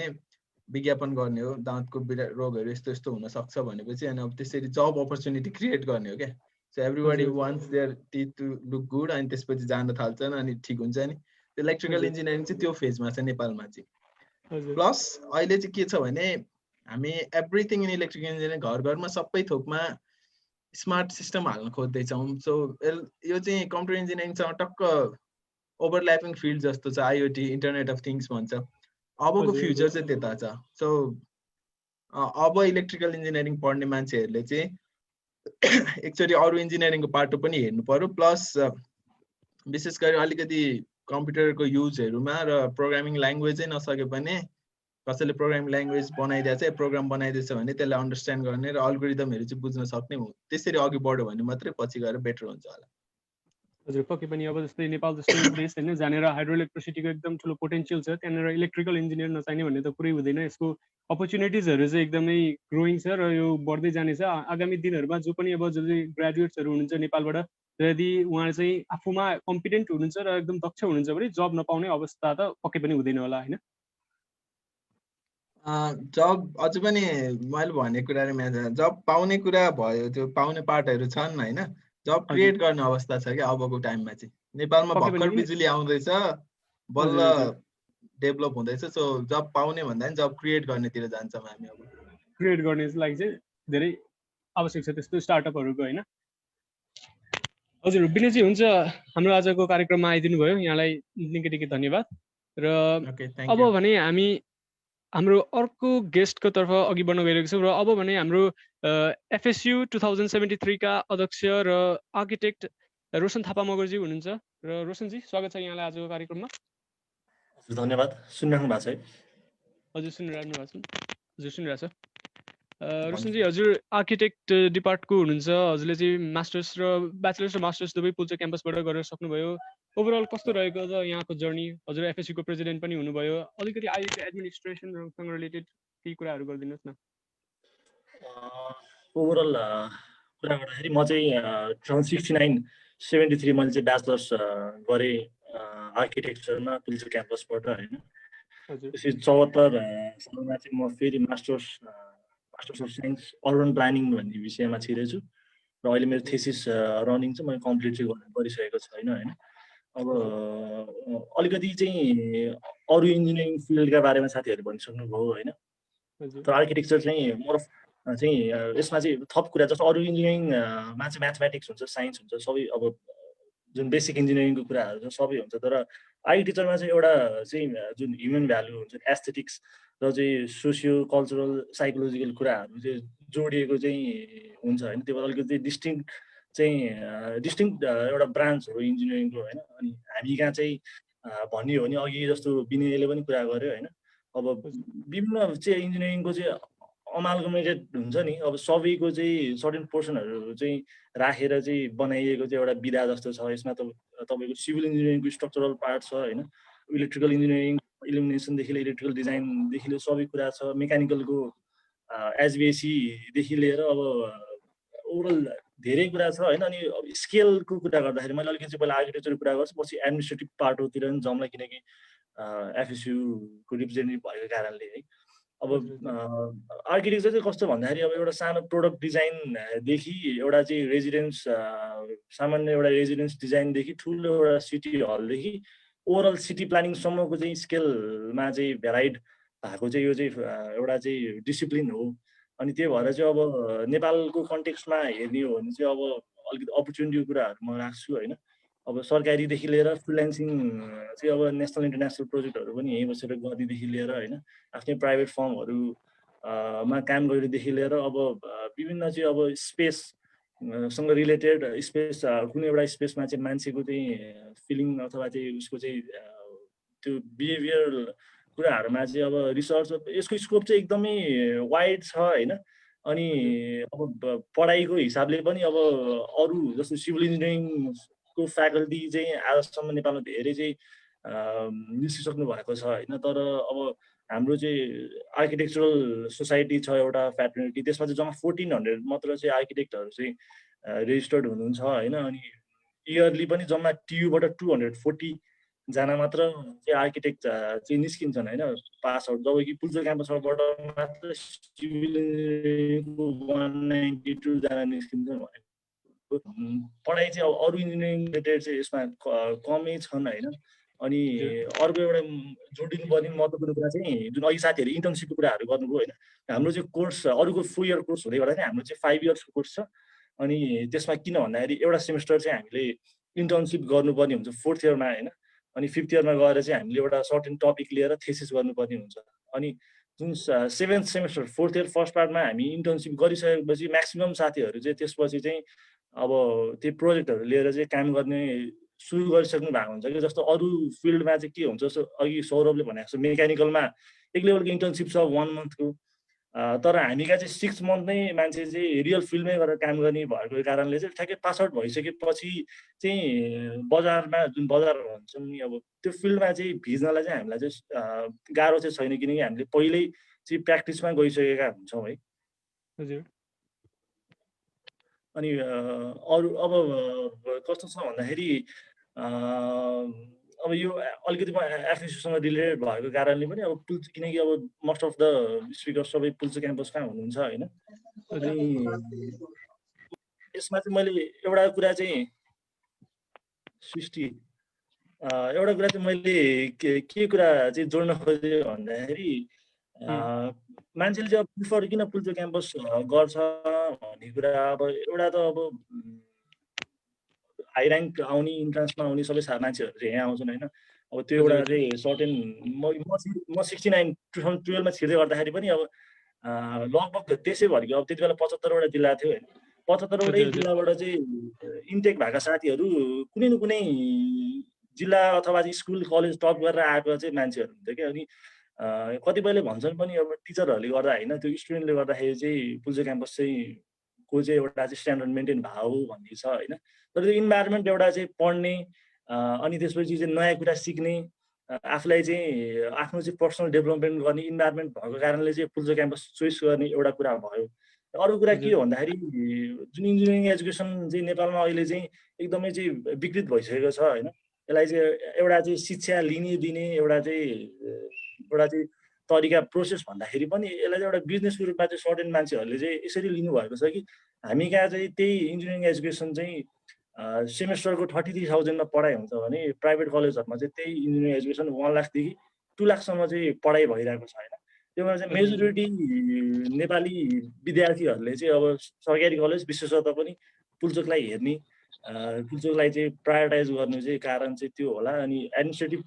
विज्ञापन गर्ने हो, दाँतको रोगहरू यस्तो यस्तो हुनसक्छ भनेपछि अनि अब त्यसरी जब अपर्च्युनिटी क्रिएट गर्ने हो क्या। So everybody wants their teeth to look good, अनि त्यसपछि जान थाल्छन् अनि ठिक हुन्छ नि। इलेक्ट्रिकल इन्जिनियरिङ चाहिँ त्यो फेजमा छ नेपालमा चाहिँ। प्लस अहिले चाहिँ के छ भने हामी एभ्रिथिङ इन इलेक्ट्रिकल इन्जिनियरिङ घर घरमा सबै थोकमा स्मार्ट सिस्टम हाल्न खोज्दैछौँ। सो यो चाहिँ कम्प्युटर इन्जिनियरिङसँग टक्क ओभरल्यापिङ फिल्ड जस्तो छ। आइओटी, इन्टरनेट अफ थिङ्स भन्छ, अबको फ्युचर चाहिँ त्यता छ। सो अब इलेक्ट्रिकल इन्जिनियरिङ पढ्ने मान्छेहरूले चाहिँ एकचोटि अरू इन्जिनियरिङको पाटो पनि हेर्नु पर्यो। प्लस विशेष गरी अलिकति कम्प्युटरको युजहरूमा र प्रोग्रामिङ ल्याङ्ग्वेजै नसके पनि कसैले प्रोग्रामिङ ल्याङ्ग्वेज बनाइदिएछ, प्रोग्राम बनाइदिएछ भने त्यसलाई अन्डरस्ट्यान्ड गर्ने र अल्गोरिदमहरू चाहिँ बुझ्न सक्ने हो। त्यसरी अघि बढ्यो भने मात्रै पछि गएर बेटर हुन्छ होला। हजुर, पक्कै पनि। अब जस्तै नेपाल जस्तो देश होइन जहाँनिर हाइड्रो इलेक्ट्रिसिटीको एकदम ठुलो पोटेन्सियल छ, त्यहाँनिर इलेक्ट्रिकल इन्जिनियर नचाहिने भन्ने त कुरै हुँदैन। यसको अपर्च्युनिटिजहरू चाहिँ एकदमै ग्रोइङ छ र यो बढ्दै जानेछ। आगामी दिनहरूमा जो पनि अब जो ग्रेजुएट्सहरू हुनुहुन्छ नेपालबाट, यदि उहाँ चाहिँ आफूमा कम्पिटेन्ट हुनुहुन्छ र एकदम दक्ष हुनुहुन्छ भने जब नपाउने अवस्था त पक्कै पनि हुँदैन होला होइन। जब अझ पनि मैले भनेको कुराले जब पाउने कुरा भयो, त्यो पाउने पार्टहरू छन् होइन। जब क्रिएट गर्ने अवस्था छ क्या अबको टाइममा चाहिँ। नेपालमा भर्खर बिजुली आउँदैछ, बल्ल डेभलप हुँदैछ। सो जब पाउने भन्दा पनि जब क्रिएट गर्नेतिर जान्छौँ हामी अब। क्रिएट गर्नेको लागि चाहिँ धेरै आवश्यक छ त्यस्तो स्टार्टअपहरूको होइन। हजुर विनयजी हुन्छ, हाम्रो आजको कार्यक्रममा आइदिनु भयो, यहाँलाई निकै धन्यवाद। र अब भने हामी हाम्रो अर्को गेस्टको तर्फ अघि बढ्न गइरहेको छौँ। र अब भने हाम्रो FSU 2073 का अध्यक्ष र आर्किटेक्ट रोशन थापा मगरजी हुनुहुन्छ। र रोशनजी स्वागत छ यहाँलाई आजको कार्यक्रममा। धन्यवाद। सुनिराख्नु भएको छ है? हजुर सुनिराख्नु भएको छ, हजुर सुनिरहेको छ। रोशनजी हजुर आर्किटेक्ट डिपार्टको हुनुहुन्छ, हजुरले चाहिँ मास्टर्स र ब्याचलर्स र मास्टर्स दुवै पुल्चोक क्याम्पसबाट गरेर सक्नुभयो। ओभरअल कस्तो रहेको छ यहाँको जर्नी? हजुर FSU को प्रेसिडेन्ट पनि हुनुभयो, अलिकति अहिलेको एडमिनिस्ट्रेसनसँग रिलेटेड केही कुराहरू गरिदिनुहोस् न। ओभरअल कुरा गर्दाखेरि म चाहिँ 1969-73 मैले चाहिँ ब्याचलर्स गरेँ आर्किटेक्चरमा पुल्चोक क्याम्पसबाट होइन। त्यसपछि 74 सालमा चाहिँ म फेरि masters of science urban planning भन्ने विषयमा छिरेछु र अहिले मेरो थेसिस रनिङ चाहिँ मैले कम्प्लिट चाहिँ गर्नु परिसकेको छैन होइन। अब अलिकति चाहिँ अरू इन्जिनियरिङ फिल्डका बारेमा साथीहरू भनिसक्नुभयो होइन। तर आर्किटेक्चर चाहिँ मोर अफ चाहिँ यसमा चाहिँ थप कुरा जस्तो अरू इन्जिनियरिङमा चाहिँ म्याथमेटिक्स हुन्छ, साइन्स हुन्छ, सबै अब जुन बेसिक इन्जिनियरिङको कुराहरू छ सबै हुन्छ। तर आर्किटेक्चरमा चाहिँ एउटा चाहिँ जुन ह्युमन भ्यालु हुन्छ, एस्थेटिक्स र चाहिँ सोसियो कल्चरल साइकोलोजिकल कुराहरू चाहिँ जोडिएको चाहिँ हुन्छ होइन। त्यो भएर अलिकति डिस्टिङ्क्ट एउटा ब्रान्च हो इन्जिनियरिङको होइन। अनि हामी कहाँ चाहिँ भन्ने हो भने अघि जस्तो विनयले पनि कुरा गर्यो होइन। अब विभिन्न चाहिँ इन्जिनियरिङको चाहिँ अमालगमेटेड हुन्छ नि, अब सबैको चाहिँ सर्टेन पोर्सनहरू चाहिँ राखेर चाहिँ बनाइएको चाहिँ एउटा विधा जस्तो छ। यसमा तपाईँको सिभिल इन्जिनियरिङको स्ट्रक्चरल पार्ट छ होइन, इलेक्ट्रिकल इन्जिनियरिङ इल्युमिनेसनदेखि लिएर इलेक्ट्रिकल डिजाइनदेखि लिएर सबै कुरा छ, मेकानिकलको HVACदेखि लिएर अब ओभरअल धेरै कुरा छ होइन। अनि अब स्केलको कुरा गर्दाखेरि मैले अलिकति पहिला आर्किटेक्चरको कुरा गर्छु, पछि एडमिनिस्ट्रेटिभ पार्टतिर पनि जाउँला, किनकि FSU को रिप्रेजेन्टेटिभ भएको कारणले है। अब आर्किटेक्चर चाहिँ कस्तो भन्दाखेरि अब एउटा सानो प्रोडक्ट डिजाइनदेखि एउटा चाहिँ रेजिडेन्स सामान्य एउटा रेजिडेन्स डिजाइनदेखि ठुलो एउटा सिटी हलदेखि ओभरअल सिटी प्लानिङसम्मको चाहिँ स्केलमा चाहिँ भेराइड भएको चाहिँ यो चाहिँ एउटा चाहिँ डिसिप्लिन हो। अनि त्यही भएर चाहिँ अब नेपालको कन्टेक्स्टमा हेर्ने हो भने चाहिँ अब अलिकति अपर्च्युनिटीको कुराहरू म राख्छु होइन। अब सरकारीदेखि लिएर फ्रिल्यान्सिङ चाहिँ अब नेसनल इन्टरनेसनल प्रोजेक्टहरू पनि यहीँ बसेर गर्नेदेखि लिएर होइन, आफ्नै प्राइभेट फर्महरूमा काम गरेदेखि लिएर अब विभिन्न चाहिँ अब स्पेससँग रिलेटेड स्पेस कुनै एउटा स्पेसमा चाहिँ मान्छेको चाहिँ फिलिङ अथवा चाहिँ उसको चाहिँ त्यो बिहेभियर कुराहरूमा चाहिँ अब रिसर्च यसको स्कोप चाहिँ एकदमै वाइड छ होइन। अनि अब पढाइको हिसाबले पनि अब अरू जस्तो सिभिल इन्जिनियरिङको फ्याकल्टी चाहिँ आजसम्म नेपालमा धेरै चाहिँ निस्किसक्नु भएको छ होइन। तर अब हाम्रो चाहिँ आर्किटेक्चरल सोसाइटी छ एउटा फ्याटर्निटी, त्यसमा चाहिँ जम्मा 1400 मात्र चाहिँ आर्किटेक्टहरू चाहिँ रेजिस्टर्ड हुनुहुन्छ होइन। अनि इयरली पनि जम्मा TU बाट 240 जना मात्र चाहिँ आर्किटेक्ट चाहिँ निस्किन्छन् होइन पास आउट, जबकि पुल्चोक क्याम्पसबाट मात्र सिभिल इन्जिनियरिङको 192 जना निस्किन्छन् भनेको पढाइ चाहिँ अब अरू इन्जिनियरिङ रिलेटेड चाहिँ यसमा कमै छन् होइन। अनि अर्को एउटा जोडिनु पर्ने महत्त्वपूर्ण कुरा चाहिँ जुन अघि साथीहरू इन्टर्नसिपको कुराहरू गर्नुभयो होइन, हाम्रो चाहिँ कोर्स अरूको 4 इयर कोर्स हुँदै गर्दाखेरि हाम्रो चाहिँ 5 इयर्सको कोर्स छ। अनि त्यसमा किन भन्दाखेरि एउटा सेमेस्टर चाहिँ हामीले इन्टर्नसिप गर्नुपर्ने हुन्छ 4th इयरमा होइन। अनि 5th इयरमा गएर चाहिँ हामीले एउटा सर्टेन टपिक लिएर थेसिस गर्नुपर्ने हुन्छ। अनि जुन 7th semester 4th year first पार्टमा हामी इन्टर्नसिप गरिसकेपछि म्याक्सिमम साथीहरू चाहिँ त्यसपछि चाहिँ अब त्यो प्रोजेक्टहरू लिएर चाहिँ काम गर्ने सुरु गरिसक्नु भएको हुन्छ कि। जस्तो अरू फिल्डमा चाहिँ के हुन्छ, जस्तो अघि सौरभले भनेको जस्तो मेकानिकलमा एक लेभलको इन्टर्नसिप छ 1 मन्थको, तर हामी कहाँ चाहिँ 6 मन्थ नै मान्छे चाहिँ रियल फिल्डमै गरेर काम गर्ने भएको कारणले चाहिँ ठ्याक्कै पास आउट भइसकेपछि चाहिँ बजारमा जुन बजार भन्छौँ नि अब त्यो फिल्डमा चाहिँ भिज्नलाई चाहिँ हामीलाई चाहिँ गाह्रो चाहिँ छैन, किनकि हामीले पहिल्यै चाहिँ प्र्याक्टिसमा गइसकेका हुन्छौँ है। हजुर। अनि अरू अब कस्तो छ भन्दाखेरि अब यो अलिकति FSUसँग रिलेटेड भएको कारणले पनि अब किनकि अब मोस्ट अफ द स्पिकर सबै पुल्चोक क्याम्पसमा हुनुहुन्छ होइन। अनि यसमा चाहिँ मैले एउटा कुरा चाहिँ सृष्टि मैले के कुरा चाहिँ जोड्न खोजेँ भन्दाखेरि मान्छेले चाहिँ अब प्रिफर किन पुल्चोक क्याम्पस गर्छ भन्ने कुरा अब एउटा त अब हाई ऱ्याङ्क आउने इन्ट्रान्समा आउने सबै मान्छेहरू चाहिँ यहाँ आउँछन् होइन। अब त्यो एउटा चाहिँ सर्टेन म 69 2012मा छिर्दै गर्दाखेरि पनि अब लगभग त्यसैभरिको अब त्यति बेला 75वटा जिल्ला थियो होइन। 75वटै जिल्लाबाट चाहिँ इन्टेक भएका साथीहरू कुनै न कुनै जिल्ला अथवा चाहिँ स्कुल कलेज टप गरेर आएको चाहिँ मान्छेहरू हुन्थ्यो क्या। अनि कतिपयले भन्छन् पनि अब टिचरहरूले गर्दा होइन त्यो स्टुडेन्टले गर्दाखेरि चाहिँ पुल्चोक क्याम्पस चाहिँ को चाहिँ एउटा चाहिँ स्ट्यान्डर्ड मेन्टेन भयो भन्ने छ होइन। तर त्यो इन्भाइरोमेन्ट एउटा चाहिँ पढ्ने अनि त्यसपछि चाहिँ नयाँ कुरा सिक्ने आफूलाई चाहिँ आफ्नो चाहिँ पर्सनल डेभलपमेन्ट गर्ने इन्भाइरोमेन्ट भएको कारणले चाहिँ पुल्चोक क्याम्पस चोइस गर्ने एउटा कुरा भयो। अरू कुरा के हो भन्दाखेरि जुन इन्जिनियरिङ एजुकेसन चाहिँ नेपालमा अहिले चाहिँ एकदमै चाहिँ विकृत भइसकेको छ होइन। यसलाई चाहिँ एउटा चाहिँ शिक्षा लिने दिने एउटा चाहिँ तरिका प्रोसेस भन्दाखेरि पनि यसलाई चाहिँ एउटा बिजनेसको रूपमा चाहिँ सर्टेन मान्छेहरूले चाहिँ यसरी लिनुभएको छ कि हामी कहाँ चाहिँ त्यही इन्जिनियरिङ एजुकेसन चाहिँ सेमेस्टरको 33,000मा पढाइ हुन्छ भने प्राइभेट कलेजहरूमा चाहिँ त्यही इन्जिनियरिङ एजुकेसन 1 लाखदेखि 2 लाखसम्म चाहिँ पढाइ भइरहेको छ होइन। त्यो भएर चाहिँ मेजोरिटी नेपाली विद्यार्थीहरूले चाहिँ अब सरकारी कलेज विशेषतः पनि पुल्चोकलाई हेर्ने पुल्चोकलाई चाहिँ प्रायोरिटाइज गर्नु चाहिँ कारण चाहिँ त्यो होला। अनि एडमिनिस्ट्रेटिभ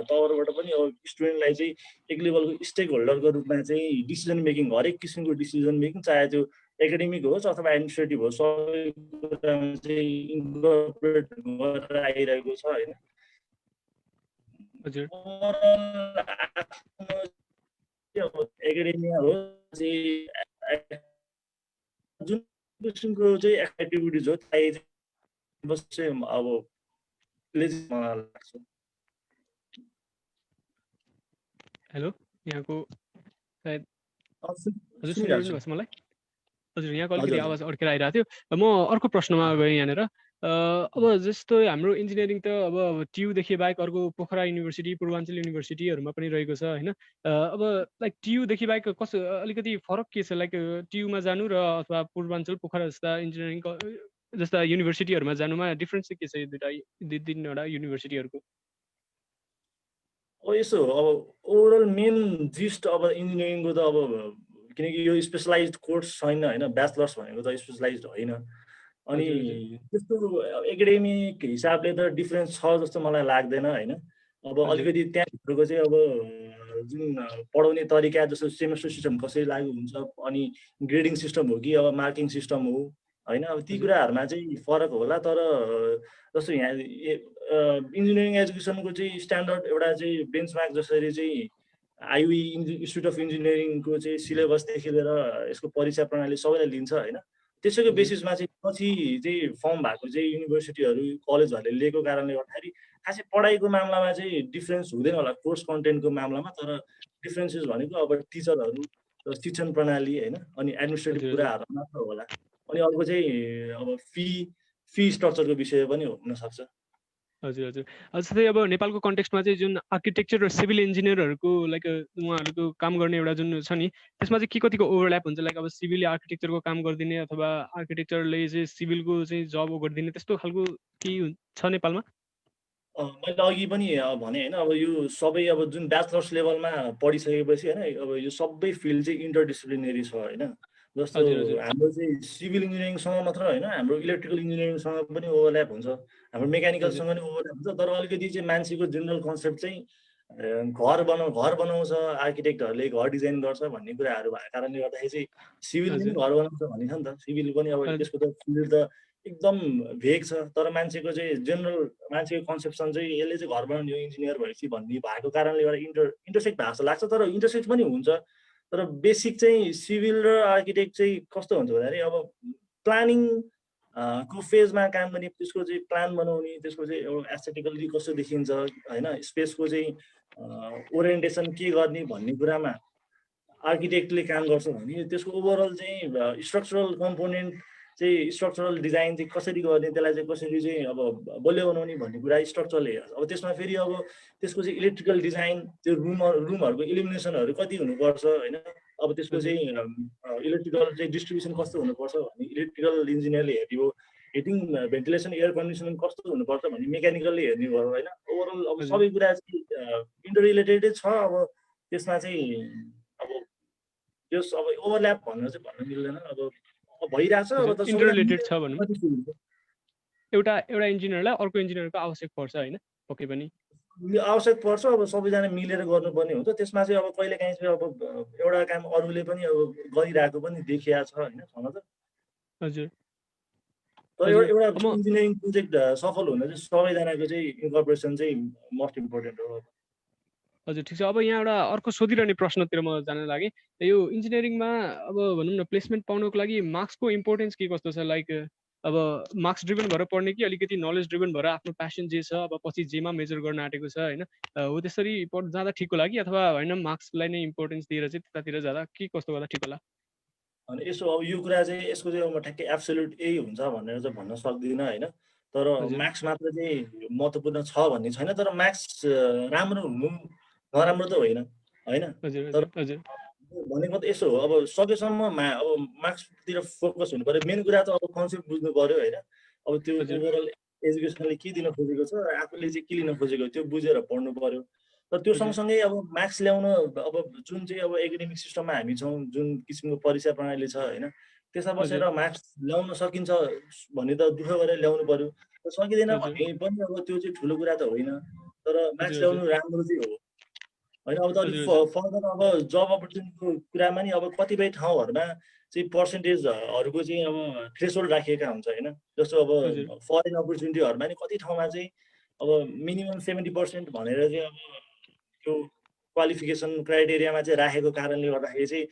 तवरबाट पनि अब स्टुडेन्टलाई चाहिँ एक लेभलको स्टेक होल्डरको रूपमा चाहिँ डिसिजन मेकिङ हरेक किसिमको डिसिजन मेकिङ चाहे त्यो एकाडेमिक होस् अथवा एडमिनिस्ट्रेटिभ होस् सबै कुरामा चाहिँ इन्कर्पोरेट गरेर आइरहेको छ होइन। एकाडेमिया हो जुन किसिमको चाहिँ एक्टिभिटिज हो बस चाहिँ अब मलाई लाग्छ। हेलो यहाँको सायद हजुर सुनिरहेको मलाई हजुर यहाँको अलिकति आवाज अड्केर आइरहेको थियो। म अर्को प्रश्नमा गएँ यहाँनिर। अब जस्तो हाम्रो इन्जिनियरिङ त अब टियुदेखि बाहेक अर्को पोखरा युनिभर्सिटी पूर्वाञ्चल युनिभर्सिटीहरूमा पनि रहेको छ होइन। अब लाइक टियुदेखि बाहेक कस्तो अलिकति फरक के छ लाइक टियुमा जानु र अथवा पूर्वाञ्चल पोखरा जस्ता इन्जिनियरिङ जस्ता युनिभर्सिटीहरूमा जानुमा डिफ्रेन्स चाहिँ के छ यो दुई तिनवटा युनिभर्सिटीहरूको? अब यसो अब ओभरअल मेन जिस्ट अब इन्जिनियरिङको त अब किनकि यो स्पेसलाइज्ड कोर्स छैन होइन। ब्याचलर्स भनेको त स्पेसलाइज्ड होइन। अनि त्यस्तो एकाडेमिक हिसाबले त डिफ्रेन्स छ जस्तो मलाई लाग्दैन होइन। अब अलिकति त्यहाँभित्रको चाहिँ अब जुन पढाउने तरिका जस्तो सेमेस्टर सिस्टम कसरी लागु हुन्छ अनि ग्रेडिङ सिस्टम हो कि अब मार्किङ सिस्टम हो होइन। अब ती कुराहरूमा चाहिँ फरक होला। तर जस्तो यहाँ इन्जिनियरिङ एजुकेसनको चाहिँ स्ट्यान्डर्ड एउटा चाहिँ बेन्चमार्क जसरी चाहिँ आइयुई इन्स्टिट्युट अफ इन्जिनियरिङको चाहिँ सिलेबसदेखि लिएर यसको परीक्षा प्रणाली सबैलाई लिन्छ होइन। त्यसैको बेसिसमा चाहिँ पछि चाहिँ फर्म भएको चाहिँ युनिभर्सिटीहरू कलेजहरूले लिएको कारणले गर्दाखेरि खासै पढाइको मामलामा चाहिँ डिफ्रेन्स हुँदैन होला कोर्स कन्टेन्टको मामलामा। तर डिफ्रेन्सेस भनेको अब टिचरहरू शिक्षण प्रणाली होइन अनि एडमिनिस्ट्रेटिभ कुराहरू मात्र होला। अनि अर्को चाहिँ अब फी स्ट्रक्चरको विषय पनि हुनसक्छ। हजुर हजुर जस्तै अब नेपालको कन्टेक्स्टमा चाहिँ जुन आर्किटेक्चर र सिभिल इन्जिनियरहरूको लाइक उहाँहरूको काम गर्ने एउटा जुन छ नि त्यसमा चाहिँ के कतिको ओभरल्याप हुन्छ? लाइक अब सिभिलले आर्किटेक्चरको काम गरिदिने अथवा आर्किटेक्चरले चाहिँ सिभिलको चाहिँ जब गरिदिने त्यस्तो खालको के छ नेपालमा? मैले अघि पनि भने होइन अब यो सबै अब जुन ब्याचलर्स लेभलमा पढिसकेपछि होइन अब यो सबै फिल्ड चाहिँ इन्टरडिसिप्लिनेरी छ होइन। जस्तो हाम्रो चाहिँ सिभिल इन्जिनियरिङसँग मात्र होइन हाम्रो इलेक्ट्रिकल इन्जिनियरिङसँग पनि ओभरल्याप हुन्छ हाम्रो मेकानिकलसँग पनि ओभरल्याप हुन्छ। तर अलिकति चाहिँ मान्छेको जेनरल कन्सेप्ट चाहिँ घर बनाउँछ आर्किटेक्टहरूले घर डिजाइन गर्छ भन्ने कुराहरू भएको कारणले गर्दाखेरि चाहिँ सिभिल पनि घर बनाउँछ भन्ने छ नि त। सिभिल पनि अब त्यसको त फिल्ड त एकदम भेग छ। तर मान्छेको चाहिँ जेनरल मान्छेको कन्सेप्सन चाहिँ यसले चाहिँ घर बनाउने इन्जिनियर भएपछि भन्ने भएको कारणले गर्दा इन्टरसेक्ट भएको जस्तो लाग्छ। तर इन्टरसेक्ट पनि हुन्छ। तर बेसिक चाहिँ सिभिल र आर्किटेक्ट चाहिँ कस्तो हुन्छ भन्दाखेरि अब प्लानिङ को फेजमा काम गर्ने त्यसको चाहिँ प्लान बनाउने त्यसको चाहिँ एउटा एस्थेटिकल्ली कस्तो देखिन्छ होइन स्पेसको चाहिँ ओरिएन्टेसन के गर्ने भन्ने कुरामा आर्किटेक्टले काम गर्छ भने त्यसको ओभरअल चाहिँ स्ट्रक्चरल कम्पोनेन्ट चाहिँ स्ट्रक्चरल डिजाइन चाहिँ कसरी गर्ने त्यसलाई चाहिँ कसरी चाहिँ अब बलियो बनाउने भन्ने कुरा स्ट्रक्चरले हेर्छ। अब त्यसमा फेरि अब त्यसको चाहिँ इलेक्ट्रिकल डिजाइन त्यो रुमहरूको इल्युमिनेसनहरू कति हुनुपर्छ होइन। अब त्यसको चाहिँ इलेक्ट्रिकल चाहिँ डिस्ट्रिब्युसन कस्तो हुनुपर्छ भन्ने इलेक्ट्रिकल इन्जिनियरले हेर्ने हो। हिटिङ भेन्टिलेसन एयर कन्डिसनिङ कस्तो हुनुपर्छ भन्ने मेकानिकलले हेर्ने भयो होइन। ओभरअल अब सबै कुरा चाहिँ इन्टर रिलेटेडै छ। अब त्यसमा चाहिँ अब त्यस अब ओभरल्याप भनेर चाहिँ भन्न मिल्दैन। अब भइरहेछ अब त इन्टररिलेटेड छ भनौँ, एउटा इन्जिनियरलाई अर्को इन्जिनियरको आवश्यक पर्छ होइन, पक्कै पनि आवश्यक पर्छ। अब सबैजना मिलेर गर्नुपर्ने हुन्छ। त्यसमा चाहिँ अब कहिलेकाहीँ चाहिँ अब एउटा काम अरूले पनि अब गरिरहेको पनि देखिया छ होइन छन त। हजुर। तर एउटा इन्जिनियरिङ प्रोजेक्ट सफल हुन चाहिँ सबैजनाको चाहिँ इन्कर्पोरेसन चाहिँ मोस्ट इम्पोर्टेन्ट हो। हजुर ठिक छ। अब यहाँ एउटा अर्को सोधिरहने प्रश्नतिर म जान लागेँ। यो इन्जिनियरिङमा अब भनौँ न प्लेसमेन्ट पाउनको लागि मार्क्सको इम्पोर्टेन्स के कस्तो छ? लाइक अब मार्क्स ड्रिभन भएर पढ्ने कि अलिकति नलेज ड्रिभन भएर आफ्नो प्यासन जे छ अब पछि जेमा मेजर गर्न आँटेको छ होइन हो त्यसरी जाँदा ठिक होला कि अथवा होइन मार्क्सलाई नै इम्पोर्टेन्स दिएर चाहिँ त्यतातिर जाँदा के कस्तो गर्दा ठिक होला? अनि यसो अब यो कुरा चाहिँ यसको चाहिँ अब ठ्याक्कै एब्सोल्युट यही हुन्छ भनेर चाहिँ भन्न सक्दिनँ होइन। तर मार्क्स मात्र चाहिँ महत्त्वपूर्ण छ भन्ने छैन। तर मार्क्स राम्रो हुनु नराम्रो त होइन होइन। तर भनेको त यसो हो अब सकेसम्म अब मार्क्सतिर फोकस हुनु पर्यो। मेन कुरा त अब कन्सेप्ट बुझ्नु पर्यो होइन। अब त्यो ओभरअल एजुकेसनले के दिन खोजेको छ आफूले चाहिँ के लिन खोजेको त्यो बुझेर पढ्नु पर्यो। तर त्यो सँगसँगै अब मार्क्स ल्याउन अब जुन चाहिँ अब एकाडेमिक सिस्टममा हामी छौँ जुन किसिमको परीक्षा प्रणाली छ होइन त्यसमा बसेर मार्क्स ल्याउन सकिन्छ भने त दुःख गरेर ल्याउनु पर्यो। सकिँदैन भने पनि अब त्यो चाहिँ ठुलो कुरा त होइन। तर मार्क्स ल्याउनु राम्रो चाहिँ हो होइन। अब त अलिक फर्दर अब जब अपर्च्युनिटीको कुरामा नि अब कतिपय ठाउँहरूमा चाहिँ पर्सेन्टेजहरूको चाहिँ अब थ्रेसोल्ड राखिएका हुन्छ होइन। जस्तो अब फरेन अपर्च्युनिटीहरूमा नि कति ठाउँमा चाहिँ अब मिनिमम 70% भनेर चाहिँ अब त्यो क्वालिफिकेसन क्राइटेरियामा चाहिँ राखेको कारणले गर्दाखेरि चाहिँ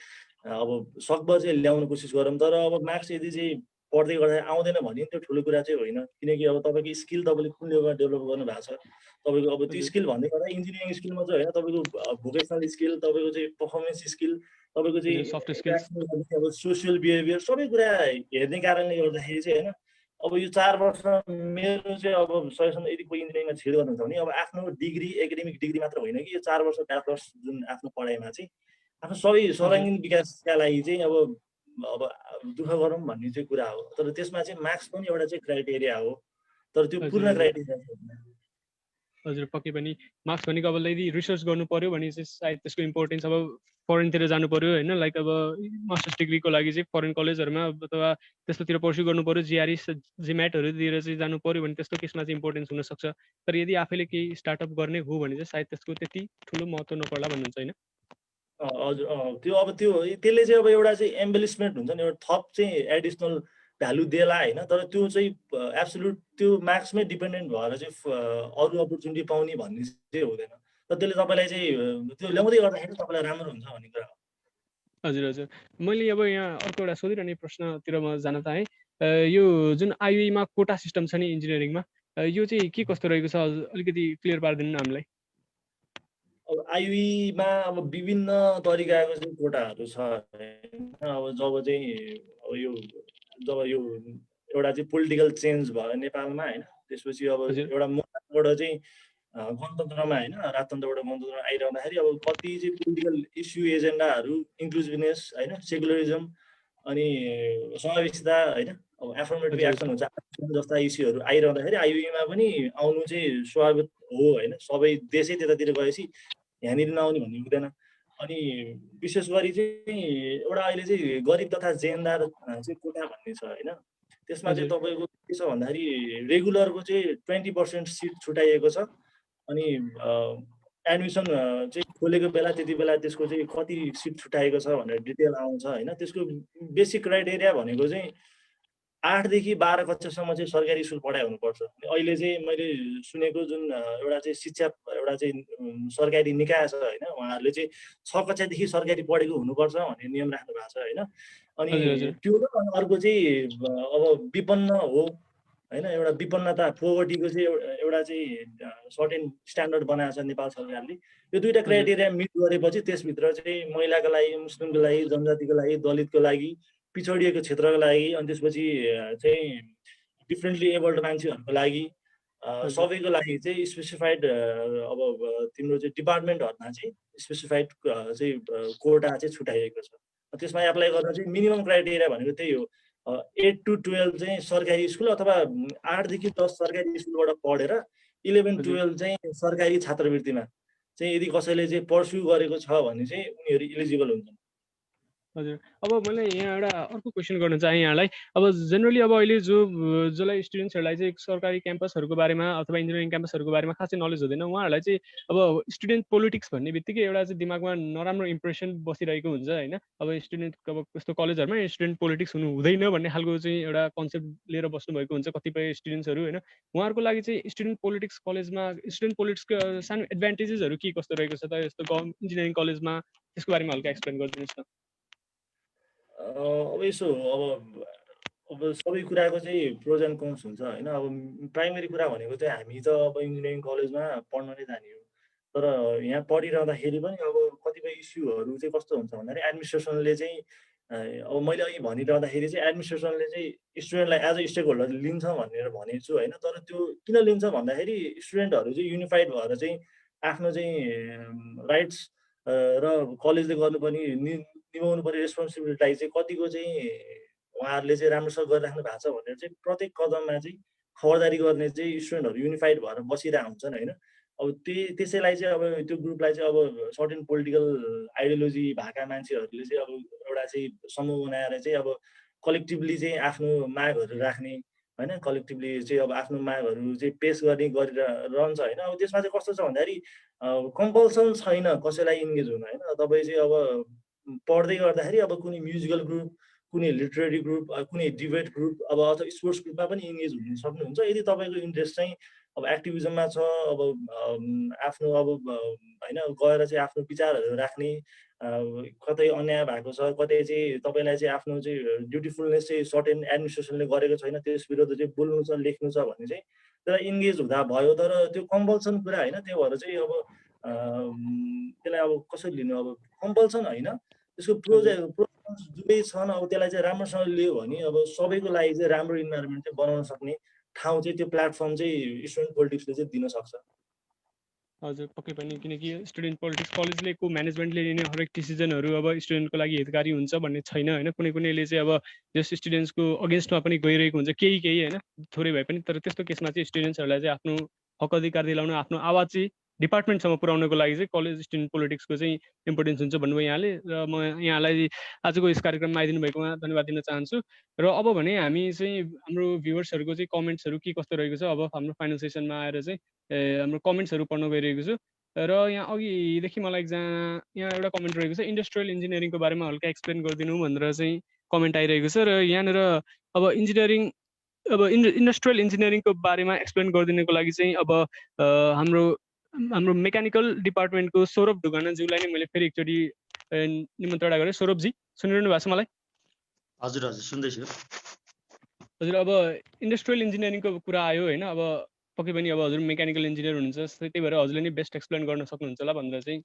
अब सकभर चाहिँ ल्याउनु कोसिस गरौँ। तर अब मार्क्स यदि चाहिँ पढ्दै गर्दा आउँदैन भने त्यो ठुलो कुरा चाहिँ होइन। किनकि अब तपाईँको स्किल तपाईँले कुन लेभलमा डेभलप गर्नु भएको छ तपाईँको अब त्यो स्किल भन्दै गर्दा इन्जिनियरिङ स्किल मात्रै होइन तपाईँको भोकेसनल स्किल तपाईँको चाहिँ पर्फर्मेन्स स्किल तपाईँको चाहिँ सफ्ट स्किल्स अब सोसियल बिहेभियर सबै कुरा हेर्ने कारणले गर्दाखेरि चाहिँ होइन। अब यो 4 वर्ष मेरो चाहिँ अब सजेसन यदि कोही इन्जिनियरिङमा छिर गर्नुहुन्छ भने अब आफ्नो डिग्री एकाडेमिक डिग्री मात्र होइन कि यो 4 वर्ष ब्याचलर्स जुन आफ्नो पढाइमा चाहिँ आफ्नो सबै सर्वाङ्गीण विकासका लागि चाहिँ अब दुःख गरौँ भन्ने चाहिँ कुरा हो। तर त्यसमा चाहिँ मार्क्स पनि एउटा चाहिँ क्राइटेरिया हो। तर त्यो पूर्ण क्राइटेरिया छैन। हजुर पक्कै पनि मार्क्स भनेको अब यदि रिसर्च गर्नु पर्यो भने चाहिँ सायद त्यसको इम्पोर्टेन्स अब फरेनतिर जानु पर्यो होइन। लाइक अब मास्टर्स डिग्रीको लागि चाहिँ फरेन कलेजहरूमा अथवा त्यस्तोतिर पर्स्यु गर्नु पर्यो जिआरई जिम्याटहरू दिएर चाहिँ जानु पर्यो भने त्यस्तो केसमा चाहिँ इम्पोर्टेन्स हुनसक्छ। तर यदि आफैले केही स्टार्टअप गर्ने हो भने चाहिँ सायद त्यसको त्यति ठुलो महत्त्व नपर्ला भन्नुहुन्छ होइन? हजुर त्यो अब त्यसले चाहिँ अब एउटा चाहिँ एम्बेलिसमेन्ट हुन्छ नि एउटा थप चाहिँ एडिसनल भ्यालु देला होइन। तर त्यो चाहिँ एब्सोल्युट त्यो मार्क्समै डिपेन्डेन्ट भएर चाहिँ अरू अपर्च्युनिटी पाउने भन्ने चाहिँ हुँदैन। तर त्यसले तपाईँलाई चाहिँ त्यो ल्याउँदै गर्दाखेरि तपाईँलाई राम्रो हुन्छ भन्ने कुरा हो। हजुर हजुर मैले अब यहाँ अर्को एउटा सोधिरहने प्रश्नतिर म जान चाहेँ। यो जुन आइयुईमा कोटा सिस्टम छ नि इन्जिनियरिङमा यो चाहिँ के कस्तो रहेको छ अलिकति क्लियर पारिदिनु न हामीलाई। अब आइयुईमा अब विभिन्न तरिकाको चाहिँ कोटाहरू छ होइन। अब जब यो एउटा चाहिँ पोलिटिकल चेन्ज भयो नेपालमा होइन त्यसपछि अब एउटा मोडाबाट चाहिँ गणतन्त्रमा होइन राजतन्त्रबाट गणतन्त्रमा आइरहँदाखेरि अब कति चाहिँ पोलिटिकल इस्यु एजेन्डाहरू इन्क्लुजिभनेस होइन सेकुलरिजम अनि समावेशिता होइन अब एफर्मेटिभ एक्सन हुन्छ जस्ता इस्युहरू आइरहँदाखेरि आइयुईमा पनि आउनु चाहिँ स्वाभाविक हो होइन। सबै देशै त्यतातिर गएपछि यहाँनिर नआउने भन्ने हुँदैन। अनि विशेष गरी चाहिँ एउटा अहिले चाहिँ गरिब तथा जेनदार चाहिँ कोटा भन्ने छ होइन। त्यसमा चाहिँ तपाईँको के छ भन्दाखेरि रेगुलरको चाहिँ 20% सिट छुटाइएको छ। अनि एडमिसन चाहिँ खोलेको बेला त्यति बेला त्यसको चाहिँ कति सिट छुटाइएको छ भनेर डिटेल आउँछ होइन। त्यसको बेसिक क्राइटेरिया भनेको चाहिँ 8 देखि 12 कक्षासम्म चाहिँ सरकारी स्कुल पढाइ हुनुपर्छ। अहिले चाहिँ मैले सुनेको जुन एउटा चाहिँ शिक्षा एउटा चाहिँ सरकारी निकाय छ होइन उहाँहरूले चाहिँ 6 कक्षादेखि सरकारी पढेको हुनुपर्छ भन्ने नियम राख्नु भएको छ होइन। अनि त्यो र अर्को चाहिँ अब विपन्न हो होइन एउटा विपन्नता पोभर्टीको चाहिँ एउटा चाहिँ सर्टेन स्ट्यान्डर्ड बनाएको छ नेपाल सरकारले। यो दुईवटा क्राइटेरिया मिट गरेपछि त्यसभित्र चाहिँ महिलाको लागि मुस्लिमको लागि जनजातिको लागि दलितको लागि पिछडिएको क्षेत्रको लागि अनि त्यसपछि चाहिँ डिफ्रेन्टली एबल्ड मान्छेहरूको लागि सबैको लागि चाहिँ स्पेसिफाइड अब तिम्रो चाहिँ डिपार्टमेन्टहरूमा चाहिँ स्पेसिफाइड चाहिँ कोटा चाहिँ छुटाइएको छ। त्यसमा एप्लाई गर्न चाहिँ मिनिमम क्राइटेरिया भनेको त्यही हो 8 to 12 चाहिँ सरकारी स्कुल अथवा 8 देखि 10 सरकारी स्कुलबाट पढेर 11-12 चाहिँ सरकारी छात्रवृत्तिमा चाहिँ यदि कसैले चाहिँ पर्स्यु गरेको छ भने चाहिँ उनीहरू इलिजिबल हुन्छन्। हजुर अब मैले यहाँ एउटा अर्को क्वेसन गर्न चाहेँ यहाँलाई अब जेनरली अब अहिले जसलाई स्टुडेन्ट्सहरूलाई चाहिँ सरकारी क्याम्पसहरूको बारेमा अथवा इन्जिनियरिङ क्याम्पसहरूको बारेमा खासै नलेज हुँदैन उहाँहरूलाई चाहिँ अब स्टुडेन्ट पोलिटिक्स भन्ने बित्तिकै एउटा चाहिँ दिमागमा नराम्रो इम्प्रेसन बसिरहेको हुन्छ होइन अब स्टुडेन्ट अब कस्तो कलेजहरूमा स्टुडेन्ट पोलिटिक्स हुनु हुँदैन भन्ने खालको चाहिँ एउटा कन्सेप्ट लिएर बस्नुभएको हुन्छ कतिपय स्टुडेन्ट्सहरू होइन उहाँहरूको लागि चाहिँ स्टुडेन्ट पोलिटिक्स कलेजमा स्टुडेन्ट पोलिटिक्सको सानो एडभान्टेजेसहरू के कस्तो रहेको छ त यस्तो इन्जिनियरिङ कलेजमा त्यसको बारेमा हल्का एक्सप्लेन गरिदिनुहोस् न। अब यसो अब सबै कुराको चाहिँ प्रोज एन्ड कन्स हुन्छ होइन अब प्राइमेरी कुरा भनेको चाहिँ हामी त अब इन्जिनियरिङ कलेजमा पढ्न नै जाने हो तर यहाँ पढिरहँदाखेरि पनि अब कतिपय इस्युहरू चाहिँ कस्तो हुन्छ भन्दाखेरि एडमिनिस्ट्रेसनले चाहिँ अब मैले अघि भनिरहँदाखेरि चाहिँ एडमिनिस्ट्रेसनले चाहिँ स्टुडेन्टलाई एज अ स्टेक होल्डर लिन्छ भनेर भनेको छु होइन तर त्यो किन लिन्छ भन्दाखेरि स्टुडेन्टहरू चाहिँ युनिफाइड भएर चाहिँ आफ्नो चाहिँ राइट्स र कलेजले गर्नुपर्ने निभाउनु पर्ने रेस्पोन्सिबिलिटी चाहिँ कतिको चाहिँ उहाँहरूले चाहिँ राम्रोसँग गरिराख्नु भएको छ भनेर चाहिँ प्रत्येक कदममा चाहिँ खबरदारी गर्ने चाहिँ स्टुडेन्टहरू युनिफाइड भएर बसिरहेको हुन्छन् होइन अब त्यसैलाई चाहिँ अब त्यो ग्रुपलाई चाहिँ अब सर्टेन पोलिटिकल आइडियोलोजी भएका मान्छेहरूले चाहिँ अब एउटा चाहिँ समूह बनाएर चाहिँ अब कलेक्टिभली चाहिँ आफ्नो मागहरू राख्ने होइन कलेक्टिभली चाहिँ अब आफ्नो मागहरू चाहिँ पेस गर्ने गरिरहन्छ होइन अब त्यसमा चाहिँ कस्तो छ भन्दाखेरि कम्पल्सन छैन कसैलाई इन्गेज हुन होइन तपाईँ चाहिँ अब पढ्दै गर्दाखेरि अब कुनै म्युजिकल ग्रुप कुनै लिटरेरी ग्रुप कुनै डिबेट ग्रुप अब अथवा स्पोर्ट्स ग्रुपमा पनि इन्गेज हुन सक्नुहुन्छ यदि तपाईँको इन्ट्रेस्ट चाहिँ अब एक्टिभिजममा छ अब आफ्नो अब होइन गएर चाहिँ आफ्नो विचारहरू राख्ने कतै अन्याय भएको छ कतै चाहिँ तपाईँलाई चाहिँ आफ्नो चाहिँ ड्युटिफुलनेस चाहिँ सर्टेन एडमिनिस्ट्रेसनले गरेको छैन त्यस विरुद्ध चाहिँ बोल्नु छ लेख्नु छ भने चाहिँ त्यसलाई इन्गेज हुँदा भयो तर त्यो कम्पल्सन कुरा होइन त्यो भएर चाहिँ अब त्यसलाई अब कसरी लिनु अब कम्पल्सन होइन त्यसको प्रोज दुवै छन् अब त्यसलाई चाहिँ राम्रोसँग लियो भने अब सबैको लागि चाहिँ राम्रो इन्भाइरोमेन्ट चाहिँ बनाउन सक्ने ठाउँ चाहिँ त्यो प्लेटफर्म चाहिँ स्टुडेन्ट पोलिटिक्सले चाहिँ दिन सक्छ। हजुर पक्कै पनि किनकि स्टुडेन्ट पोलिटिक्स कलेजले को म्यानेजमेन्टले लिने हरेक डिसिजनहरू अब स्टुडेन्टको लागि हितकारी हुन्छ भन्ने छैन होइन कुनै कुनैले चाहिँ अब जस स्टुडेन्ट्सको अगेन्स्टमा पनि गइरहेको हुन्छ केही होइन थोरै भए पनि तर त्यस्तो केसमा चाहिँ स्टुडेन्ट्सहरूलाई चाहिँ आफ्नो हक अधिकार दिलाउन आफ्नो आवाज चाहिँ डिपार्टमेन्टसम्म पुर्याउनको लागि चाहिँ कलेज स्टुडेन्ट पोलिटिक्सको चाहिँ इम्पोर्टेन्स हुन्छ भन्नुभयो यहाँले र म यहाँलाई आजको यस कार्यक्रममा आइदिनु भएकोमा धन्यवाद दिन चाहन्छु र अब भने हामी चाहिँ हाम्रो भ्युवर्सहरूको चाहिँ कमेन्ट्सहरू के कस्तो रहेको छ अब हाम्रो फाइनल सेसनमा आएर चाहिँ हाम्रो कमेन्ट्सहरू पढ्न गइरहेको छु र यहाँ अघिदेखि मलाई यहाँ एउटा कमेन्ट रहेको छ इन्डस्ट्रियल इन्जिनियरिङको बारेमा हल्का एक्सप्लेन गरिदिनु भनेर चाहिँ कमेन्ट आइरहेको छ र यहाँनिर अब इन्डस्ट्रियल इन्जिनियरिङको बारेमा एक्सप्लेन गरिदिनुको लागि चाहिँ अब हाम्रो मेकानिकल डिपार्टमेन्टको सौरभ ढुगानाज्यूलाई नै मैले फेरि एकचोटि निमन्त्रणा गरेँ। सौरभजी सुनिरहनु भएको छ मलाई? हजुर हजुर सुन्दैछु। हजुर अब इन्डस्ट्रियल इन्जिनियरिङको कुरा आयो होइन अब पक्कै पनि अब हजुर मेकानिकल इन्जिनियर हुनुहुन्छ त्यही भएर हजुरले नै बेस्ट एक्सप्लेन गर्न सक्नुहुन्छ होला भनेर चाहिँ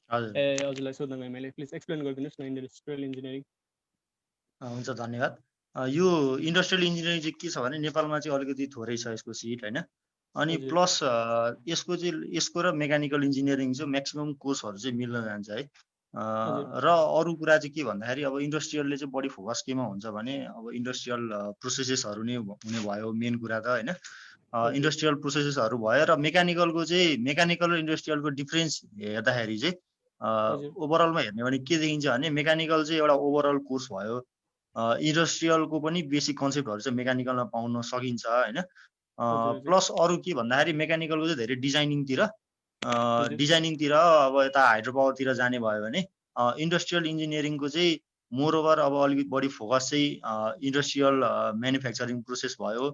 हजुरलाई सोध्न गएँ मैले। प्लिज एक्सप्लेन गरिदिनुहोस् न इन्डस्ट्रियल इन्जिनियरिङ। हुन्छ धन्यवाद। यो इन्डस्ट्रियल इन्जिनियरिङ चाहिँ के छ भने नेपालमा चाहिँ अलिकति थोरै छ यसको सिट होइन अनि प्लस यसको र मेकानिकल इन्जिनियरिङ चाहिँ म्याक्सिमम कोर्सहरू चाहिँ मिल्न जान्छ है र अरू कुरा चाहिँ के भन्दाखेरि अब इन्डस्ट्रियलले चाहिँ बढी फोकस केमा हुन्छ भने अब इन्डस्ट्रियल प्रोसेसेसहरू नै हुने भयो मेन कुरा त होइन इन्डस्ट्रियल प्रोसेसेसहरू भयो र मेकानिकलको चाहिँ मेकानिकल र इन्डस्ट्रियलको डिफ्रेन्स हेर्दाखेरि चाहिँ ओभरअलमा हेर्ने भने के देखिन्छ भने मेकानिकल चाहिँ एउटा ओभरअल कोर्स भयो इन्डस्ट्रियलको पनि बेसिक कन्सेप्टहरू चाहिँ मेकानिकलमा पाउन सकिन्छ होइन प्लस अरू के भन्दाखेरि मेकानिकलको चाहिँ धेरै डिजाइनिङतिर अब यता हाइड्रो पावरतिर जाने भयो भने इन्डस्ट्रियल इन्जिनियरिङको चाहिँ मोरओभर अब अलिकति बढी फोकस चाहिँ इन्डस्ट्रियल म्यानुफ्याक्चरिङ प्रोसेस भयो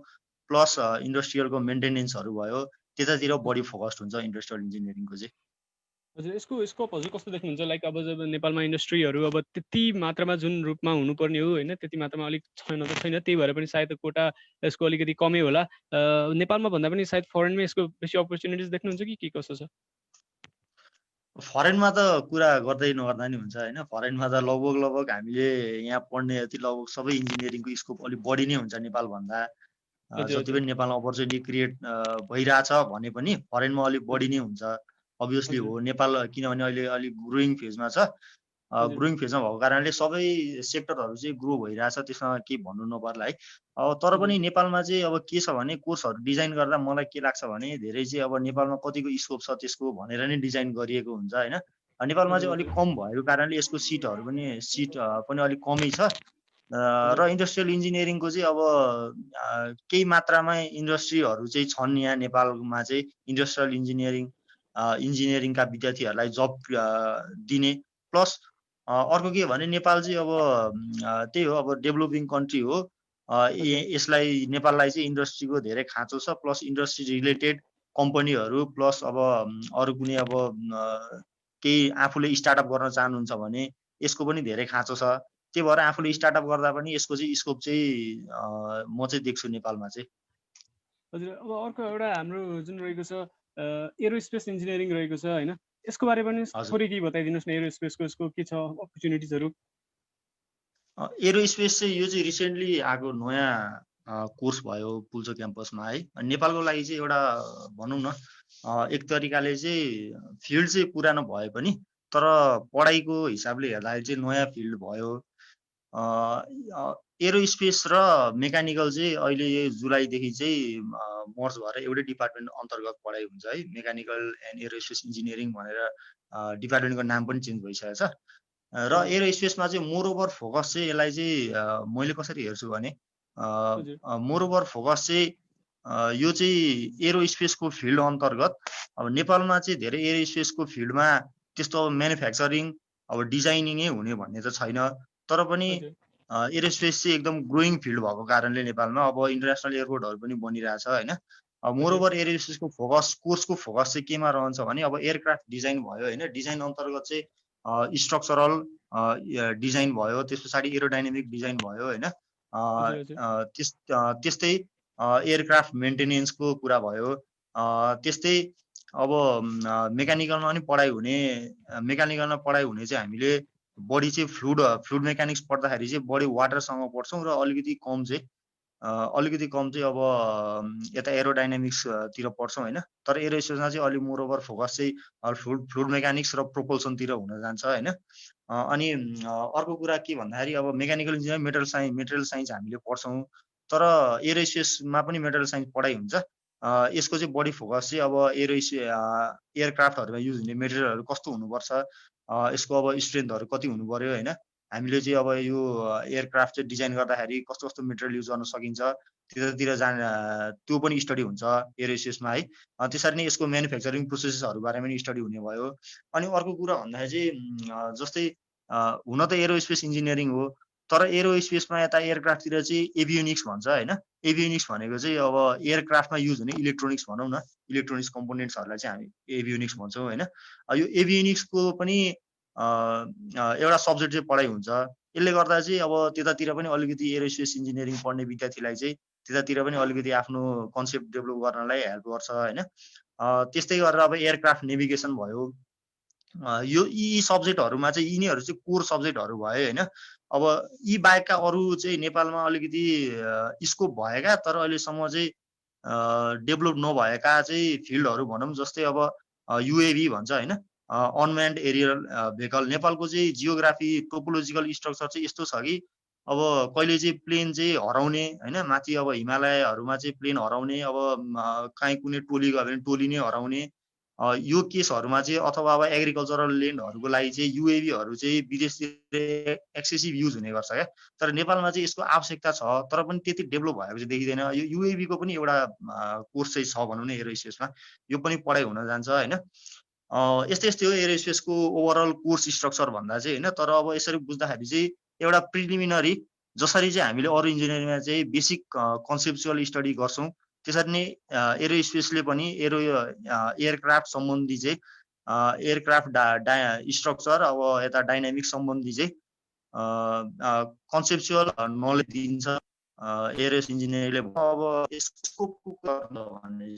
प्लस इन्डस्ट्रियलको मेन्टेनेन्सहरू भयो त्यतातिर बढी फोकस्ड हुन्छ इन्डस्ट्रियल इन्जिनियरिङको चाहिँ। हजुर यसको स्कोप हजुर कस्तो देख्नुहुन्छ लाइक अब जब नेपालमा इन्डस्ट्रीहरू अब त्यति मात्रामा जुन रूपमा हुनुपर्ने हो होइन त्यति मात्रामा अलिक छैन त छैन त्यही भएर पनि सायद कोटा यसको अलिकति कमै होला नेपालमा भन्दा पनि सायद फरेनमा यसको बेसी अपर्च्युनिटिज देख्नुहुन्छ कि के कसो छ? फरेनमा त कुरा गर्दै नगर्दा नि हुन्छ होइन फरेनमा त लगभग हामीले यहाँ पढ्ने जति लगभग सबै इन्जिनियरिङको स्कोप अलिक बढी नै हुन्छ नेपालभन्दा जति पनि नेपालमा अपर्च्युनिटी क्रिएट भइरहेछ भने पनि फरेनमा अलिक बढी नै हुन्छ अभियसली हो नेपाल किनभने अहिले अलिक ग्रोइङ फेजमा छ ग्रोइङ फेजमा भएको कारणले सबै सेक्टरहरू चाहिँ ग्रो भइरहेछ त्यसमा केही भन्नु नपर्ला है तर पनि नेपालमा चाहिँ अब के छ भने कोर्सहरू डिजाइन गर्दा मलाई के लाग्छ भने धेरै चाहिँ अब नेपालमा कतिको स्कोप छ त्यसको भनेर नै डिजाइन गरिएको हुन्छ होइन नेपालमा चाहिँ अलिक कम भएको कारणले यसको सिट पनि अलिक कमै छ र इन्डस्ट्रियल इन्जिनियरिङको चाहिँ अब केही मात्रामा इन्डस्ट्रीहरू चाहिँ छन् यहाँ नेपालमा चाहिँ इन्डस्ट्रियल इन्जिनियरिङका विद्यार्थीहरूलाई जब दिने प्लस अर्को के भने नेपाल चाहिँ अब त्यही हो अब डेभलपिङ कन्ट्री हो यसलाई नेपाललाई चाहिँ इन्डस्ट्रीको धेरै खाँचो छ प्लस इन्डस्ट्री रिलेटेड कम्पनीहरू प्लस अब अरू कुनै अब केही आफूले स्टार्टअप गर्न चाहनुहुन्छ भने यसको पनि धेरै खाँचो छ त्यही भएर आफूले स्टार्टअप गर्दा पनि यसको चाहिँ स्कोप चाहिँ म चाहिँ देख्छु नेपालमा चाहिँ हजुर अब अर्को एउटा हाम्रो जुन रहेको छ एरोस्पेस इन्जिनियरिङ रहेको छ हैन यसको बारे पनि थोरै केही बताइदिनुस् न एरोस्पेसको यसको के छ अपर्चुनिटिजहरु एरोस्पेस चाहिँ यो चाहिँ रिसेन्टली आएको नयाँ कोर्स भयो पुल्चोक क्याम्पसमा है नेपालको लागि चाहिँ एउटा भनौँ न एक तरिकाले चाहिँ फिल्ड चाहिँ पुरानो भए पनि तर पढाइको हिसाबले हेर्दाखेरि चाहिँ नयाँ फिल्ड भयो एरोस्पेस र मेकानिकल चाहिँ अहिले जुलाईदेखि चाहिँ मर्ज भएर एउटै डिपार्टमेन्ट अन्तर्गत पढाइ हुन्छ है मेकानिकल एन्ड एरोस्पेस इन्जिनियरिङ भनेर डिपार्टमेन्टको नाम पनि चेन्ज भइसकेको छ र एरोस्पेसमा चाहिँ मोरओभर फोकस चाहिँ यसलाई चाहिँ मैले कसरी हेर्छु भने मोरओभर फोकस चाहिँ यो चाहिँ एरोस्पेसको फिल्ड अन्तर्गत अब नेपालमा चाहिँ धेरै एरोस्पेसको फिल्डमा त्यस्तो अब म्यानुफ्याक्चरिङ अब डिजाइनिङै हुने भन्ने त छैन तर पनि एरोस्पेस चाहिँ एकदम ग्रोइङ फिल्ड भएको कारणले नेपालमा अब इन्टरनेसनल एयरपोर्टहरू पनि बनिरहेछ होइन मोरओभर एरोस्पेसको कोर्सको फोकस चाहिँ केमा रहन्छ भने अब एयरक्राफ्ट डिजाइन भयो होइन डिजाइन अन्तर्गत चाहिँ स्ट्रक्चरल डिजाइन भयो त्यस पछाडि एरोडाइनामिक डिजाइन भयो होइन त्यस्तै एयरक्राफ्ट मेन्टेनेन्सको कुरा भयो त्यस्तै अब मेकानिकलमा पनि पढाइ हुने चाहिँ हामीले बढी चाहिँ फ्लुइड मेकानिक्स पढ्दाखेरि चाहिँ बढी वाटरसँग पढ्छौँ र अलिकति कम चाहिँ अब यता एरोडाइनामिक्सतिर पढ्छौँ होइन तर एरोस्पेसमा चाहिँ अलिक मोरओभर फोकस चाहिँ फ्लुइड मेकानिक्स र प्रोपल्सनतिर हुन जान्छ होइन अनि अर्को कुरा के भन्दाखेरि अब मेकानिकल इन्जिनियरिङ मेटेरियल साइन्स हामीले पढ्छौँ तर एरोस्पेसमा पनि मेटेरियल साइन्स पढाइ हुन्छ यसको चाहिँ बढी फोकस चाहिँ अब एयरक्राफ्टहरूमा युज हुने मेटेरियलहरू कस्तो हुनुपर्छ यसको अब स्ट्रेन्थहरू कति हुनु पर्यो होइन हामीले चाहिँ अब यो एयरक्राफ्ट चाहिँ डिजाइन गर्दाखेरि कस्तो कस्तो मेटेरियल युज गर्न सकिन्छ त्यतातिर त्यो पनि स्टडी हुन्छ एरोस्पेसमा है त्यसरी नै यसको म्यानुफ्याक्चरिङ प्रोसेसहरू बारेमा पनि स्टडी हुने भयो अनि अर्को कुरा भन्दाखेरि चाहिँ जस्तै हुन त एरोस्पेस इन्जिनियरिङ हो तर एरोस्पेसमा यता एयरक्राफ्टतिर चाहिँ एभियोनिक्स भन्छ होइन एभियोनिक्स भनेको चाहिँ अब एयरक्राफ्टमा युज हुने इलेक्ट्रोनिक्स भनौँ न इलेक्ट्रोनिक्स कम्पोनेन्ट्सहरूलाई चाहिँ हामी एभियोनिक्स भन्छौँ होइन यो एभियोनिक्सको पनि एउटा सब्जेक्ट चाहिँ पढाइ हुन्छ यसले गर्दा चाहिँ अब त्यतातिर पनि अलिकति एरोस्पेस इन्जिनियरिङ पढ्ने विद्यार्थीलाई चाहिँ त्यतातिर पनि अलिकति आफ्नो कन्सेप्ट डेभलप गर्नलाई हेल्प गर्छ होइन त्यस्तै गरेर अब एयरक्राफ्ट नेभिगेसन भयो यो यी सब्जेक्टहरूमा चाहिँ यिनीहरू चाहिँ कोर सब्जेक्टहरू भयो होइन अब यी बाहेकका अरू चाहिँ नेपालमा अलिकति स्कोप भएका तर अहिलेसम्म चाहिँ डेभलप नभएका चाहिँ फिल्डहरू भनौँ जस्तै अब युएभी भन्छ होइन अनम्यान्ड एरियल भेहिकल नेपालको चाहिँ जियोग्राफी टोपोलोजिकल स्ट्रक्चर चाहिँ यस्तो छ कि अब कहिले चाहिँ प्लेन चाहिँ हराउने होइन माथि अब हिमालयहरूमा चाहिँ प्लेन हराउने अब काहीँ कुनै टोली गयो भने टोली नै हराउने यो केसहरूमा चाहिँ अथवा अब एग्रिकल्चरल ल्यान्डहरूको लागि चाहिँ युएभीहरू चाहिँ विदेशतिर एक्सेसिभ युज हुने गर्छ क्या तर नेपालमा चाहिँ यसको आवश्यकता छ तर पनि त्यति डेभलप भएको चाहिँ देखिँदैन यो युएभीको पनि एउटा कोर्स चाहिँ छ भनौँ न एरोस्पेसमा यो पनि पढाइ हुन जान्छ होइन यस्तै हो एरोस्पेसको ओभरअल कोर्स स्ट्रक्चर भन्दा चाहिँ होइन तर अब यसरी बुझ्दाखेरि चाहिँ एउटा प्रिलिमिनरी जसरी चाहिँ हामीले अरू इन्जिनियरिङमा चाहिँ बेसिक कन्सेप्चुअल स्टडी गर्छौँ त्यसरी नै एरोस्पेसले पनि एयरक्राफ्ट सम्बन्धी चाहिँ एयरक्राफ्ट स्ट्रक्चर अब यता डाइनामिक सम्बन्धी चाहिँ कन्सेप्चुअल नलेज दिन्छ एरोस इन्जिनियरिङले अब यसको भने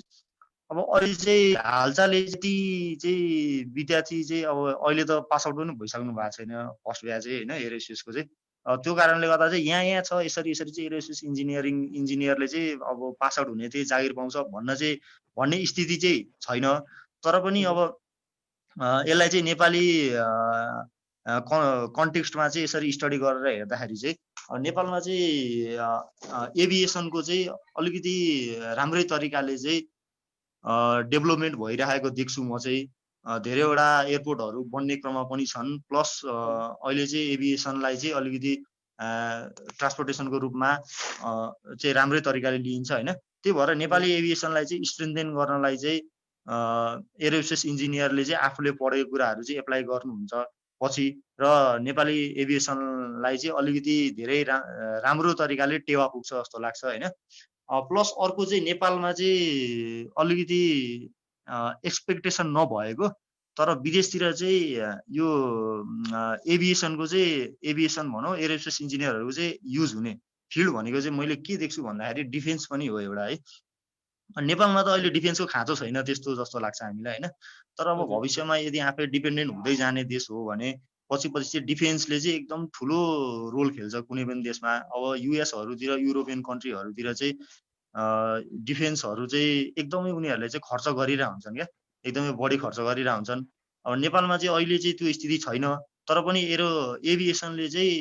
अब अहिले चाहिँ हालचाल यति चाहिँ विद्यार्थी चाहिँ अब अहिले त पास आउट पनि भइसक्नु भएको छैन फर्स्ट ब्याच चाहिँ होइन एरोस्पेसको चाहिँ त्यो कारणले गर्दा चाहिँ यहाँ छ यसरी चाहिँ एरोस्पेस इन्जिनियरले चाहिँ अब पास आउट हुने चाहिँ जागिर पाउँछ भन्ने स्थिति चाहिँ छैन तर पनि अब यसलाई चाहिँ नेपाली कन्टेक्स्टमा चाहिँ यसरी स्टडी गरेर हेर्दाखेरि चाहिँ नेपालमा चाहिँ एभिएसनको चाहिँ अलिकति राम्रै तरिकाले चाहिँ डेभलपमेन्ट भइरहेको देख्छु म चाहिँ धेरैवटा एयरपोर्टहरू बन्ने क्रममा पनि छन्। प्लस अहिले चाहिँ एभिएसनलाई चाहिँ अलिकति ट्रान्सपोर्टेसनको रूपमा चाहिँ राम्रै तरिकाले लिइन्छ होइन। त्यही भएर नेपाली एभिएसनलाई चाहिँ स्ट्रेन्थेन गर्नलाई चाहिँ एरोस्पेस इन्जिनियरले चाहिँ आफूले पढेको कुराहरू चाहिँ एप्लाई गर्नुहुन्छ पछि, र नेपाली एभिएसनलाई चाहिँ अलिकति धेरै राम्रो तरिकाले टेवा पुग्छ जस्तो लाग्छ होइन। प्लस अर्को चाहिँ नेपालमा चाहिँ अलिकति एक्सपेक्टेसन नभएको तर विदेशतिर चाहिँ यो एभिएसनको चाहिँ एभिएसन भनौँ एरोस्पेस इन्जिनियरहरूको चाहिँ युज हुने फिल्ड भनेको चाहिँ मैले के देख्छु भन्दाखेरि डिफेन्स पनि हो एउटा है। नेपालमा त अहिले डिफेन्सको खाँचो छैन त्यस्तो जस्तो लाग्छ हामीलाई होइन। तर अब भविष्यमा यदि आफै डिपेन्डेन्ट हुँदै जाने देश हो भने पछि चाहिँ डिफेन्सले चाहिँ एकदम ठुलो रोल खेल्छ कुनै पनि देशमा। अब युएसहरूतिर युरोपियन कन्ट्रीहरूतिर चाहिँ डिफेन्सहरू चाहिँ एकदमै उनीहरूले चाहिँ खर्च गरिरहेको हुन्छन् क्या, एकदमै बढी खर्च गरिरहेको हुन्छन्। अब नेपालमा चाहिँ अहिले चाहिँ त्यो स्थिति छैन तर पनि एभिएसनले चाहिँ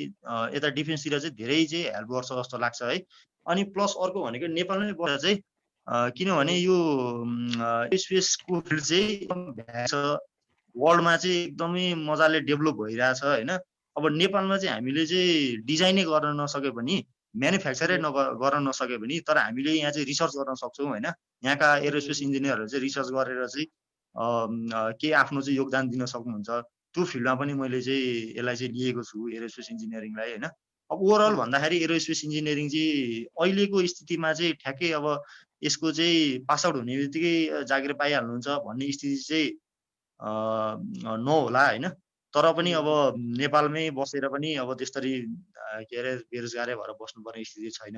यता डिफेन्सतिर चाहिँ धेरै चाहिँ हेल्प गर्छ जस्तो लाग्छ है। अनि प्लस अर्को भनेको नेपालमै बस्दा चाहिँ किनभने यो स्पेसको फिल्ड चाहिँ वर्ल्डमा चाहिँ एकदमै मजाले डेभलप भइरहेछ होइन। अब नेपालमा चाहिँ हामीले चाहिँ डिजाइनै गर्न नसके पनि म्यानुफ्याक्चरै गर्न नसके पनि तर हामीले यहाँ चाहिँ रिसर्च गर्न सक्छौँ होइन। यहाँका एरोस्पेस इन्जिनियरहरू चाहिँ रिसर्च गरेर चाहिँ के आफ्नो चाहिँ योगदान दिन सक्नुहुन्छ। त्यो फिल्डमा पनि मैले चाहिँ यसलाई चाहिँ लिएको छु एरोस्पेस इन्जिनियरिङलाई होइन। अब ओभरअल भन्दाखेरि एरोस्पेस इन्जिनियरिङ चाहिँ अहिलेको स्थितिमा चाहिँ ठ्याक्कै अब यसको चाहिँ पास आउट हुने बित्तिकै जागिर पाइहाल्नुहुन्छ भन्ने स्थिति चाहिँ नहोला होइन। तर पनि अब नेपालमै बसेर पनि अब त्यसरी के अरे बेरोजगारै भएर बस्नुपर्ने स्थिति छैन।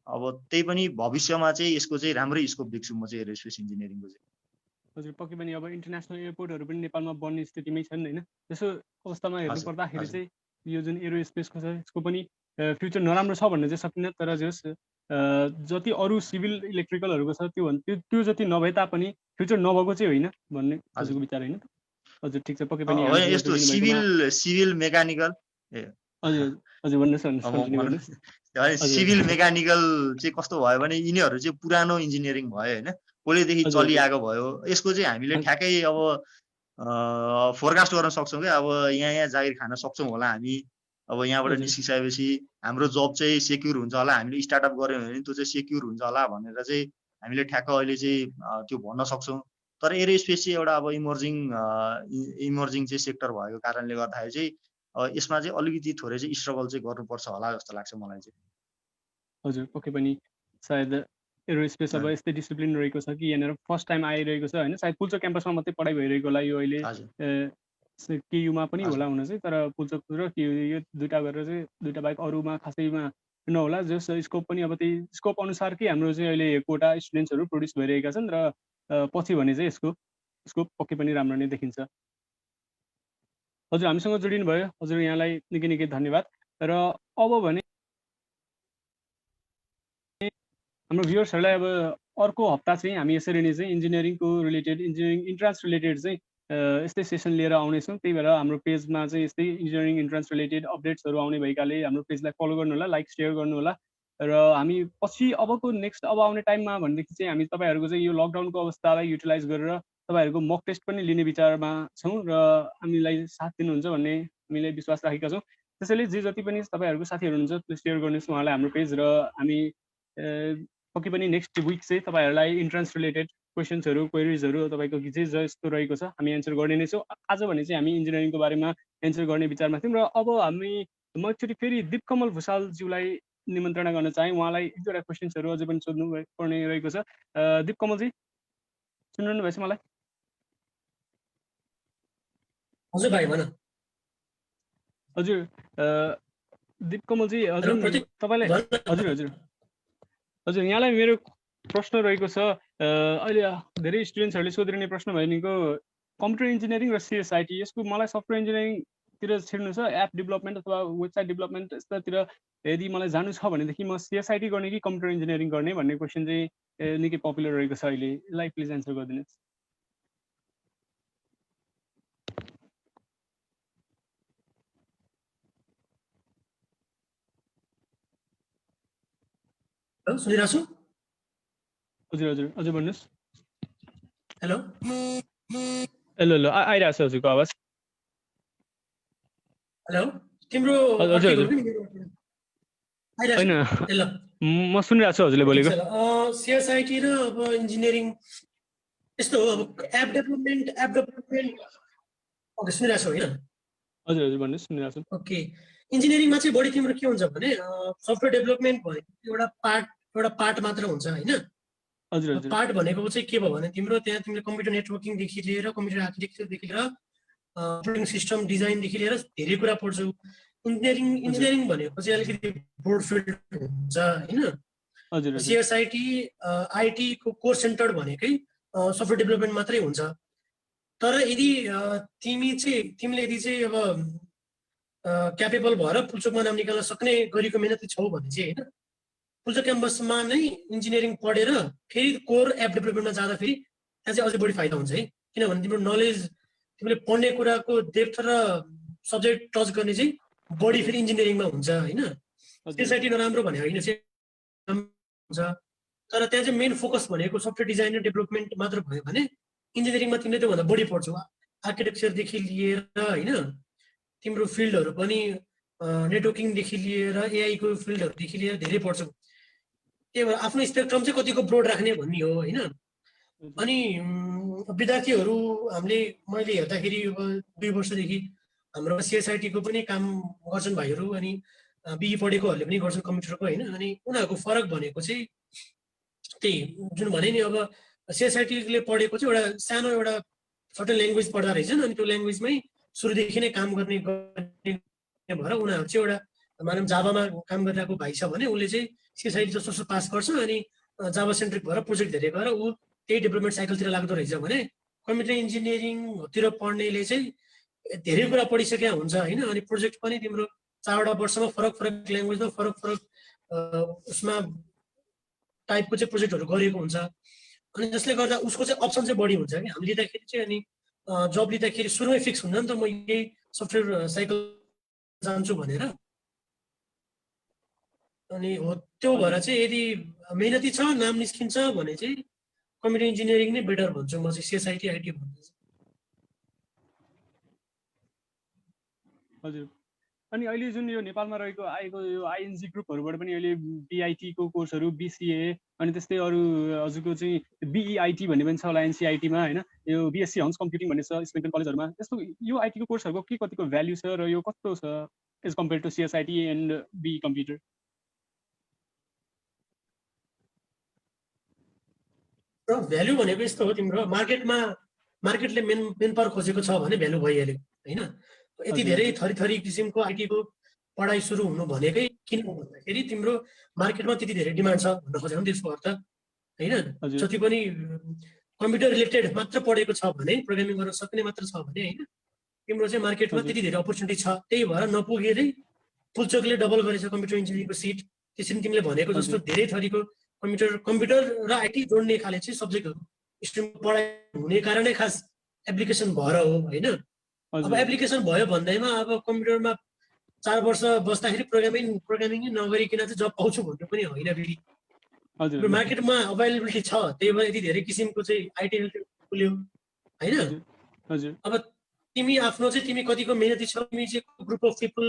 अब त्यही पनि भविष्यमा चाहिँ यसको चाहिँ राम्रै स्कोप देख्छु म चाहिँ एरोस्पेस इन्जिनियरिङको चाहिँ। हजुर पक्कै पनि अब इन्टरनेसनल एयरपोर्टहरू पनि नेपालमा बन्ने स्थितिमै छन् होइन। त्यसो अवस्थामा हेर्नु पर्दाखेरि चाहिँ यो जुन एरोस्पेसको छ यसको पनि फ्युचर नराम्रो छ भन्न चाहिँ सकिन्न। तर जस जति अरू सिभिल इलेक्ट्रिकलहरूको छ त्यो जति नभए तापनि फ्युचर नभएको चाहिँ होइन भन्ने हजुरको विचार होइन। हजुर ठिक छ पक्कै पनि यस्तो सिभिल मेकानिकल हजुर हजुर भन्नुहोस्। सिभिल मेकानिकल चाहिँ कस्तो भयो भने यिनीहरू चाहिँ पुरानो इन्जिनियरिङ भयो होइन, पहिलेदेखि चलिआएको भयो। यसको चाहिँ हामीले ठ्याक्कै अब फोरकास्ट गर्न सक्छौँ क्या। अब यहाँ जागिर खान सक्छौँ होला हामी। अब यहाँबाट निस्किसकेपछि हाम्रो जब चाहिँ सेक्युर हुन्छ होला, हामीले स्टार्टअप गऱ्यौँ भने त्यो चाहिँ सेक्युर हुन्छ होला भनेर चाहिँ हामीले ठ्याक्क अहिले चाहिँ त्यो भन्न सक्छौँ। तर एरोस्पेस चाहिँ एउटा अब इमर्जिङ चाहिँ सेक्टर भएको कारणले गर्दाखेरि चाहिँ यसमा चाहिँ अलिकति थोरै चाहिँ स्ट्रगल चाहिँ गर्नुपर्छ होला जस्तो लाग्छ मलाई चाहिँ। हजुर पक्कै पनि सायद एरोस्पेस अब यस्तै डिसिप्लिन रहेको छ कि यहाँनिर फर्स्ट टाइम आइरहेको छ होइन। सायद पुल्चोक क्याम्पसमा मात्रै पढाइ भइरहेको होला यो अहिले, केयुमा पनि होला हुन चाहिँ। तर पुल्चोक र केयु यो दुइटा गरेर चाहिँ दुइटा बाहेक अरूमा खासैमा नहोला। जस स्कोप पनि अब त्यही स्कोप अनुसारकै हाम्रो चाहिँ अहिले कोटा स्टुडेन्ट्सहरू प्रोड्युस भइरहेका छन् र पछि भने चाहिँ यसको स्कोप पक्कै पनि राम्रो नै देखिन्छ। हजुर हामीसँग जोडिनु भयो, हजुर यहाँलाई निकै निकै धन्यवाद। र अब भने हाम्रो भ्युअर्सहरूलाई अब अर्को हप्ता चाहिँ हामी यसरी नै चाहिँ इन्जिनियरिङको रिलेटेड इन्जिनियरिङ इन्ट्रान्स रिलेटेड चाहिँ यस्तै सेसन लिएर आउनेछौँ। त्यही भएर हाम्रो पेजमा चाहिँ यस्तै इन्जिनियरिङ इन्ट्रान्स रिलेटेड अपडेट्सहरू आउने भएकाले हाम्रो पेजलाई फलो गर्नु होला, लाइक सेयर गर्नु होला। र हामी पछि अबको नेक्स्ट अब आउने टाइममा भनेदेखि चाहिँ हामी तपाईँहरूको चाहिँ यो लकडाउनको अवस्थालाई युटिलाइज गरेर तपाईँहरूको मक टेस्ट पनि लिने विचारमा छौँ र हामीलाई साथ दिनुहुन्छ भन्ने हामीले विश्वास राखेका छौँ। त्यसैले जे जति पनि तपाईँहरूको साथीहरू हुनुहुन्छ त्यो सेयर गर्नुहोस् उहाँलाई हाम्रो पेज। र हामी पक्कै पनि नेक्स्ट विक चाहिँ तपाईँहरूलाई इन्ट्रान्स रिलेटेड क्वेसन्सहरू क्वेरिजहरू तपाईँको जे जस्तो रहेको छ हामी एन्सर गर्ने नै छौँ। आज भने चाहिँ हामी इन्जिनियरिङको बारेमा एन्सर गर्ने विचारमा थियौँ। र अब म एकचोटि फेरि दिपकमल भुषालज्यूलाई निमन्त्रणा गर्न चाहेँ। उहाँलाई एक दुईवटा क्वेसन्सहरू अझै पनि सोध्नु पर्ने रहेको छ। दिपकमलजी सुन्नु भएछ मलाई? हजुर भाइ भन। हजुर दिपकमलजी हजुर तपाईँलाई हजुर हजुर हजुर यहाँलाई मेरो प्रश्न रहेको छ। अहिले धेरै स्टुडेन्ट्सहरूले सोधिरहने प्रश्न भनेको कम्प्युटर इन्जिनियरिङ र सिएसआइटी, यसको मलाई सफ्टवेयर इन्जिनियरिङतिर छिर्नु छ, एप डेभलपमेन्ट अथवा वेबसाइट डेभलपमेन्ट यस्तातिर यदि मलाई जानु छ भनेदेखि म सिएसआइटी गर्ने कि कम्प्युटर इन्जिनियरिङ गर्ने भन्ने क्वेसन चाहिँ निकै पपुलर रहेको छ अहिले। यसलाई प्लिज एन्सर गरिदिनुहोस्। सुनिरहेको छु। हजुर हजुर हजुर भन्नुहोस्। हेलो ल ल आइरहेको छ हजुरको आवाज। हेलो तिम्रो हजुर अड्केको हजुर हो कि मेरो अड्केको? आइरहेको होइन छ? ए ल म सुनिरहेको छु हजुरले ठिक बोलेको। छ ल सिएसआइटी र अब इन्जिनियरिङ यस्तो हो अब एप डेभलपमेन्ट ओके सुनिरहेको छौ होइन? हजुर हजुर भन्नुहोस् सुनिरहेको छु। ओके इन्जिनियरिङमा चाहिँ बढी तिम्रो के हुन्छ भने सफ्टवेयर डेभलपमेन्ट भनेको एउटा पार्ट मात्र हुन्छ होइन? हजुर हजुर पार्ट भनेको चाहिँ के भयो भने तिम्रो त्यहाँ तिमीले कम्प्युटर नेटवर्किङदेखि लिएर कम्प्युटर आर्किटेक्चरदेखि लिएर अपरेटिङ सिस्टम डिजाइनदेखि लिएर धेरै कुरा पढ्छौ। इन्जिनियरिङ भनेको चाहिँ अलिकति ब्रोड फिल्ड हुन्छ होइन? हजुर हजुर सिएसआइटी आइटीको कोर सेन्टर भनेकै सफ्टवेयर डेभलपमेन्ट मात्रै हुन्छ। तर यदि तिमीले यदि चाहिँ अब क्यापेबल भएर पुल्चोकमा नाम निकाल्न सक्ने गरेको मेहनत छौ भने चाहिँ होइन पुल्चोक क्याम्पसमा नै इन्जिनियरिङ पढेर फेरि कोर एप डेभलपमेन्टमा जाँदाखेरि त्यहाँ चाहिँ अझै बढी फाइदा हुन्छ है। किनभने तिम्रो नलेज तिमीले पढ्ने कुराको डेप्थ र सब्जेक्ट टच गर्ने चाहिँ बढी फेरि इन्जिनियरिङमा हुन्छ होइन? सिएसआइटी नराम्रो भने होइन हुन्छ तर त्यहाँ चाहिँ मेन फोकस भनेको सफ्टवेयर डिजाइन र डेभलपमेन्ट मात्र भयो भने इन्जिनियरिङमा तिमीले त्योभन्दा बढी पढ्छौ। आर्किटेक्चरदेखि लिएर होइन तिम्रो फिल्डहरू पनि नेटवर्किङदेखि लिएर एआईको फिल्डहरूदेखि लिएर धेरै पढ्छौ। त्यही भएर आफ्नो स्पेक्ट्रम चाहिँ कतिको ब्रोड राख्ने भन्ने हो होइन? अनि विद्यार्थीहरू मैले हेर्दाखेरि अब 2 वर्षदेखि हाम्रो सिएसआइटीको पनि काम गर्छन् भाइहरू अनि बिई पढेकोहरूले पनि गर्छन् कम्प्युटरको होइन? अनि उनीहरूको फरक भनेको चाहिँ त्यही जुन भने नि अब सिएसआइटीले पढेको चाहिँ एउटा सानो एउटा सर्टेन ल्याङ्ग्वेज पढ्दा रहेछन् अनि त्यो ल्याङ्ग्वेजमै सुरुदेखि नै काम गर्ने भएर उनीहरू चाहिँ एउटा मानव जाभामा काम गरिरहेको भाइ छ भने उसले चाहिँ सिएसआइटी जस्तो पास गर्छ अनि जाभा सेन्ट्रिक भएर प्रोजेक्ट धेरै गरेर ऊ त्यही डेभलपमेन्ट साइकलतिर लाग्दो रहेछ भने कम्प्युटर इन्जिनियरिङतिर पढ्नेले चाहिँ धेरै कुरा पढिसकेका हुन्छ होइन? अनि प्रोजेक्ट पनि तिम्रो 4वटा वर्षमा फरक ल्याङ्ग्वेजमा फरक उसमा टाइपको चाहिँ प्रोजेक्टहरू गरेको हुन्छ अनि जसले गर्दा उसको चाहिँ अप्सन चाहिँ बढी हुन्छ कि हामी लिँदाखेरि चाहिँ अनि जब लिँदाखेरि सुरुमै फिक्स हुन्छ नि त म यही सफ्टवेयर साइकल जान्छु भनेर। अनि हो त्यो भएर चाहिँ यदि मेहनती छ नाम निस्किन्छ भने चाहिँ कम्प्युटर इन्जिनियरिङ नै बेटर भन्छु म चाहिँ सिएसआइटी आइटी भन्दा चाहिँ। हजुर अनि अहिले जुन यो नेपालमा आएको यो आइएनजी ग्रुपहरूबाट पनि अहिले बिआइटीको कोर्सहरू बिसिए अनि त्यस्तै अरू हजुरको चाहिँ बिइआइटी भन्ने पनि छ होला एनसिआइटीमा होइन? यो बिएससी हङ्स कम्प्युटिङ भन्ने छ स्पेन्टन कलेजहरूमा। यस्तो यो आइटीको कोर्सहरूको के कतिको भ्याल्यु छ र यो कस्तो छ as compare to CSIT and B computer? Value भनेको यस्तो हो तिम्रो मार्केटले मेन पावर खोजेको छ भने भ्यालु भइहाल्यो होइन? यति धेरै थरी किसिमको आइटीको पढाइ सुरु हुनु भनेकै किन भन्दाखेरि तिम्रो मार्केटमा त्यति धेरै डिमान्ड छ भन्न खोजेको त्यसको अर्थ होइन? जति पनि कम्प्युटर रिलेटेड मात्र पढेको छ भने प्रोग्रामिङ गर्न सक्ने मात्र छ भने होइन तिम्रो चाहिँ मार्केटमा त्यति धेरै अपर्च्युनिटी छ। त्यही भएर नपुगेरै पुल्चोकले डबल गरेछ कम्प्युटर इन्जिनियरिङको सिट। त्यसरी तिमीले भनेको जस्तो धेरै थरीको कम्प्युटर र आइटी जोड्ने खाले चाहिँ सब्जेक्टहरू स्ट्रिम पढाइ हुने कारणै खास एप्लिकेसन भएर हो होइन? अब एप्लिकेसन भयो भन्दैमा अब कम्प्युटरमा 4 वर्ष बस्दाखेरि प्रोग्रामिङ नगरिकन चाहिँ जब पाउँछु भन्नु पनि होइन फेरि। मार्केटमा अभाइलेबिलिटी छ त्यही भएर यति धेरै किसिमको चाहिँ आइटी खुल्यो होइन? अब तिमी तिमी कतिको मेहनती छौ तिमी चाहिँ ग्रुप अफ पिपल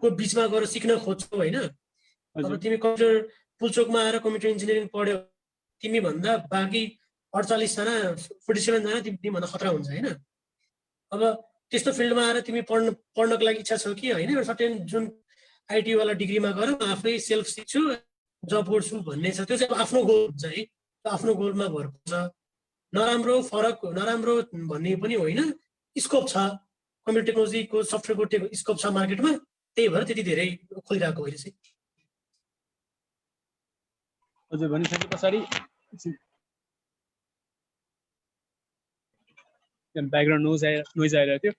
को बिचमा गएर सिक्न खोज्छौ होइन? अब तिमी कम्प्युटर पुल्चोकमा आएर कम्प्युटर इन्जिनियरिङ पढ्यो तिमी भन्दा बाँकी 48 जना 47 जना तिमीभन्दा खतरा हुन्छ होइन? अब त्यस्तो फिल्डमा आएर तिमी पढ्नको लागि इच्छा छ कि होइन? एउटा सर्टेन जुन आइटी वाला डिग्रीमा गएर म आफै सेल्फ सिक्छु जब गर्छु भन्ने छ त्यो चाहिँ आफ्नो गोल हुन्छ है? आफ्नो गोलमा भर पर्छ। नराम्रो भन्ने पनि होइन स्कोप छ कम्प्युटर टेक्नोलोजीको सफ्टवेयरको स्कोप छ मार्केटमा त्यही भएर त्यति धेरै खोलिरहेको अहिले चाहिँ। हजुर भनिसके पछाडि ब्याकग्राउन्ड नोइज आइरहेको थियो।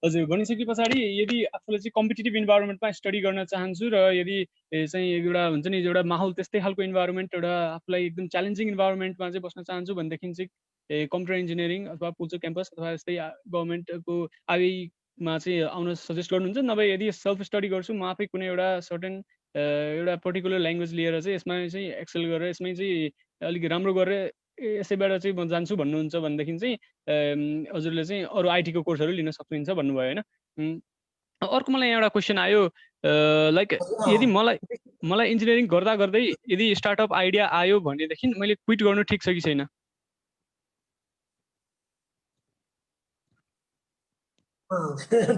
हजुर भनिसके पछाडि यदि आफूले चाहिँ कम्पिटिटिभ इन्भाइरोमेन्टमा स्टडी गर्न चाहन्छु र यदि चाहिँ एउटा हुन्छ नि एउटा माहौल त्यस्तै खालको इन्भाइरोमेन्ट एउटा आफूलाई एकदम च्यालेन्जिङ इन्भाइरोमेन्टमा चाहिँ बस्न चाहन्छु भनेदेखि चाहिँ कम्प्युटर इन्जिनियरिङ अथवा पुल्चोक क्याम्पस अथवा यस्तै गभर्मेन्टको आइमा चाहिँ आउन सजेस्ट गर्नुहुन्छ? नभए यदि सेल्फ स्टडी गर्छु म आफै कुनै एउटा सर्टेन एउटा पर्टिकुलर ल्याङ्ग्वेज लिएर चाहिँ यसमा चाहिँ एक्सेल गरेर यसमै चाहिँ अलिक राम्रो गरेर यसैबाट चाहिँ म जान्छु भन्नुहुन्छ भनेदेखि चाहिँ हजुरले चाहिँ अरू आइटीको कोर्सहरू लिन सक्नुहुन्छ भन्नुभयो होइन। अर्को मलाई एउटा क्वेसन आयो लाइक यदि मलाई इन्जिनियरिङ गर्दा गर्दै यदि स्टार्टअप आइडिया आयो भनेदेखि मैले क्विट गर्नु ठिक छ कि छैन?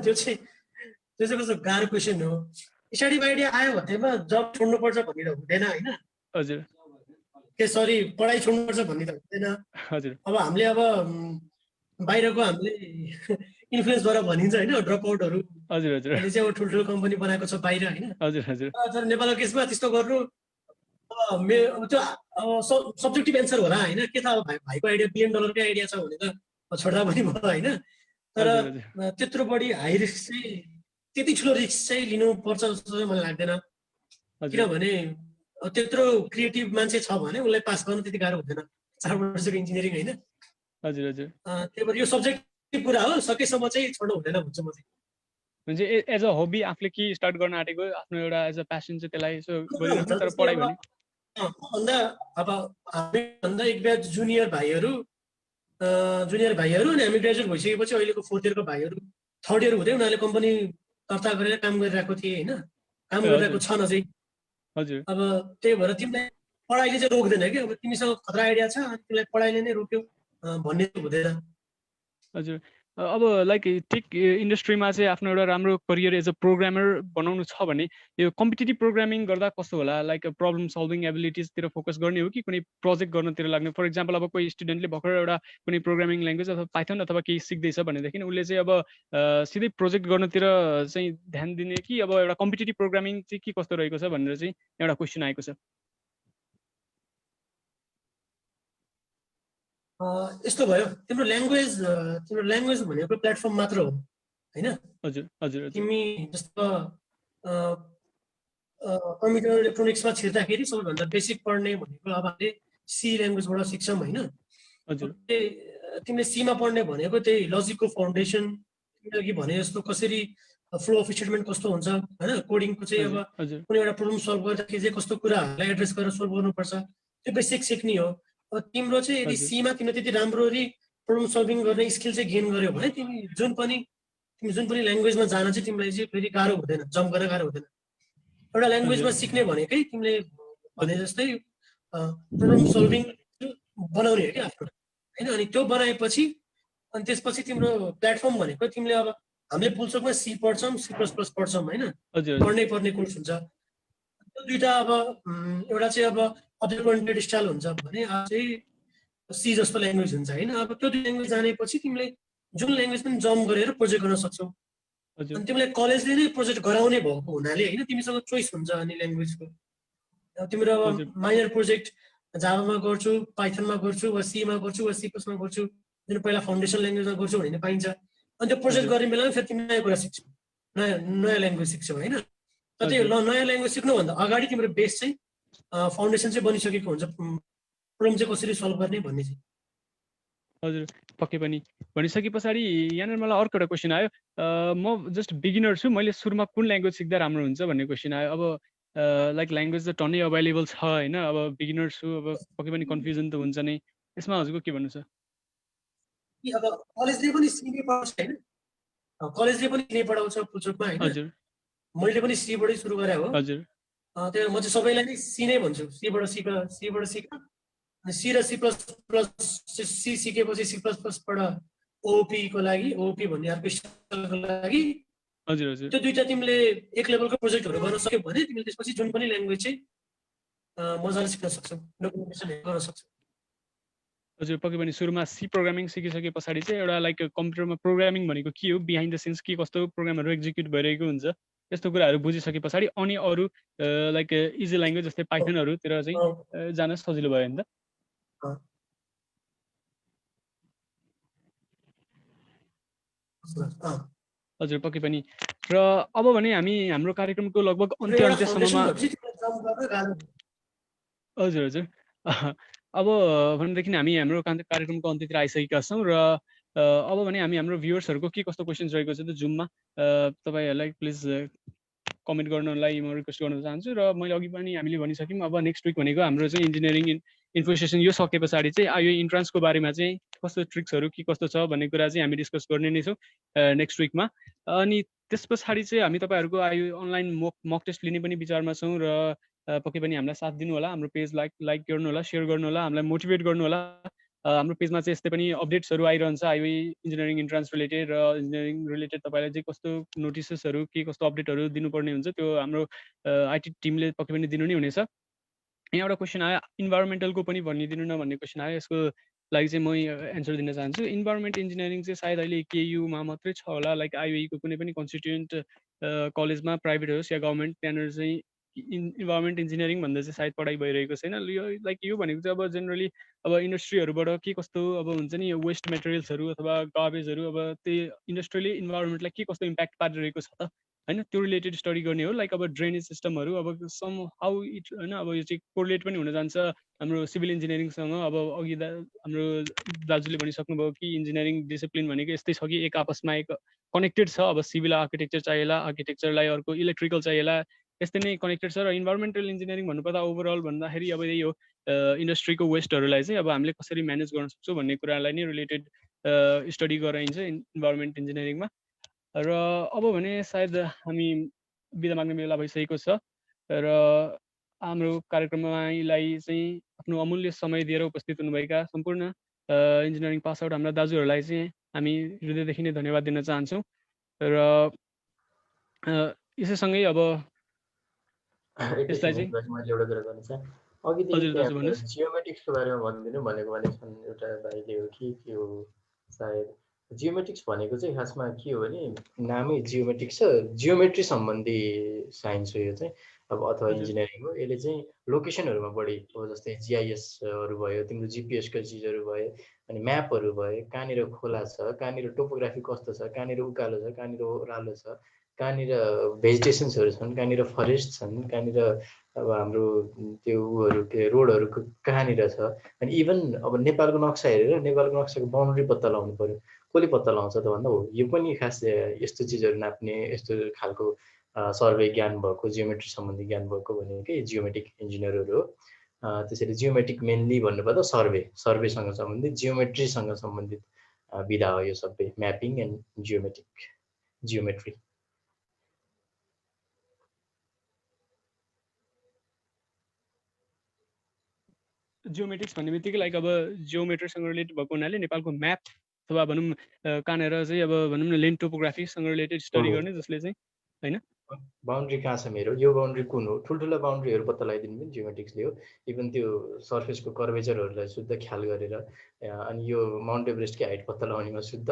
त्यो चाहिँ कस्तो गाह्रो क्वेसन हो। स्टार्टअप आइडिया आयो भन्दैमा जब छोड्नुपर्छ भन्ने त हुँदैन होइन। हजुर सरी पढाइ छोड्नुपर्छ भन्ने त हुँदैन। हजुर अब हामीले अब बाहिरको हामीले इन्फ्लुएन्स गरेर भनिन्छ होइन ड्रप आउटहरू। हजुर हजुर अहिले चाहिँ अब ठुल्ठुलो कम्पनी बनाएको छ बाहिर होइन। हजुर हजुर तर नेपालको केसमा त्यस्तो गर्नु त्यो सब्जेक्टिभ एन्सर होला होइन। के त अब भाइको आइडिया $1 billion आइडिया छ भने त छोड्दा पनि भयो होइन। तर त्यत्रो बढी हाई रिस्क चाहिँ त्यति ठुलो रिस्क चाहिँ लिनुपर्छ जस्तो चाहिँ मलाई लाग्दैन। किनभने त्यत्रो क्रिएटिभ मान्छे छ भने उसलाई पास गर्न त्यति गाह्रो हुँदैन 4 वर्षको इन्जिनियरिङ होइन। हजुर हजुर त्यही भएर यो सब्जेक्टिभ कुरा हो, सकेसम्म चाहिँ छोड्नु हुँदैन भन्छु म चाहिँ। म्हणजे एज अ हबी आफूले के स्टार्ट गर्न आँटेको आफ्नो एउटा एज अ प्यासन चाहिँ त्यसलाई यसो गरिराख्नु। तर पढाइ भने भन्दा अब हामीभन्दा एक ब्याच जुनियर भाइहरू अनि हामी ग्रेजुएट भइसकेपछि अहिलेको 4th इयरको भाइहरू 3rd इयर हुँदै उनीहरूले कम्पनी दर्ता गरेर काम गरिरहेको थिए होइन। काम गरिरहेको छ अझै। हजुर अब त्यही भएर तिमीलाई पढाइले चाहिँ रोक्दैन कि अब तिमीसँग खतरा आइडिया छ अनि तिमीलाई पढाइले नै रोक्यो भन्ने हुँदैन। हजुर अब लाइक टेक इन्डस्ट्रीमा चाहिँ आफ्नो एउटा राम्रो करियर एज अ प्रोग्रामर बनाउनु छ भने यो कम्पिटिटिभ प्रोग्रामिङ गर्दा कस्तो होला? लाइक प्रब्लम सल्भिङ एबिलिटिजतिर फोकस गर्ने हो कि कुनै प्रोजेक्ट गर्नतिर लाग्ने? फर इक्जाम्पल अब कोही स्टुडेन्टले भर्खर एउटा कुनै प्रोग्रामिङ ल्याङ्ग्वेज अथवा पाइथन अथवा केही सिक्दैछ भनेदेखि उसले चाहिँ अब सिधै प्रोजेक्ट गर्नतिर चाहिँ ध्यान दिने कि अब एउटा कम्पिटिटिभ प्रोग्रामिङ चाहिँ के कस्तो रहेको छ भनेर चाहिँ एउटा क्वेसन आएको छ। यस्तो भयो तिम्रो ल्याङ्ग्वेज भनेको प्लेटफर्म मात्र हो होइन। हजुर हजुर तिमी जस्तो कम्प्युटर इलेक्ट्रोनिक्समा छिर्दाखेरि सबैभन्दा बेसिक पढ्ने भनेको अब हामीले सी ल्याङ्ग्वेजबाट सिक्छौँ होइन। हजुर तिमीले सीमा पढ्ने भनेको त्यही लजिकको फाउन्डेसन, तिमीले अघि भने जस्तो कसरी फ्लो अफ स्टेटमेन्ट कस्तो हुन्छ होइन। कोडिङको चाहिँ अब कुनै एउटा प्रब्लम सल्भ गर्दाखेरि चाहिँ कस्तो कुराहरूलाई एड्रेस गरेर सल्भ गर्नुपर्छ त्यो बेसिक सिक्ने हो। अब तिम्रो चाहिँ यदि सीमा तिमीले त्यति राम्ररी प्रब्लम सल्भिङ गर्ने स्किल चाहिँ गेन गर्यो भने तिमी जुन पनि ल्याङ्ग्वेजमा जान चाहिँ तिमीलाई चाहिँ फेरि गाह्रो हुँदैन, जम्प गर्न गाह्रो हुँदैन। एउटा ल्याङ्ग्वेजमा सिक्ने भनेकै तिमीले भने जस्तै प्रब्लम सल्भिङ बनाउने हो क्या आफ्नो होइन। अनि त्यो बनाएपछि अनि त्यसपछि तिम्रो प्लेटफर्म भनेको तिमीले अब हामीले पुल्चोकमा सी पढ्छौँ, C++ पढ्छौँ होइन। पढ्नै पर्ने कोर्स हुन्छ। त्यो दुइटा अब एउटा चाहिँ अब अब्जेक्ट ओरिएन्टेड स्टाइल हुन्छ भने अब चाहिँ सी जस्तो ल्याङ्ग्वेज हुन्छ होइन। अब त्यो दुई ल्याङ्ग्वेज जानेपछि तिमीले जुन ल्याङ्ग्वेज पनि जम्प गरेर प्रोजेक्ट गर्न सक्छौ। अनि तिमीलाई कलेजले नै प्रोजेक्ट गराउने भएको हुनाले होइन तिमीसँग चोइस हुन्छ अनि ल्याङ्ग्वेजको। तिम्रो अब माइनर प्रोजेक्ट जाभामा गर्छु, पाइथनमा गर्छु, वा सीमा गर्छु, वा C++मा गर्छु, जुन पहिला फाउन्डेसन ल्याङ्ग्वेजमा गर्छु भने पाइन्छ। अनि त्यो प्रोजेक्ट गर्ने बेलामा फेरि तिमी नयाँ कुरा सिक्छौ, नयाँ ल्याङ्ग्वेज सिक्छौ होइन। तर त्यो नयाँ ल्याङ्ग्वेज सिक्नुभन्दा अगाडि तिम्रो बेस चाहिँ फाउन्डेसन चाहिँ बनिसकेको हुन्छ, प्रब्लम चाहिँ कसरी सल्भ गर्ने भन्ने चाहिँ। हजुर पक्कै पनि भनिसके पछाडि यहाँनिर मलाई अर्को एउटा क्वेसन आयो। म जस्ट बिगिनर छु, मैले सुरुमा कुन ल्याङ्ग्वेज सिक्दा राम्रो हुन्छ भन्ने क्वेसन आयो। अब लाइक ल्याङ्ग्वेज त टन्नै अभाइलेबल छ होइन। अब बिगिनर छु, अब पक्कै पनि कन्फ्युजन त हुन्छ नै। यसमा हजुरको के भन्नु छ? अब कलेजले पनि सी नै पढाउँछ होइन, कलेजले पनि सी नै पढाउँछ पुल्चोकमा होइन। हजुर मैले पनि सीबाटै सुरु गरे हो। हजुर त्यही म चाहिँ सबैलाई नै सी नै भन्छु, सीबाट सिक अनि सी र C++ सी सिकेपछि C++बाट ओपी को लागि, ओपी भन्ने अर्को स्टाइलको लागि हजुर हजुर त्यो दुईटा तिमीले एक लेभलको प्रोजेक्टहरू गर्न सक्यो भने तिमीले त्यसपछि जुन पनि ल्याङ्ग्वेज चाहिँ मजाले सिक्न सक्छौ, डकुमेन्टेसन गर्न सक्छौ। हजुर पक्कै पनि सुरुमा सी प्रोग्रामिङ सिकिसके पछाडि चाहिँ एउटा लाइक कम्प्युटरमा प्रोग्रामिङ भनेको के हो, बिहाइन्ड द सिन्स के कस्तो प्रोग्रामहरू एक्जिक्युट भइरहेको हुन्छ यस्तो कुराहरू बुझिसके पछाडि अनि अरू लाइक इजी ल्याङ्ग्वेज जस्तै पाइथनहरूतिर चाहिँ जान सजिलो भयो नि त। हजुर पक्कै पनि। र अब भने हामी हाम्रो कार्यक्रमको लगभग अन्त्यसम्ममा हजुर हजुर अब भनेदेखि हामी हाम्रो कार्यक्रमको अन्त्यतिर आइसकेका छौँ र अब भने हामी हाम्रो भ्युअर्सहरूको के कस्तो क्वेसन्स रहेको छ त जुममा तपाईँहरूलाई प्लिज कमेन्ट गर्नलाई म रिक्वेस्ट गर्न चाहन्छु। र मैले अघि पनि हामीले भनिसक्यौँ, अब नेक्स्ट विक भनेको हाम्रो चाहिँ इन्जिनियरिङ इन्फो सेसन यो सके पछाडि चाहिँ आयो इन्ट्रान्सको बारेमा चाहिँ कस्तो ट्रिक्सहरू के कस्तो छ भन्ने कुरा चाहिँ हामी डिस्कस गर्ने नै छौँ नेक्स्ट विकमा। अनि त्यस पछाडि चाहिँ हामी तपाईँहरूको आयो अनलाइन मक टेस्ट लिने पनि विचारमा छौँ र पक्कै पनि हामीलाई साथ दिनु होला। हाम्रो पेज लाइक गर्नु होला, सेयर गर्नु होला, हामीलाई मोटिभेट गर्नु होला। हाम्रो पेजमा चाहिँ यस्तै पनि अपडेट्सहरू आइरहन्छ आइओई इन्जिनियरिङ इन्ट्रान्स रिलेटेड र इन्जिनियरिङ रिलेटेड तपाईँलाई चाहिँ कस्तो नोटिसेसहरू के कस्तो अपडेटहरू दिनुपर्ने हुन्छ त्यो हाम्रो आइटी टिमले पक्कै पनि दिनु नै हुनेछ। यहाँ एउटा क्वेसन आयो इन्भाइरोमेन्टलको पनि भनिदिनु न भन्ने क्वेसन आयो। यसको लागि चाहिँ म एन्सर दिन चाहन्छु। इन्भाइरोमेन्ट इन्जिनियरिङ चाहिँ सायद अहिले केयुमा मात्रै छ होला, लाइक आइओईको कुनै पनि कन्स्टिट्युएन्ट कलेजमा प्राइभेट होस् या गभर्मेन्ट त्यहाँनिर चाहिँ इन्भाइरोमेन्ट इन्जिनियरिङ भन्दा चाहिँ सायद पढाइ भइरहेको छैन। यो लाइक यो भनेको चाहिँ अब जेनरली अब इन्डस्ट्रीहरूबाट के कस्तो अब हुन्छ नि वेस्ट मेटेरियल्सहरू अथवा गार्बेजहरू अब त्यो इन्डस्ट्रीले इन्भाइरोमेन्टलाई के कस्तो इम्प्याक्ट पारिरहेको छ त होइन, त्यो रिलेटेड स्टडी गर्ने हो। लाइक अब ड्रेनेज सिस्टमहरू अब सम हाउ इट होइन, अब यो चाहिँ कोरिलेट पनि हुन जान्छ हाम्रो सिभिल इन्जिनियरिङसँग। अब अघि हाम्रो दाजुले भनिसक्नुभयो कि इन्जिनियरिङ डिसिप्लिन भनेको यस्तै छ कि एक आपसमा एक कनेक्टेड छ। अब सिभिल आर्किटेक्चर चाहिएला, आर्किटेक्चरलाई अर्को इलेक्ट्रिकल चाहिएला, यस्तै नै कनेक्टेड छ। र इन्भाइरोमेन्टल इन्जिनियरिङ भन्नुपर्दा ओभरअल भन्दाखेरि अब यही हो इन्डस्ट्रीको वेस्टहरूलाई चाहिँ अब हामीले कसरी म्यानेज गर्न सक्छौँ भन्ने कुरालाई नै रिलेटेड स्टडी गराइन्छ इन्भाइरोमेन्ट इन्जिनियरिङमा। र अब भने सायद हामी बिदा माग्ने बेला भइसकेको छ र हाम्रो कार्यक्रमलाई चाहिँ आफ्नो अमूल्य समय दिएर उपस्थित हुनुभएका सम्पूर्ण इन्जिनियरिङ पास आउट हाम्रा दाजुहरूलाई चाहिँ हामी हृदयदेखि नै धन्यवाद दिन चाहन्छौँ। र यसैसँगै अब यसलाई चाहिँ मैले एउटा कुरा गर्नु चाहे अघि जियोमेट्रिक्सको बारेमा भनिदिनु भनेको छन् एउटा भाइले हो कि के हो सायद। जियोमेट्रिक्स भनेको चाहिँ खासमा के हो भने नामै जियोमेट्रिक्स छ, जियोमेट्री सम्बन्धी साइन्स हो यो चाहिँ अब अथवा इन्जिनियरिङ हो। यसले चाहिँ लोकेसनहरूमा बढी अब जस्तै जिआइएसहरू भयो, तिम्रो जिपिएसको चिजहरू भयो, अनि म्यापहरू भयो, कहाँनिर खोला छ, कहाँनिर टोपोग्राफी कस्तो छ, कहाँनिर उकालो छ, कहाँनिर ओह्रालो छ, कहाँनिर भेजिटेसन्सहरू छन्, कहाँनिर फरेस्ट छन्, कहाँनिर अब हाम्रो त्यो उहरू के रोडहरू कहाँनिर छ। अनि इभन अब नेपालको नक्सा हेरेर नेपालको नक्साको बााउन्ड्री पत्ता लगाउनु पऱ्यो, कसले पत्ता लगाउँछ त भन्दा हो यो पनि खास यस्तो चिजहरू नाप्ने यस्तो खालको सर्वे ज्ञान भएको जियोमेट्री सम्बन्धी ज्ञान भएको भनेकै जियोमेट्रिक इन्जिनियरहरू हो। त्यसैले जियोमेट्रिक मेनली भन्नुपर्दा सर्वेसँग सम्बन्धित जियोमेट्रीसँग सम्बन्धित विधा हो यो सबै, म्यापिङ एन्ड जियोमेट्री। जियोमेट्रिक्स भन्ने बित्तिकै लाइक अब जियोमेट्रीसँग रिलेटेड भएको हुनाले नेपालको म्याप अथवा भनौँ कहाँनिर चाहिँ अब भनौँ न लेन्ड टोपोग्राफीसँग रिलेटेड स्टडी गर्ने जसले चाहिँ होइन बााउन्ड्री कहाँ छ मेरो, यो बााउन्ड्री कुन हो, ठुल्ठुला बााउन्ड्रीहरू पत्ता लगाइदिनु पनि जियोमेट्रिक्सले हो। इभन त्यो सर्फेसको कर्वेचरहरूलाई शुद्ध ख्याल गरेर अनि यो माउन्ट एभरेस्टकै हाइट पत्ता लगाउनेमा शुद्ध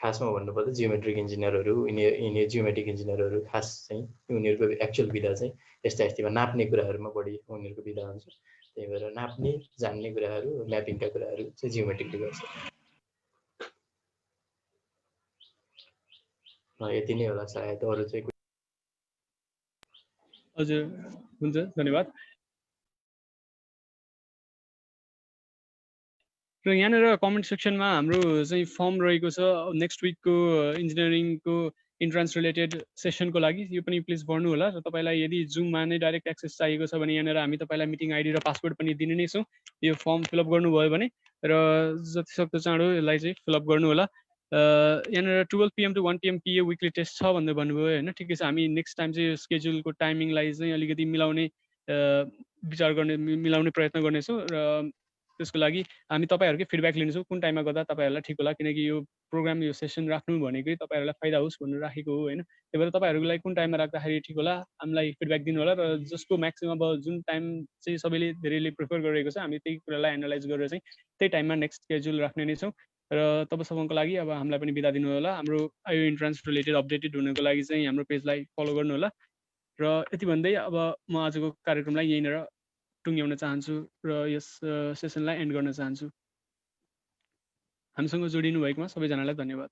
खासमा भन्नुपर्दा जियोमेट्रिक इन्जिनियरहरू यिनी जियोमेट्रिक इन्जिनियरहरू खास चाहिँ उनीहरूको एक्चुअल विधा चाहिँ यस्ता नाप्ने कुराहरूमा बढी उनीहरूको विधा हुन्छ। त्यही भएर नाप्ने जान्ने कुराहरू म्यापिङका कुराहरू चाहिँ जियोमेट्रिकले गर्छ। यति नै होला सायद, अरू चाहिँ हजुर हुन्छ धन्यवाद। र यहाँनिर कमेन्ट सेक्सनमा हाम्रो चाहिँ फर्म रहेको छ नेक्स्ट विकको इन्जिनियरिङको इन्ट्रान्स रिलेटेड सेसनको लागि, यो पनि प्लिज भर्नु होला। र तपाईँलाई यदि जुममा नै डाइरेक्ट एक्सेस चाहिएको छ भने यहाँनिर हामी तपाईँलाई मिटिङ आइडी र पासवर्ड पनि दिने नै छौँ। यो फर्म फिलअप गर्नुभयो भने र जतिसक्दो चाँडो यसलाई चाहिँ फिलअप गर्नु होला। यहाँनिर 12 PM to 1 PM PA weekly test छ भनेर भन्नुभयो होइन, ठिकै छ। हामी नेक्स्ट टाइम चाहिँ स्केड्युलको टाइमिङलाई चाहिँ अलिकति मिलाउने प्रयत्न गर्नेछौँ र त्यसको लागि हामी तपाईँहरूकै फिडब्याक लिनेछौँ कुन टाइममा गर्दा तपाईँहरूलाई ठिक होला, किनकि यो प्रोग्राम यो सेसन राख्नु भनेकै तपाईँहरूलाई फाइदा होस् भनेर राखेको हो होइन। त्यही भएर तपाईँहरूको लागि कुन टाइममा राख्दाखेरि ठिक होला हामीलाई फिडब्याक दिनु होला। र जसको म्याक्सिमम अब जुन टाइम चाहिँ सबैले धेरैले प्रिफर गरिरहेको छ हामी त्यही कुरालाई एनालाइज गरेर चाहिँ त्यही टाइममा नेक्स्ट स्केड्युल राख्ने नै छौँ। र तबसम्मको लागि अब हामीलाई पनि बिदा दिनु होला। हाम्रो आइओ इन्ट्रान्स रिलेटेड अपडेटेड हुनको लागि चाहिँ हाम्रो पेजलाई फलो गर्नु होला। र यति भन्दै अब म आजको कार्यक्रमलाई यहीँनिर टुङ्ग्याउन चाहन्छु र यस सेसनलाई एन्ड गर्न चाहन्छु। हामीसँग जोडिनु भएकोमा सबैजनालाई धन्यवाद।